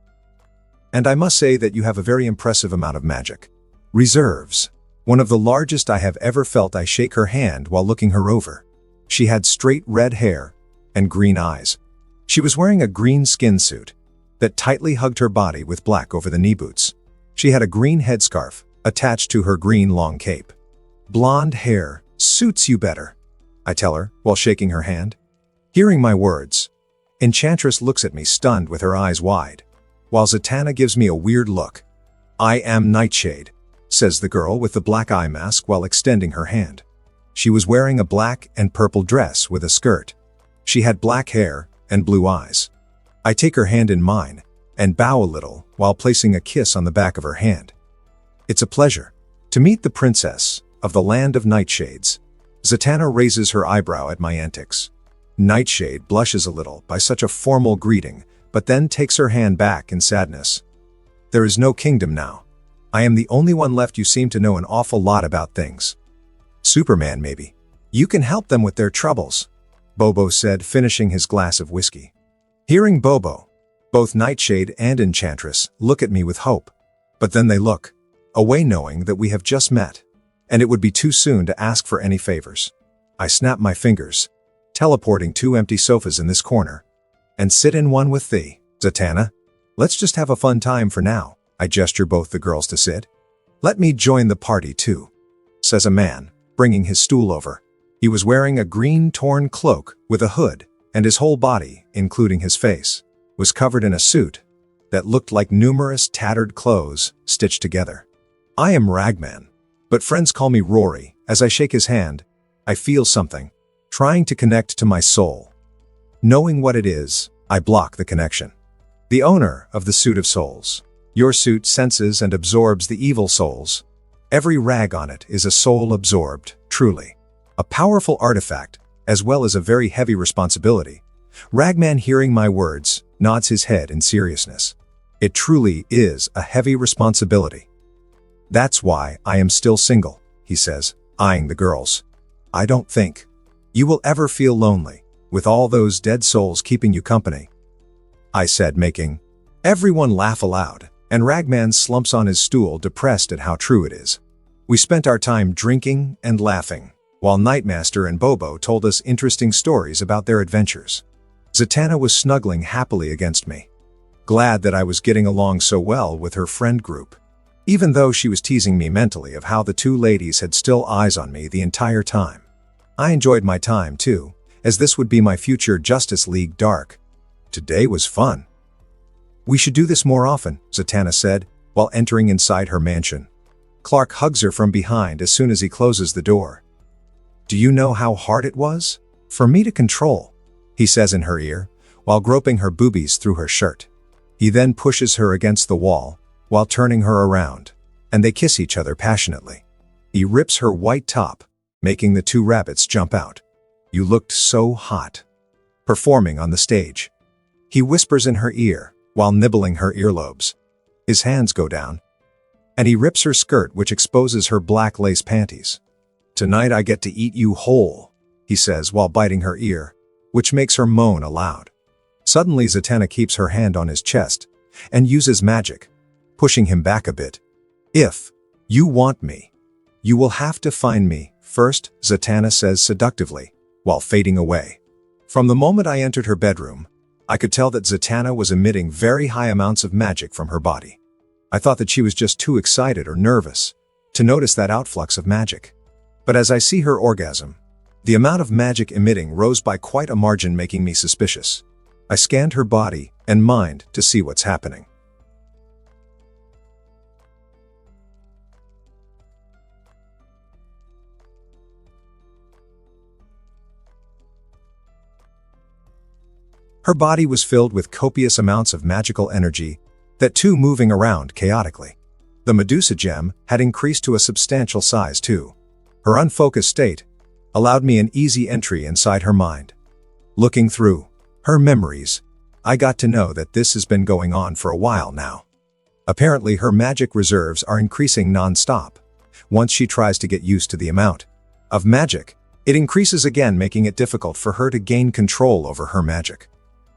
And I must say that you have a very impressive amount of magic. Reserves. One of the largest I have ever felt. I shake her hand while looking her over. She had straight red hair and green eyes. She was wearing a green skin suit that tightly hugged her body with black over the knee boots. She had a green headscarf attached to her green long cape. Blonde hair suits you better, I tell her while shaking her hand. Hearing my words, Enchantress looks at me stunned with her eyes wide, while Zatanna gives me a weird look. I am Nightshade, says the girl with the black eye mask while extending her hand. She was wearing a black and purple dress with a skirt. She had black hair and blue eyes. I take her hand in mine and bow a little while placing a kiss on the back of her hand. It's a pleasure to meet the princess of the land of Nightshades. Zatanna raises her eyebrow at my antics. Nightshade blushes a little by such a formal greeting, but then takes her hand back in sadness. There is no kingdom now. I am the only one left. You seem to know an awful lot about things. Superman, maybe. You can help them with their troubles, Bobo said, finishing his glass of whiskey. Hearing Bobo, both Nightshade and Enchantress look at me with hope, but then they look away knowing that we have just met, and it would be too soon to ask for any favors. I snap my fingers, teleporting 2 empty sofas in this corner, and sit in one with thee, Zatanna. Let's just have a fun time for now. I gesture both the girls to sit. Let me join the party too, says a man, bringing his stool over. He was wearing a green torn cloak with a hood, and his whole body, including his face, was covered in a suit that looked like numerous tattered clothes stitched together. I am Ragman, but friends call me Rory. As I shake his hand, I feel something trying to connect to my soul. Knowing what it is, I block the connection. The owner of the suit of souls. Your suit senses and absorbs the evil souls. Every rag on it is a soul absorbed, truly. A powerful artifact, as well as a very heavy responsibility. Ragman, hearing my words, nods his head in seriousness. It truly is a heavy responsibility. That's why I am still single, he says, eyeing the girls. I don't think you will ever feel lonely, with all those dead souls keeping you company, I said, making everyone laugh aloud, and Ragman slumps on his stool, depressed at how true it is. We spent our time drinking and laughing, while Nightmaster and Bobo told us interesting stories about their adventures. Zatanna was snuggling happily against me, glad that I was getting along so well with her friend group, even though she was teasing me mentally of how the 2 ladies had still eyes on me the entire time. I enjoyed my time too, as this would be my future Justice League Dark. Today was fun. We should do this more often, Zatanna said, while entering inside her mansion. Clark hugs her from behind as soon as he closes the door. Do you know how hard it was for me to control, he says in her ear, while groping her boobies through her shirt. He then pushes her against the wall while turning her around, and they kiss each other passionately. He rips her white top, making the 2 rabbits jump out. You looked so hot performing on the stage, he whispers in her ear while nibbling her earlobes. His hands go down, and he rips her skirt, which exposes her black lace panties. Tonight I get to eat you whole, he says while biting her ear, which makes her moan aloud. Suddenly Zatanna keeps her hand on his chest and uses magic, pushing him back a bit. If you want me, you will have to find me first, Zatanna says seductively, while fading away. From the moment I entered her bedroom, I could tell that Zatanna was emitting very high amounts of magic from her body. I thought that she was just too excited or nervous to notice that outflux of magic. But as I see her orgasm, the amount of magic emitting rose by quite a margin, making me suspicious. I scanned her body and mind to see what's happening. Her body was filled with copious amounts of magical energy, that too moving around chaotically. The Medusa gem had increased to a substantial size too. Her unfocused state allowed me an easy entry inside her mind. Looking through her memories, I got to know that this has been going on for a while now. Apparently her magic reserves are increasing non-stop. Once she tries to get used to the amount of magic, it increases again, making it difficult for her to gain control over her magic.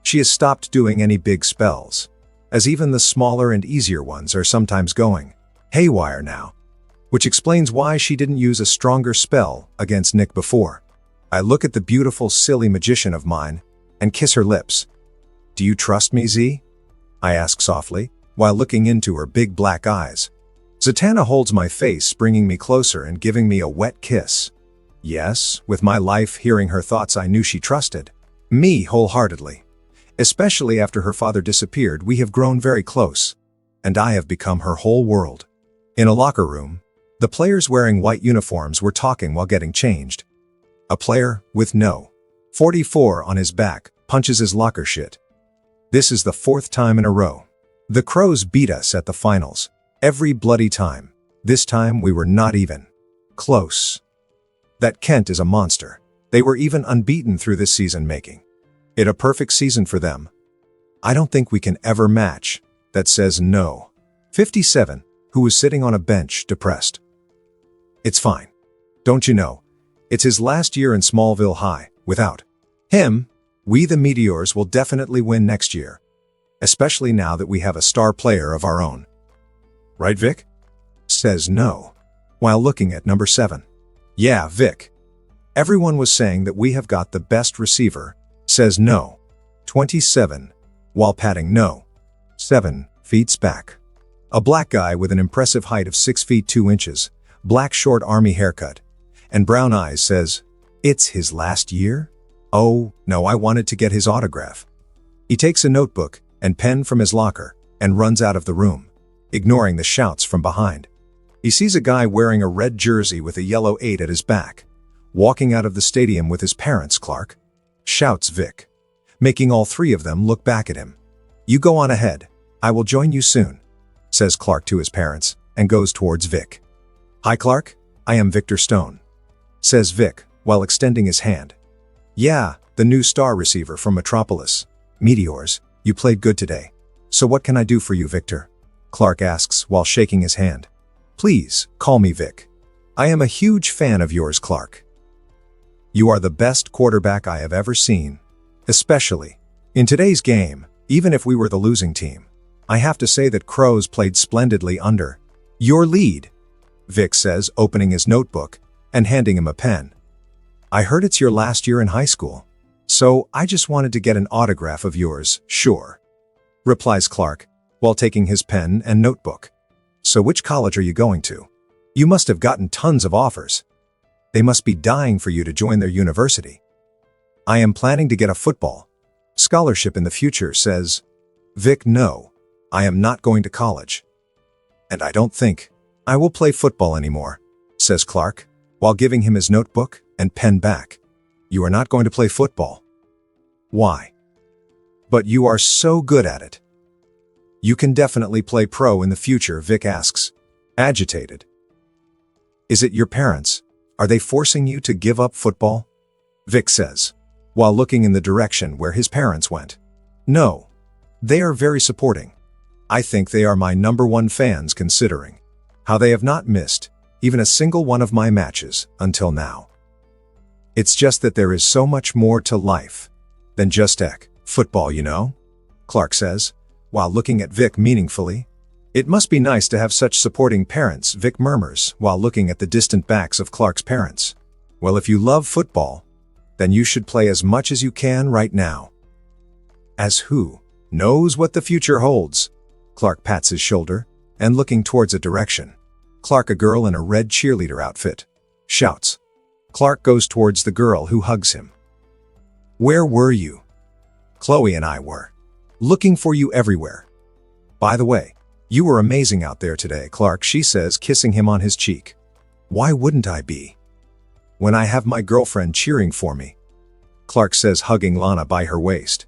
She has stopped doing any big spells, as even the smaller and easier ones are sometimes going haywire now, which explains why she didn't use a stronger spell against Nick before. I look at the beautiful, silly magician of mine and kiss her lips. "Do you trust me, Z?" I ask softly, while looking into her big black eyes. Zatanna holds my face, bringing me closer and giving me a wet kiss. Yes, with my life hearing her thoughts, I knew she trusted me wholeheartedly. Especially after her father disappeared, we have grown very close, and I have become her whole world. In a locker room, the players wearing white uniforms were talking while getting changed. A player with no 44 on his back punches his locker shit. This is the 4th time in a row. The Crows beat us at the finals. Every bloody time. This time we were not even close. That Kent is a monster. They were even unbeaten through this season, making it a perfect season for them. I don't think we can ever match. That says no. 57, who was sitting on a bench, depressed. It's fine. Don't you know? It's his last year in Smallville High. Without him, we the Meteors will definitely win next year. Especially now that we have a star player of our own. Right, Vic? Says no, while looking at number 7. Yeah, Vic. Everyone was saying that we have got the best receiver. Says no. 27, while patting no. 7 feet back. A black guy with an impressive height of 6 feet 2 inches, black short army haircut, and brown eyes says, "It's his last year? Oh, no, I wanted to get his autograph." He takes a notebook and pen from his locker and runs out of the room, ignoring the shouts from behind. He sees a guy wearing a red jersey with a yellow 8 at his back, walking out of the stadium with his parents, Clark. Shouts Vic, making all 3 of them look back at him. "You go on ahead. I will join you soon," says Clark to his parents, and goes towards Vic. "Hi, Clark. I am Victor Stone," says Vic, while extending his hand. "Yeah, the new star receiver from Metropolis. Meteors, you played good today. So what can I do for you, Victor?" Clark asks while shaking his hand. "Please, call me Vic. I am a huge fan of yours, Clark. You are the best quarterback I have ever seen. Especially in today's game, even if we were the losing team. I have to say that Crows played splendidly under your lead," Vic says, opening his notebook and handing him a pen. "I heard it's your last year in high school, so I just wanted to get an autograph of yours." "Sure," replies Clark, while taking his pen and notebook. "So which college are you going to? You must have gotten tons of offers. They must be dying for you to join their university." "I am planning to get a football scholarship in the future," says Vic. "No, I am not going to college. And I don't think I will play football anymore," says Clark, while giving him his notebook and pen back. "You are not going to play football? Why? But you are so good at it." "You can definitely play pro in the future," Vic asks, agitated. "Is it your parents? Are they forcing you to give up football?" Vic says, while looking in the direction where his parents went. "No. They are very supporting. I think they are my #1 fans, considering how they have not missed even a single one of my matches until now. It's just that there is so much more to life than just football, you know," Clark says, while looking at Vic meaningfully. "It must be nice to have such supporting parents," Vic murmurs, while looking at the distant backs of Clark's parents. "Well, if you love football, then you should play as much as you can right now. As who knows what the future holds?" Clark pats his shoulder, and looking towards a direction, Clark, a girl in a red cheerleader outfit, shouts. Clark goes towards the girl, who hugs him. "Where were you?" "Chloe and I were looking for you everywhere. By the way, you were amazing out there today, Clark," she says, kissing him on his cheek. "Why wouldn't I be when I have my girlfriend cheering for me?" Clark says, hugging Lana by her waist.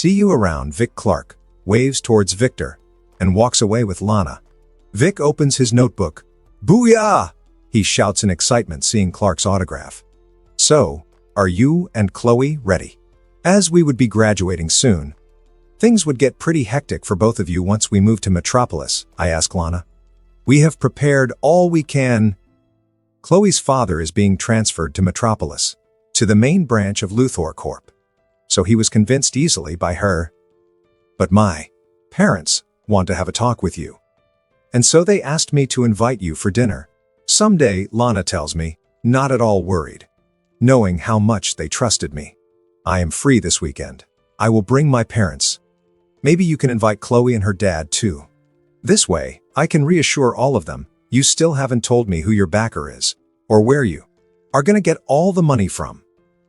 See you around, Vic. Clark waves towards Victor and walks away with Lana. Vic opens his notebook. Booyah! He shouts in excitement seeing Clark's autograph. So, are you and Chloe ready? As we would be graduating soon, things would get pretty hectic for both of you once we move to Metropolis, I ask Lana. We have prepared all we can. Chloe's father is being transferred to Metropolis, to the main branch of Luthor Corp. So he was convinced easily by her. But my parents want to have a talk with you. And so they asked me to invite you for dinner. Someday, Lana tells me, not at all worried, knowing how much they trusted me. I am free this weekend. I will bring my parents. Maybe you can invite Chloe and her dad too. This way, I can reassure all of them, you still haven't told me who your backer is, or where you are gonna get all the money from.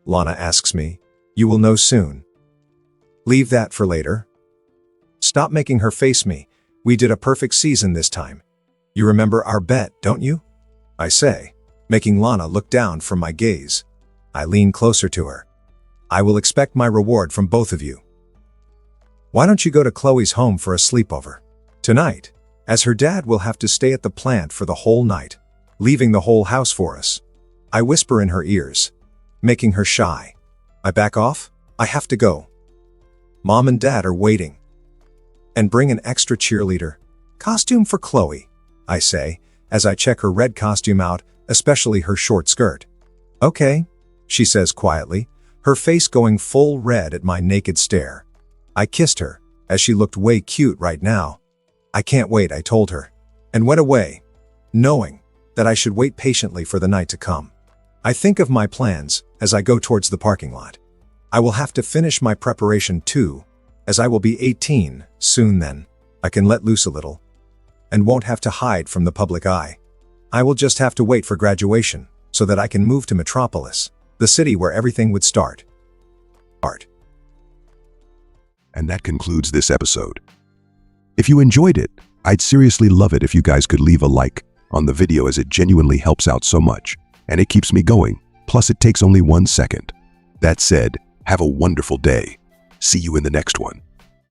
Lana asks me, you will know soon. Leave that for later. Stop making her face me. We did a perfect season this time. You remember our bet, don't you? I say, making Lana look down from my gaze. I lean closer to her. I will expect my reward from both of you. Why don't you go to Chloe's home for a sleepover tonight, as her dad will have to stay at the plant for the whole night, leaving the whole house for us. I whisper in her ears, making her shy. I back off. I have to go. Mom and Dad are waiting. And bring an extra cheerleader costume for Chloe, I say, as I check her red costume out, especially her short skirt. Okay, she says quietly, her face going full red at my naked stare. I kissed her, as she looked way cute right now. I can't wait, I told her, and went away, knowing that I should wait patiently for the night to come. I think of my plans as I go towards the parking lot. I will have to finish my preparation too, as I will be 18 soon. Then I can let loose a little and won't have to hide from the public eye. I will just have to wait for graduation so that I can move to Metropolis, the city where everything would start. And that concludes this episode. If you enjoyed it, I'd seriously love it if you guys could leave a like on the video, as it genuinely helps out so much and it keeps me going. Plus, it takes only 1 second. That said, have a wonderful day. See you in the next one.